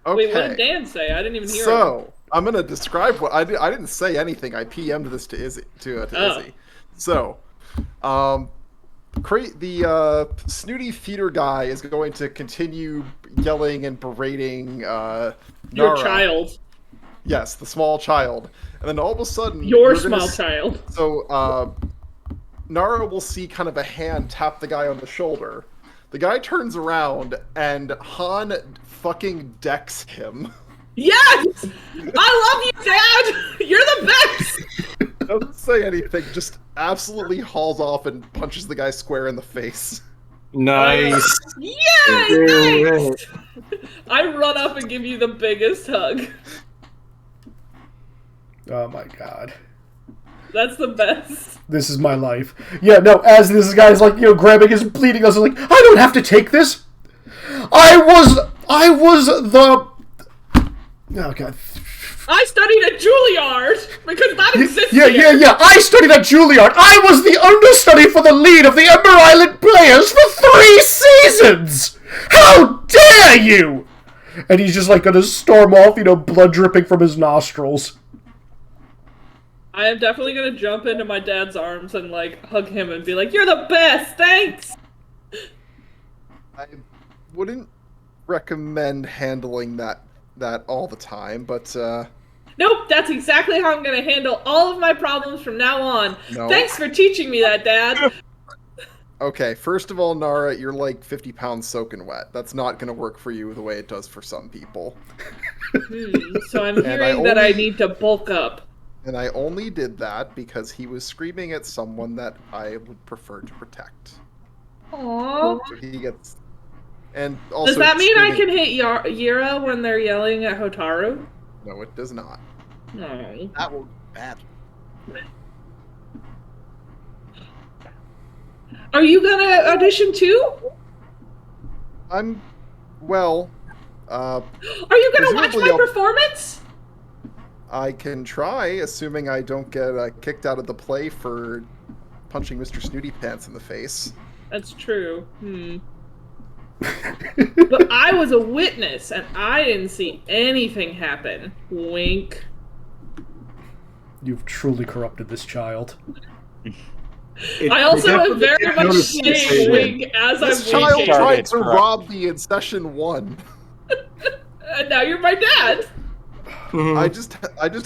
Okay. Wait, what did Dan say? I didn't even hear him. So I'm gonna describe what I didn't say anything. I PM'd this to Izzy. Izzy. So, the snooty theater guy is going to continue yelling and berating Nara. Your child. Yes, the small child. And then all of a sudden... Your small child. So, Nara will see kind of a hand tap the guy on the shoulder. The guy turns around, and Han fucking decks him. Yes! I love you, Dad! You're the best! Doesn't say anything, just absolutely hauls off and punches the guy square in the face. Nice. Yay! Thanks! I run up and give you the biggest hug. Oh my god. That's the best. This is my life. Yeah, no, as this guy's like, grabbing his bleeding us, like, I don't have to take this. I was the... Oh god. I studied at Juilliard because that exists Yeah. I studied at Juilliard. I was the understudy for the lead of the Ember Island Players for 3 seasons. How dare you? And he's just like gonna storm off, blood dripping from his nostrils. I am definitely gonna jump into my dad's arms and like hug him and be like, "You're the best, thanks." I wouldn't recommend handling that all the time, but nope, that's exactly how I'm gonna handle all of my problems from now on. No. Thanks for teaching me that, Dad. Okay, first of all, Nara, you're like 50 pounds soaking wet. That's not gonna work for you the way it does for some people. So I'm hearing that I need to bulk up. And I only did that because he was screaming at someone that I would prefer to protect. Aww. So he gets... And also Does that mean I screaming... can hit Yira when they're yelling at Hotaru? No, it does not. No. That will be bad. Are you gonna audition too? Well... Are you gonna watch my performance? I can try, assuming I don't get kicked out of the play for punching Mr. Snooty Pants in the face. That's true. But I was a witness, and I didn't see anything happen. Wink. You've truly corrupted this child. I also am very much saying wink as I'm winking. This child tried to rob me in session 1. And now you're my dad. I just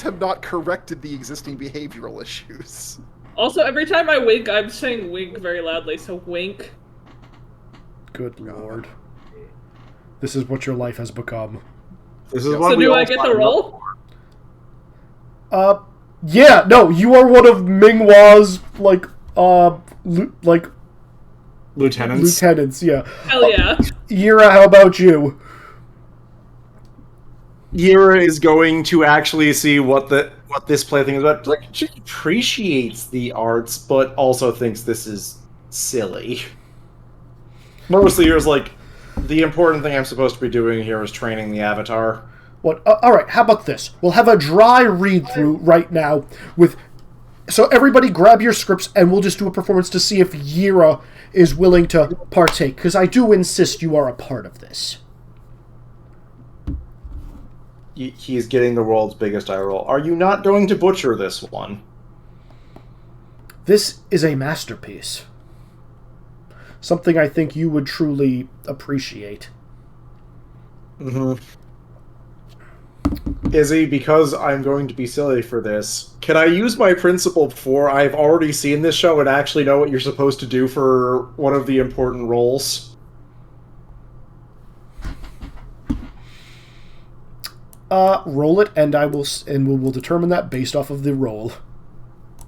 have not corrected the existing behavioral issues. Also, every time I wink, I'm saying wink very loudly, so wink. Good lord. This is what your life has become. This is so do I get the role? Yeah, no, you are one of Minghua's, lieutenants. Lieutenants, yeah. Hell yeah. Yira, how about you? Yira is going to actually see what this plaything is about. Like, she appreciates the arts, but also thinks this is silly. Mostly, Yira's like, the important thing I'm supposed to be doing here is training the Avatar. What? Alright, how about this? We'll have a dry read-through right now with... So everybody grab your scripts and we'll just do a performance to see if Yira is willing to partake, because I do insist you are a part of this. He's getting the world's biggest eye roll. Are you not going to butcher this one? This is a masterpiece. Something I think you would truly appreciate. Mm-hmm. Izzy, because I'm going to be silly for this, can I use my principle before I've already seen this show and actually know what you're supposed to do for one of the important roles? Roll it, and we will determine that based off of the roll.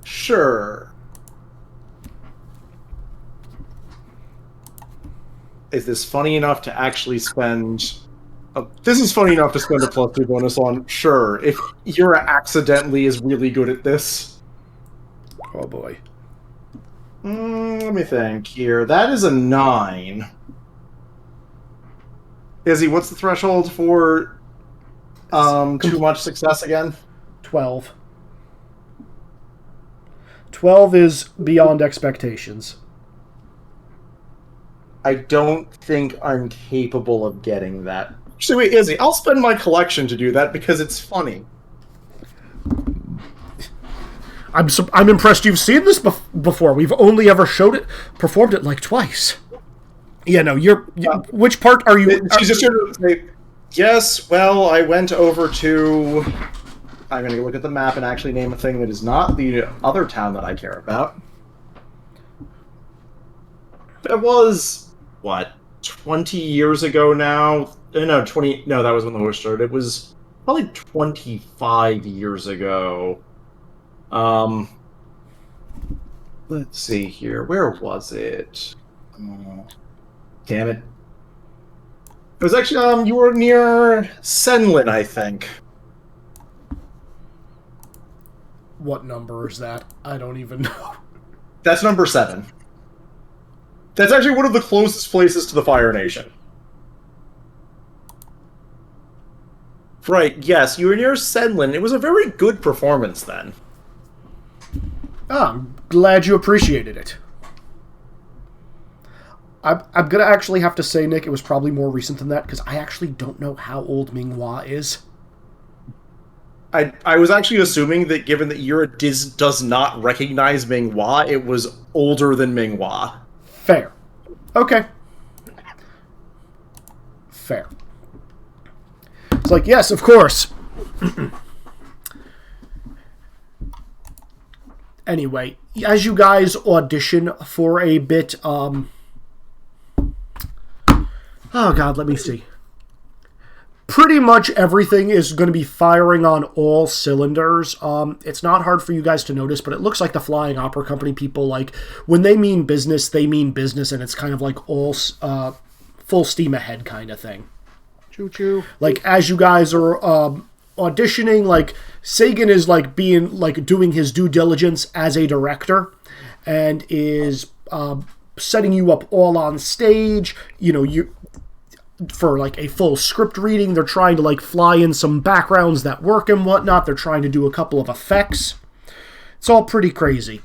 Sure. is this funny enough to actually spend... this is funny enough to spend a +2 bonus on, sure, if Yura accidentally is really good at this. Oh boy. Let me think here. That is a 9. Izzy, what's the threshold for too much success again? 12. 12 is beyond expectations. I don't think I'm capable of getting that. Actually, wait, Izzy, I'll spend my collection to do that because it's funny. I'm impressed you've seen this before. We've only ever performed it like twice. Yeah, no, which part are you... She's just going to say, yes, well, I went over to... I'm going to look at the map and actually name a thing that is not the other town that I care about. It was, 20 years ago now? No, 20... No, that was when the horse started. It was probably 25 years ago. Let's see here. Where was it? Damn it. It was actually, you were near Senlin, I think. What number is that? I don't even know. That's number 7. That's actually one of the closest places to the Fire Nation. Right, yes, you were near Senlin. It was a very good performance then. Oh, I'm glad you appreciated it. I'm going to actually have to say, Nick, it was probably more recent than that, because I actually don't know how old Minghua is. I was actually assuming that given that Yura does not recognize Minghua, it was older than Minghua. Fair. Okay. Fair. It's like, yes, of course. Anyway, as you guys audition for a bit, oh god, let me see. Pretty much everything is going to be firing on all cylinders. It's not hard for you guys to notice, but it looks like the Flying Opera Company people, like, when they mean business, and it's kind of like all full steam ahead kind of thing. Choo-choo. Like, as you guys are auditioning, like, Sagan is, like, doing his due diligence as a director, and is setting you up all on stage, for, like, a full script reading. They're trying to, like, fly in some backgrounds that work and whatnot. They're trying to do a couple of effects. It's all pretty crazy.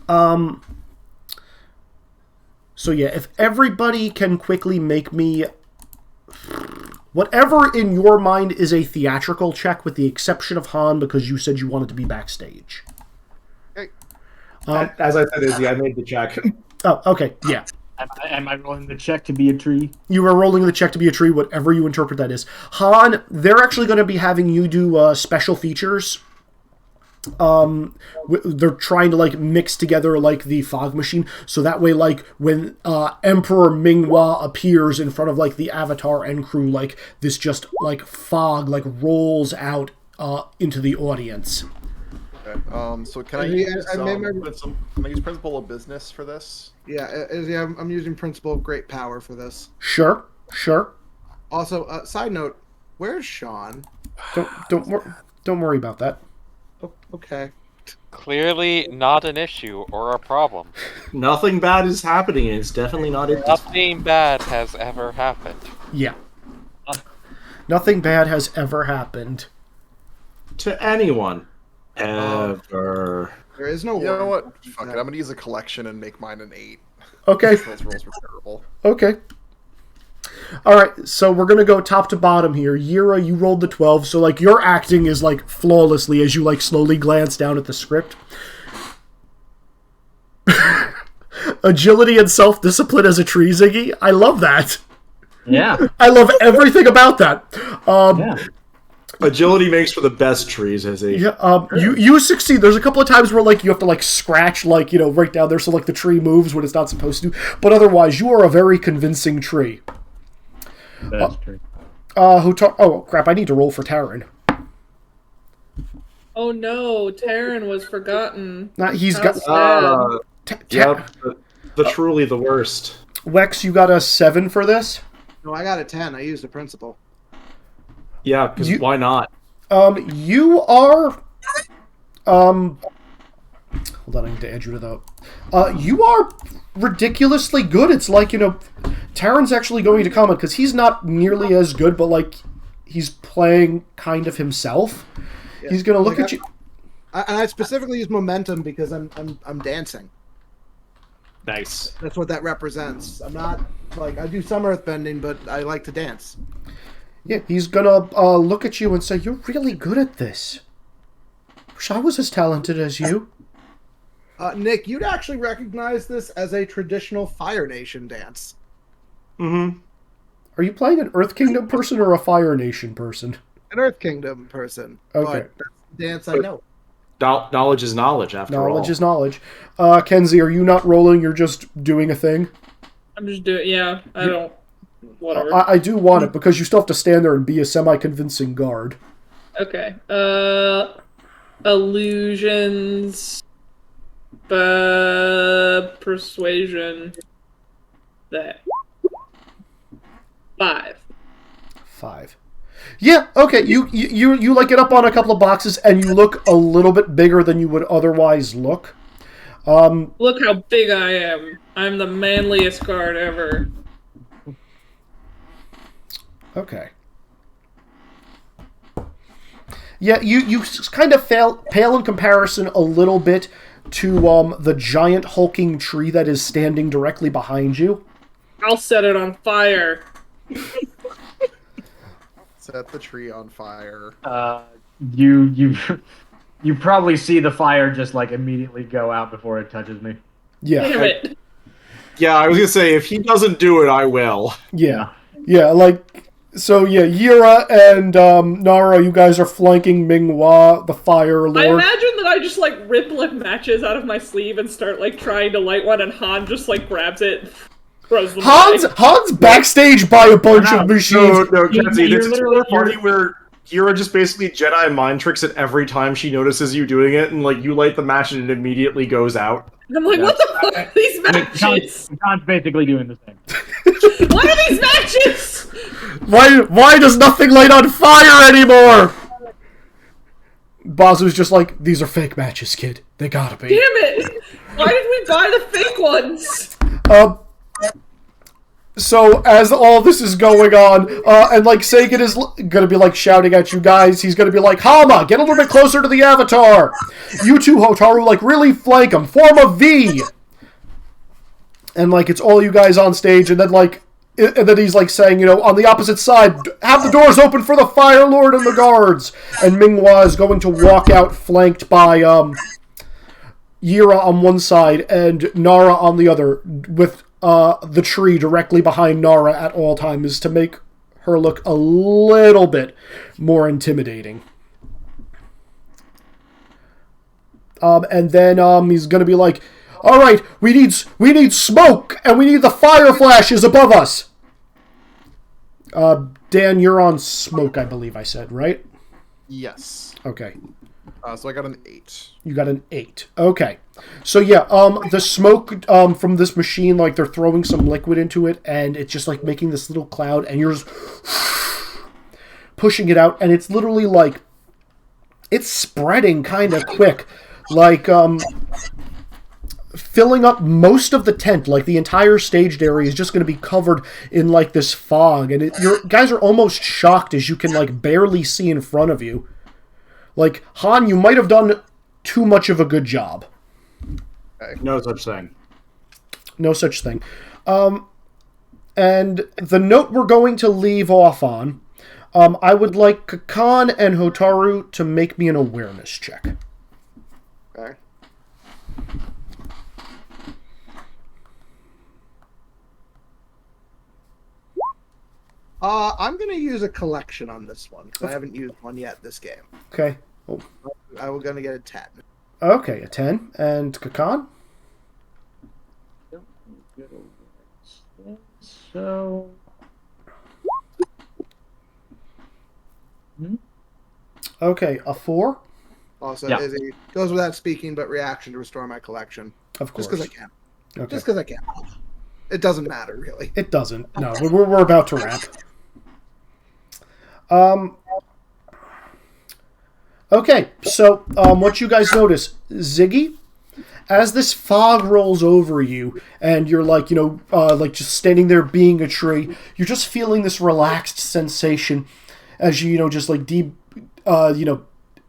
So, yeah, if everybody can quickly make me... whatever in your mind is a theatrical check, with the exception of Han, because you said you wanted to be backstage. Okay. As I said, Izzy, I made the check. Oh, okay, yeah. Am I rolling the check to be a tree? You are rolling the check to be a tree, whatever you interpret that is. Han, they're actually going to be having you do special features. They're trying to, like, mix together, like, the fog machine, so that way, like, when Emperor Minghua appears in front of, like, the Avatar and crew, like, this just, like, fog, like, rolls out into the audience. Okay. So can I use Principle of Business for this? Yeah, I'm using Principle of Great Power for this. Sure. Also, side note, where's Sean? Don't worry about that. Oh, okay. Clearly not an issue or a problem. Nothing bad is happening, and it's definitely not it. Nothing bad has ever happened. Yeah. Nothing bad has ever happened. To anyone. Ever. There is no. You know what? Fuck it. I'm gonna use a collection and make mine an 8. Okay. Those rolls were terrible. Okay. Alright, so we're gonna go top to bottom here. Yura, you rolled the 12, so, like, your acting is, like, flawlessly as you, like, slowly glance down at the script. Agility and self-discipline as a tree, Ziggy. I love that. Yeah. I love everything about that. Yeah. Agility makes for the best trees, Izzy. Yeah, you succeed. There's a couple of times where, like, you have to, like, scratch, like, right down there so, like, the tree moves when it's not supposed to. But otherwise, you are a very convincing tree. That's true. Oh, crap, I need to roll for Taryn. Oh no, Taryn was forgotten. He's How got... sad. Yep, the truly the worst. Wex, you got a 7 for this? No, I got a 10. I used the principal. Yeah, because why not? You are... hold on, I need to add you to the... you are ridiculously good. It's like, Taryn's actually going to comment, because he's not nearly as good, but, like, he's playing kind of himself. Yeah. He's going to look at you... And I specifically use momentum because I'm dancing. Nice. That's what that represents. I'm not, like, I do some earthbending, but I like to dance. Yeah, he's going to look at you and say, you're really good at this. Wish I was as talented as you. Nick, you'd actually recognize this as a traditional Fire Nation dance. Mm-hmm. Are you playing an Earth Kingdom person or a Fire Nation person? An Earth Kingdom person. Okay. But that's the dance I know. Knowledge is knowledge, after all. Knowledge is knowledge. Kenzie, are you not rolling? You're just doing a thing? I'm just doing... Yeah, I don't... Whatever. I do want it, because you still have to stand there and be a semi-convincing guard. Okay. Illusions... persuasion... That. 5. Yeah, okay, you like get up on a couple of boxes and you look a little bit bigger than you would otherwise look. Look how big I am. I'm the manliest guard ever. Okay. Yeah, you kind of pale in comparison a little bit to the giant hulking tree that is standing directly behind you. I'll set it on fire. Set the tree on fire. You probably see the fire just like immediately go out before it touches me. Yeah. Damn it. Yeah, I was gonna say, if he doesn't do it, I will. Yeah, like, so yeah, Yira and Nara, you guys are flanking Minghua, the Fire Lord. I imagine that I just like rip like matches out of my sleeve and start like trying to light one, and Han just like grabs it. Han's backstage by a bunch of machines. No, Kenzie, this is a party where Yira just basically Jedi mind tricks it every time she notices you doing it, and like you light the match and it immediately goes out. I'm like, what the fuck are these matches? John's basically doing the same. What are these matches? Why does nothing light on fire anymore? Bazu's just like, these are fake matches, kid. They gotta be. Damn it! Why did we buy the fake ones? So, as all this is going on, and, like, Sagan is gonna be, like, shouting at you guys, he's gonna be like, Hama, get a little bit closer to the Avatar! You two, Hotaru, like, really flank him, form a V! And, like, it's all you guys on stage, and then, like, and then he's, like, saying, on the opposite side, have the doors open for the Fire Lord and the guards! And Minghua is going to walk out flanked by, Yira on one side and Nara on the other, with the tree directly behind Nara at all times to make her look a little bit more intimidating. And then he's going to be like, all right, we need smoke, and we need the fire flashes above us. Dan, you're on smoke, I believe I said, right? Yes. Okay. So I got an 8. You got an 8. Okay. So yeah, the smoke from this machine, like they're throwing some liquid into it, and it's just like making this little cloud, and you're just pushing it out, and it's literally like it's spreading kind of quick, like filling up most of the tent. Like the entire staged area is just going to be covered in like this fog, and your guys are almost shocked as you can like barely see in front of you. Like, Han, you might have done too much of a good job. Okay. No such thing. No such thing. And the note we're going to leave off on, I would like Kakan and Hotaru to make me an awareness check. Okay. I'm going to use a collection on this one, because I haven't used one yet this game. Okay. Oh. I'm going to get a 10. Okay, a 10. And Kakan? So... Okay, a 4? Also, Yeah. it goes without speaking, but reaction to restore my collection. Of course. Just because I can. Okay. Just because I can. it doesn't matter, really. It doesn't. No, we're about to wrap. Okay, so what you guys notice, Ziggy, as this fog rolls over you, and you're like, like just standing there being a tree, you're just feeling this relaxed sensation as you, just like deep,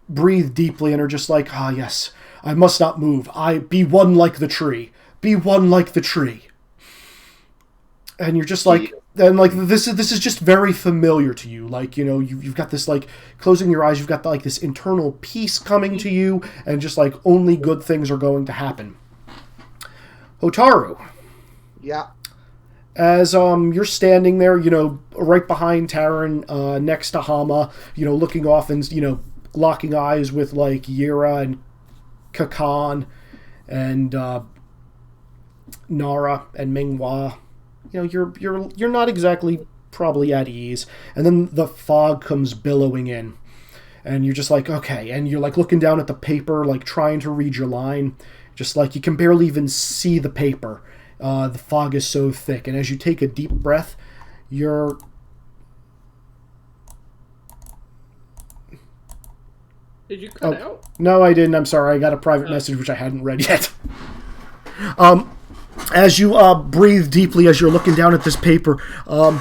breathe deeply and are just like, yes, I must not move. I be one like the tree. Be one like the tree. And you're just like, and like this is just very familiar to you. Like, you've got this, like, closing your eyes, you've got like this internal peace coming to you, and just like only good things are going to happen. Hotaru. Yeah. As you're standing there, right behind Taran, next to Hama, looking off and locking eyes with like Yira and Kakan and Nara and Minghua. You're not exactly probably at ease, and then the fog comes billowing in, and you're just like, okay, and you're like looking down at the paper, like trying to read your line, just like you can barely even see the paper. The fog is so thick, and as you take a deep breath, you're... Did you cut out? No, I didn't. I'm sorry. I got a private message which I hadn't read yet. As you breathe deeply, as you're looking down at this paper, the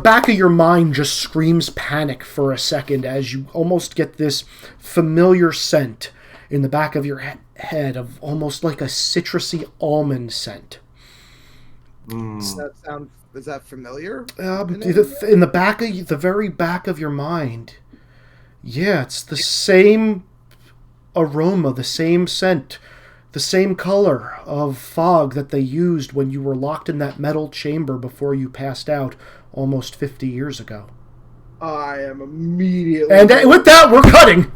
back of your mind just screams panic for a second as you almost get this familiar scent in the back of your head of almost like a citrusy almond scent. Does that familiar? In the back of the very back of your mind. Yeah, it's the same aroma, the same scent, the same color of fog that they used when you were locked in that metal chamber before you passed out almost 50 years ago. I am immediately... And with that, we're cutting!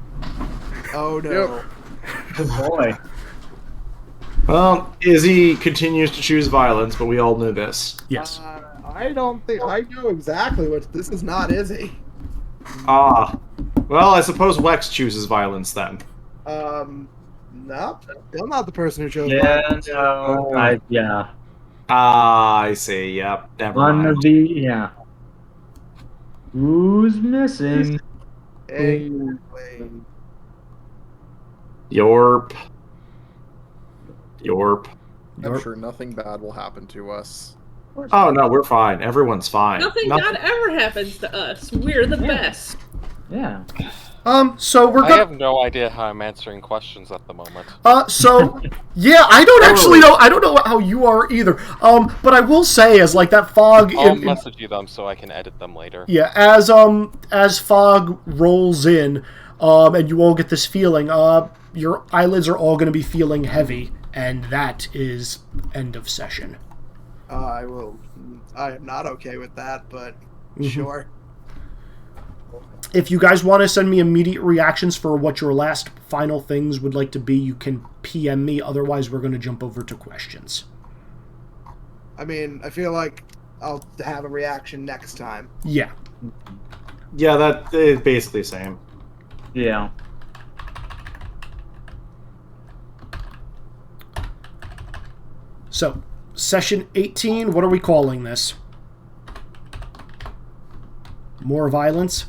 Oh, no. Good boy. Well, Izzy continues to choose violence, but we all knew this. Yes. I don't think... I know exactly what... This is not Izzy. Well, I suppose Wex chooses violence then. No, I'm not the person who chose violence. I see, yep. Never mind. Who's missing? Yorp. I'm sure nothing bad will happen to us. Oh, no, we're fine. Everyone's fine. Nothing bad ever happens to us. We're the best. Yeah. So we're I have no idea how I'm answering questions at the moment. Yeah, I don't actually know. I don't know how you are either. But I will say, as like that fog. I'll message you them so I can edit them later. Yeah, as fog rolls in, and you all get this feeling, your eyelids are all going to be feeling heavy, and that is end of session. I am not okay with that, but sure. If you guys want to send me immediate reactions for what your last final things would like to be, you can PM me. Otherwise, we're going to jump over to questions. I mean, I feel like I'll have a reaction next time. Yeah. Yeah, that is basically the same. Yeah. So, session 18, what are we calling this? More violence?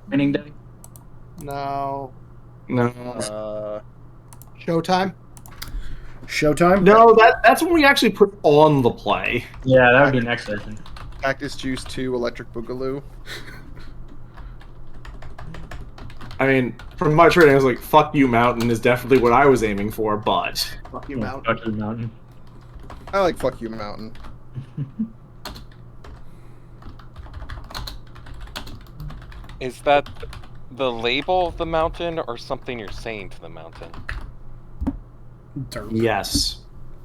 Training day? No. Showtime? No, that's when we actually put on the play. Yeah, that would be next session. Cactus Juice 2 Electric Boogaloo. I mean, from my training, I was like, fuck you, Mountain is definitely what I was aiming for, but... Fuck you, Mountain. Fuck you, Mountain. I like Fuck You, Mountain. Is that the label of the mountain or something you're saying to the mountain? Yes.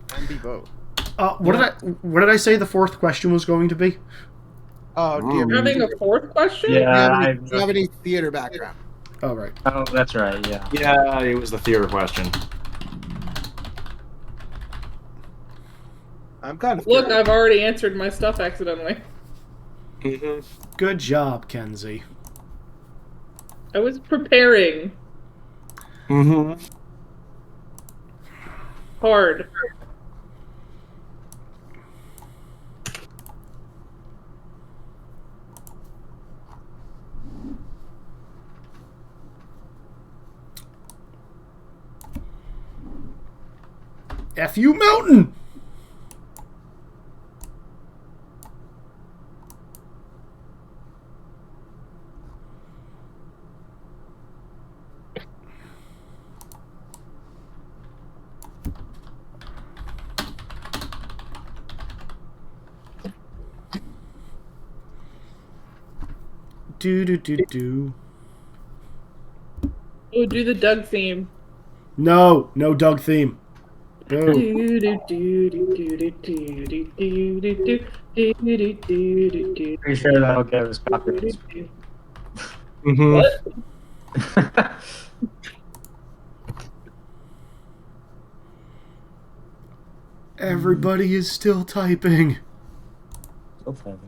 Can be both. What did I say the fourth question was going to be? Oh, dear. You're having a fourth question? Yeah. Do you have any theater background? Oh, right. Oh, that's right, yeah. Yeah, it was the theater question. I'm kind of... Look, I've already answered my stuff accidentally. Good job, Kenzie. I was preparing. Hard. F you, Mountain! Do. Oh, do the Doug theme. No Doug theme. Boo. Pretty sure that'll get us copyrights. What? Everybody is still typing. Still typing.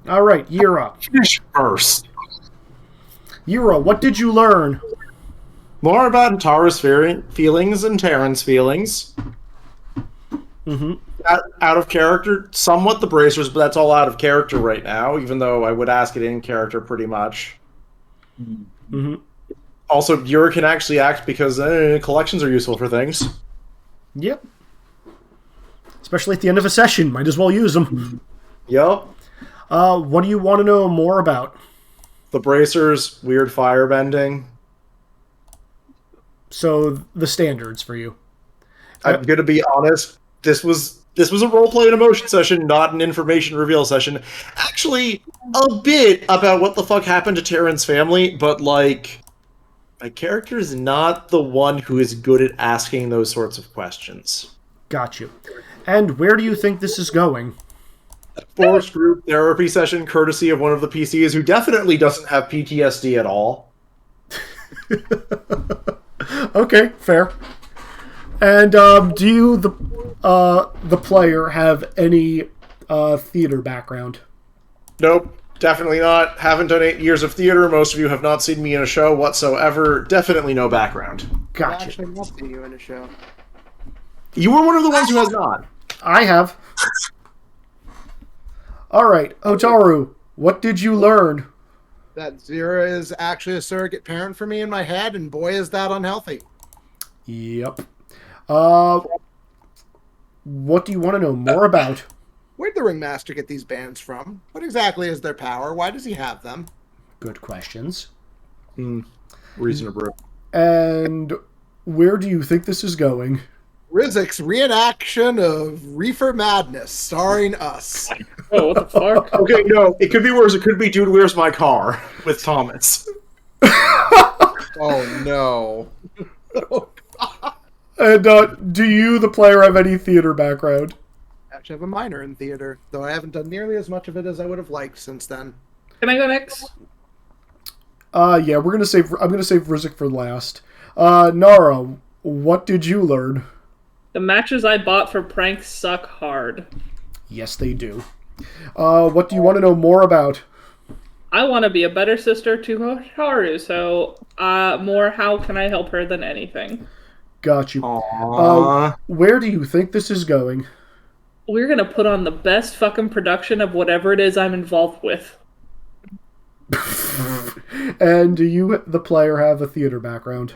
All right, Yira. Finish first. Yira, what did you learn? More about Tara's feelings and Terran's feelings. Mm-hmm. Out of character, somewhat the bracers, but that's all out of character right now, even though I would ask it in character pretty much. Mm-hmm. Also, Yura can actually act because collections are useful for things. Yep. Especially at the end of a session. Might as well use them. Yep. What do you want to know more about? The bracers, weird firebending. So, the standards for you. I'm going to be honest. This was a roleplay and emotion session, not an information reveal session. Actually, a bit about what the fuck happened to Terran's family, but, like, my character is not the one who is good at asking those sorts of questions. Got you. And where do you think this is going? Forced group therapy session, courtesy of one of the PCs who definitely doesn't have PTSD at all. Okay, fair. And do you, the player, have any theater background? Nope, definitely not. Haven't done 8 years of theater. Most of you have not seen me in a show whatsoever. Definitely no background. Gotcha. I actually not see you in a show. You were one of the ones who has not. I have. All right, Otaru, what did you learn? That Zira is actually a surrogate parent for me in my head, and boy, is that unhealthy. Yep. What do you want to know more about? Where'd the Ringmaster get these bands from? What exactly is their power? Why does he have them? Good questions. Reasonable. And where do you think this is going? Rizik's reenaction of Reefer Madness, starring us. Oh, what the fuck? Okay, no, it could be worse. It could be Dude, Where's My Car? With Thomas. Oh, no. And do you, the player, have any theater background? I actually have a minor in theater, though I haven't done nearly as much of it as I would have liked since then. Can I go next? Yeah, I'm gonna save Rizik for last. Nara, what did you learn? The matches I bought for pranks suck hard. Yes, they do. What do you want to know more about? I want to be a better sister to Haru, so more how can I help her than anything. Got you. Where do you think this is going? We're going to put on the best fucking production of whatever it is I'm involved with. And do you, the player, have a theater background?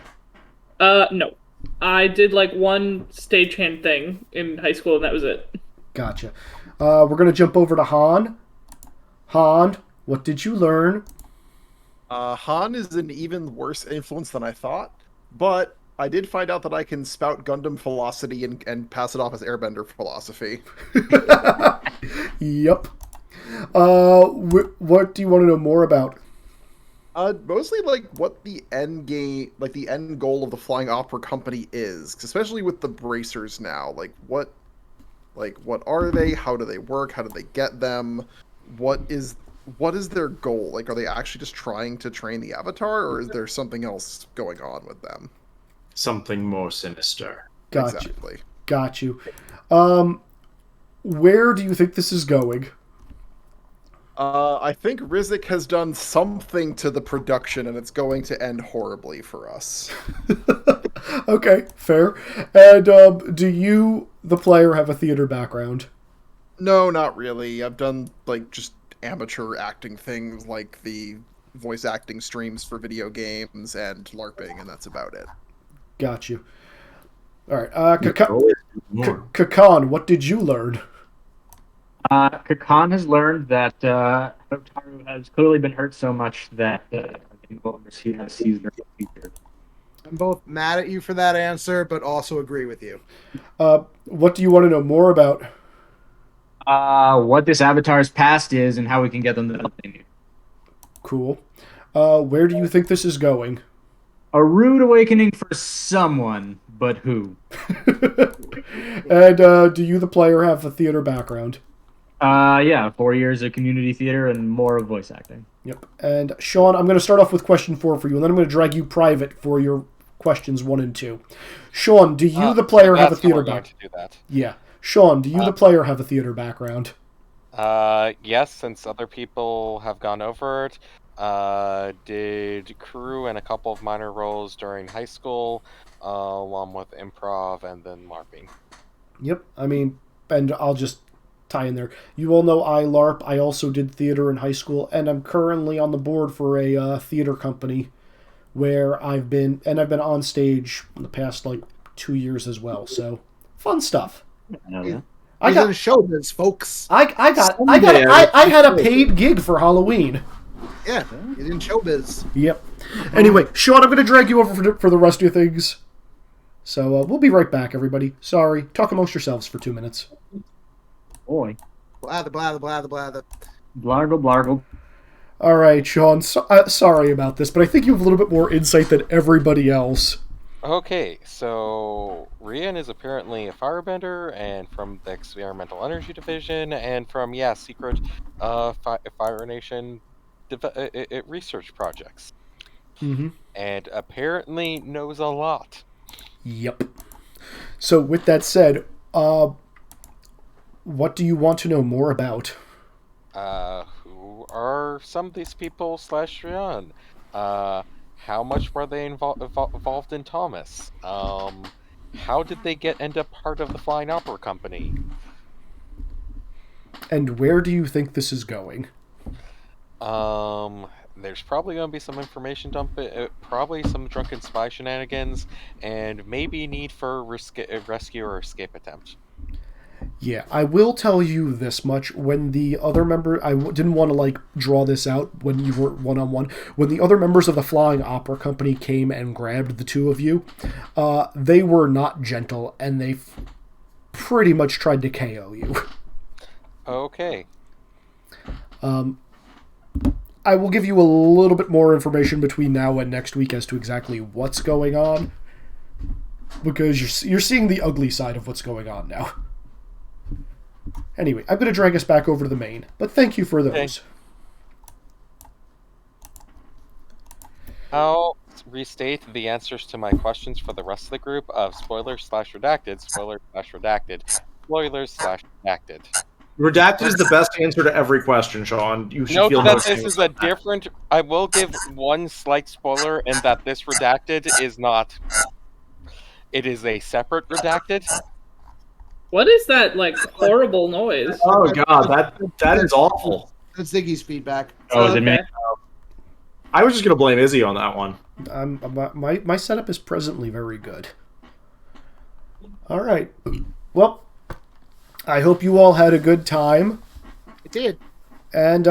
No. I did like one stagehand thing in high school, and that was it. Gotcha. We're going to jump over to Han. Han, what did you learn? Han is an even worse influence than I thought, but I did find out that I can spout Gundam philosophy and pass it off as Airbender philosophy. Yep. What do you want to know more about? Mostly like what the end game, like the end goal of the Flying Opera Company is, especially with the bracers now. Like what are they? How do they work? How do they get them? What is their goal? Like, are they actually just trying to train the Avatar, or is there something else going on with them? Something more sinister. Got Exactly. you. Where do you think this is going? I think Rizik has done something to the production, and it's going to end horribly for us. Okay, fair. And do you, the player, have a theater background? No, not really. I've done like just amateur acting things, like the voice acting streams for video games and LARPing, and that's about it. Got you. All right, Kakan, what did you learn? Kakan has learned that Hotaru has clearly been hurt so much that he has seized her future. I'm both mad at you for that answer, but also agree with you. What do you want to know more about? What this avatar's past is and how we can get them to continue. Cool. Where do you think this is going? A rude awakening for someone, but who? And do you, the player, have a theater background? Yeah, 4 years of community theater and more of voice acting. Yep. And Sean, I'm going to start off with question 4 for you, and then I'm going to drag you private for your questions 1 and 2. Sean, do you, the player, have a theater background? Yeah. Sean, do you, the player, have a theater background? Yes, since other people have gone over it. Did crew and a couple of minor roles during high school, along with improv and then LARPing. Yep. I mean, and I'll just tie in there. You all know I LARP. I also did theater in high school, and I'm currently on the board for a theater company where I've been on stage in the past 2 years as well. So fun stuff. I got in showbiz, folks. I had a paid gig for Halloween. Yeah, he's in showbiz. Yep. Anyway, Sean, I'm going to drag you over for the rest of your things. So we'll be right back, everybody. Sorry. Talk amongst yourselves for 2 minutes. Boy. Blather, blather, blather, blather. Blargle, blargle. All right, Sean. Sorry about this, but I think you have a little bit more insight than everybody else. Okay, so Rian is apparently a firebender, and from the Experimental Energy Division, and from, secret Fire Nation research projects. Mm-hmm. And apparently knows a lot. Yep. So with that said, what do you want to know more about? Who are some of these people / Rian? How much were they involved in Thomas? How did they end up part of the Flying Opera Company? And where do you think this is going? There's probably going to be some information dump, probably some drunken spy shenanigans, and maybe need for a rescue or escape attempt. Yeah, I will tell you this much. When the other member... I didn't want to, draw this out when you were one-on-one. When the other members of the Flying Opera Company came and grabbed the two of you, they were not gentle, and they pretty much tried to KO you. Okay. I will give you a little bit more information between now and next week as to exactly what's going on, because you're seeing the ugly side of what's going on now. Anyway, I'm going to drag us back over to the main, but thank you for those. Okay. I'll restate the answers to my questions for the rest of the group of spoilers/redacted, spoilers/redacted, spoilers/redacted. Redacted is the best answer to every question, Sean. You should Note feel that no this shame. is a different... I will give one slight spoiler, and that this redacted is not... It is a separate redacted. What is that, horrible noise? Oh god, that is awful. That's Ziggy's feedback. Oh, is it me? I was just gonna blame Izzy on that one. My setup is presently very good. All right. Well, I hope you all had a good time. It did. And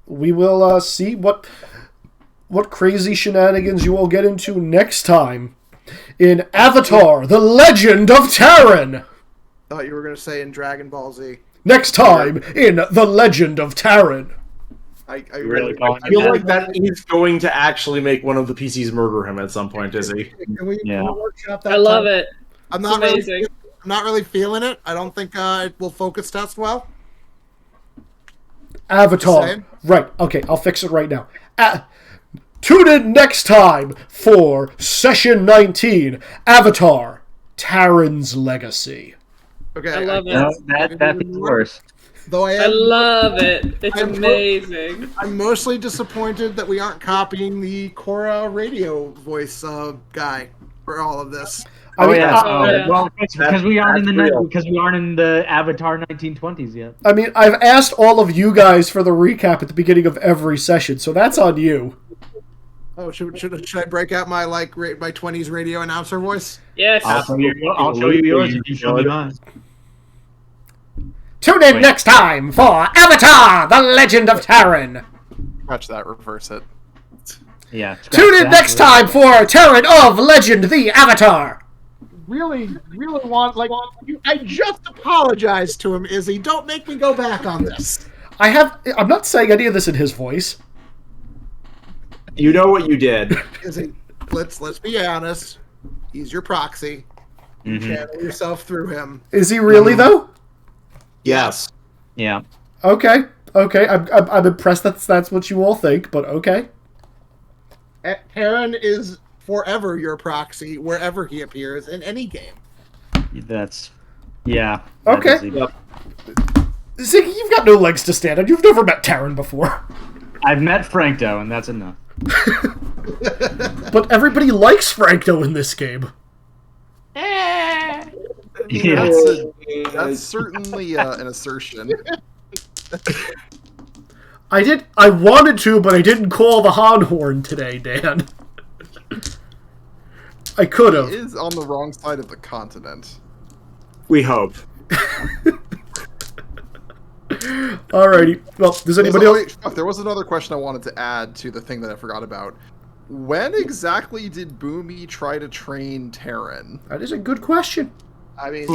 we will see what crazy shenanigans you all get into next time in Avatar: The Legend of Terran. Thought you were going to say in Dragon Ball Z. Next time in The Legend of Terran. I feel like that is going to actually make one of the PCs murder him at some point, Izzy. Can we workshop that? I love it. I'm not really feeling it. I don't think it will focus test well. Avatar. Right. Okay, I'll fix it right now. Tune in next time for Session 19, Avatar: Terran's Legacy. Okay, I love it. No, that's worse. Though I love it. It's I'm amazing. I'm mostly disappointed that we aren't copying the Cora radio voice guy for all of this. Well, because we aren't in the Avatar 1920s yet. I mean, I've asked all of you guys for the recap at the beginning of every session, so that's on you. Oh, should I break out my my 20s radio announcer voice? Yes. I'll show you yours if you show me mine. Tune in next time for Avatar: The Legend of Terran. Scratch that. Reverse it. Yeah. Tune in next time for Terran of Legend: The Avatar. Really want I just apologized to him, Izzy. Don't make me go back on this. I'm not saying any of this in his voice. You know what you did. Izzy, let's be honest. He's your proxy. Channel yourself through him. Is he really though? Yes. Yeah. Okay. I'm impressed that's what you all think, but okay. Terran is forever your proxy wherever he appears in any game. Okay. Ziggy, you've got no legs to stand on. You've never met Terran before. I've met Frankto, and that's enough. But everybody likes Frankto in this game. That's certainly an assertion. I wanted to, but I didn't call the Han horn today, Dan. I could have. He is on the wrong side of the continent. We hope. Alrighty. Well, does anybody else? There was another question I wanted to add to the thing that I forgot about. When exactly did Boomy try to train Terran? That is a good question. I mean,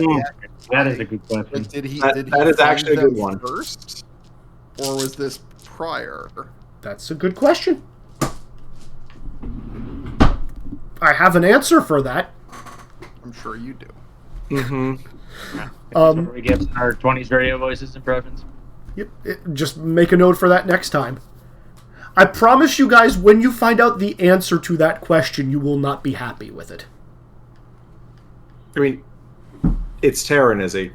that is a good question. Did he that is actually a good one. First, or was this prior? That's a good question. I have an answer for that. I'm sure you do. We get our 20s radio voices impressions. Yep. Just make a note for that next time. I promise you guys, when you find out the answer to that question, you will not be happy with it. I mean, it's Terran, is he?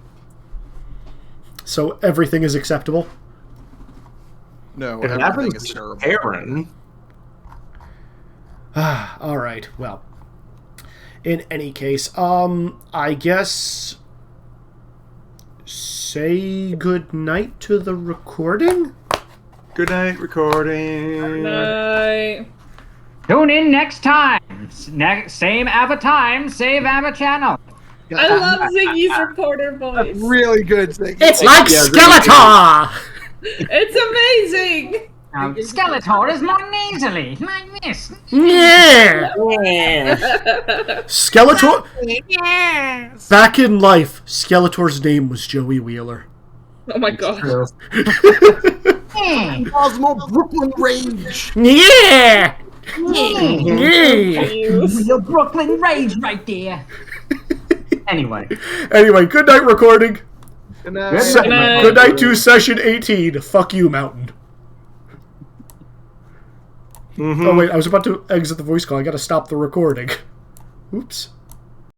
So everything is acceptable? No, If everything is terrible. Terran. All right. Well, in any case, I guess say good night to the recording. Good night, recording. Good night. Tune in next time. Same Ava time, same Ava channel. I love Ziggy's reporter voice. Really good, Ziggy. It's like Skeletor! It's amazing! Skeletor is more nasally, like this. Yeah! Skeletor... Yes. Back in life, Skeletor's name was Joey Wheeler. Oh my god. Cosmo Brooklyn Rage. Yeah! Your Brooklyn Rage right there. Anyway, good night, recording. Good night. Good night to session 18. Fuck you, Mountain. Oh, wait, I was about to exit the voice call. I gotta stop the recording. Oops.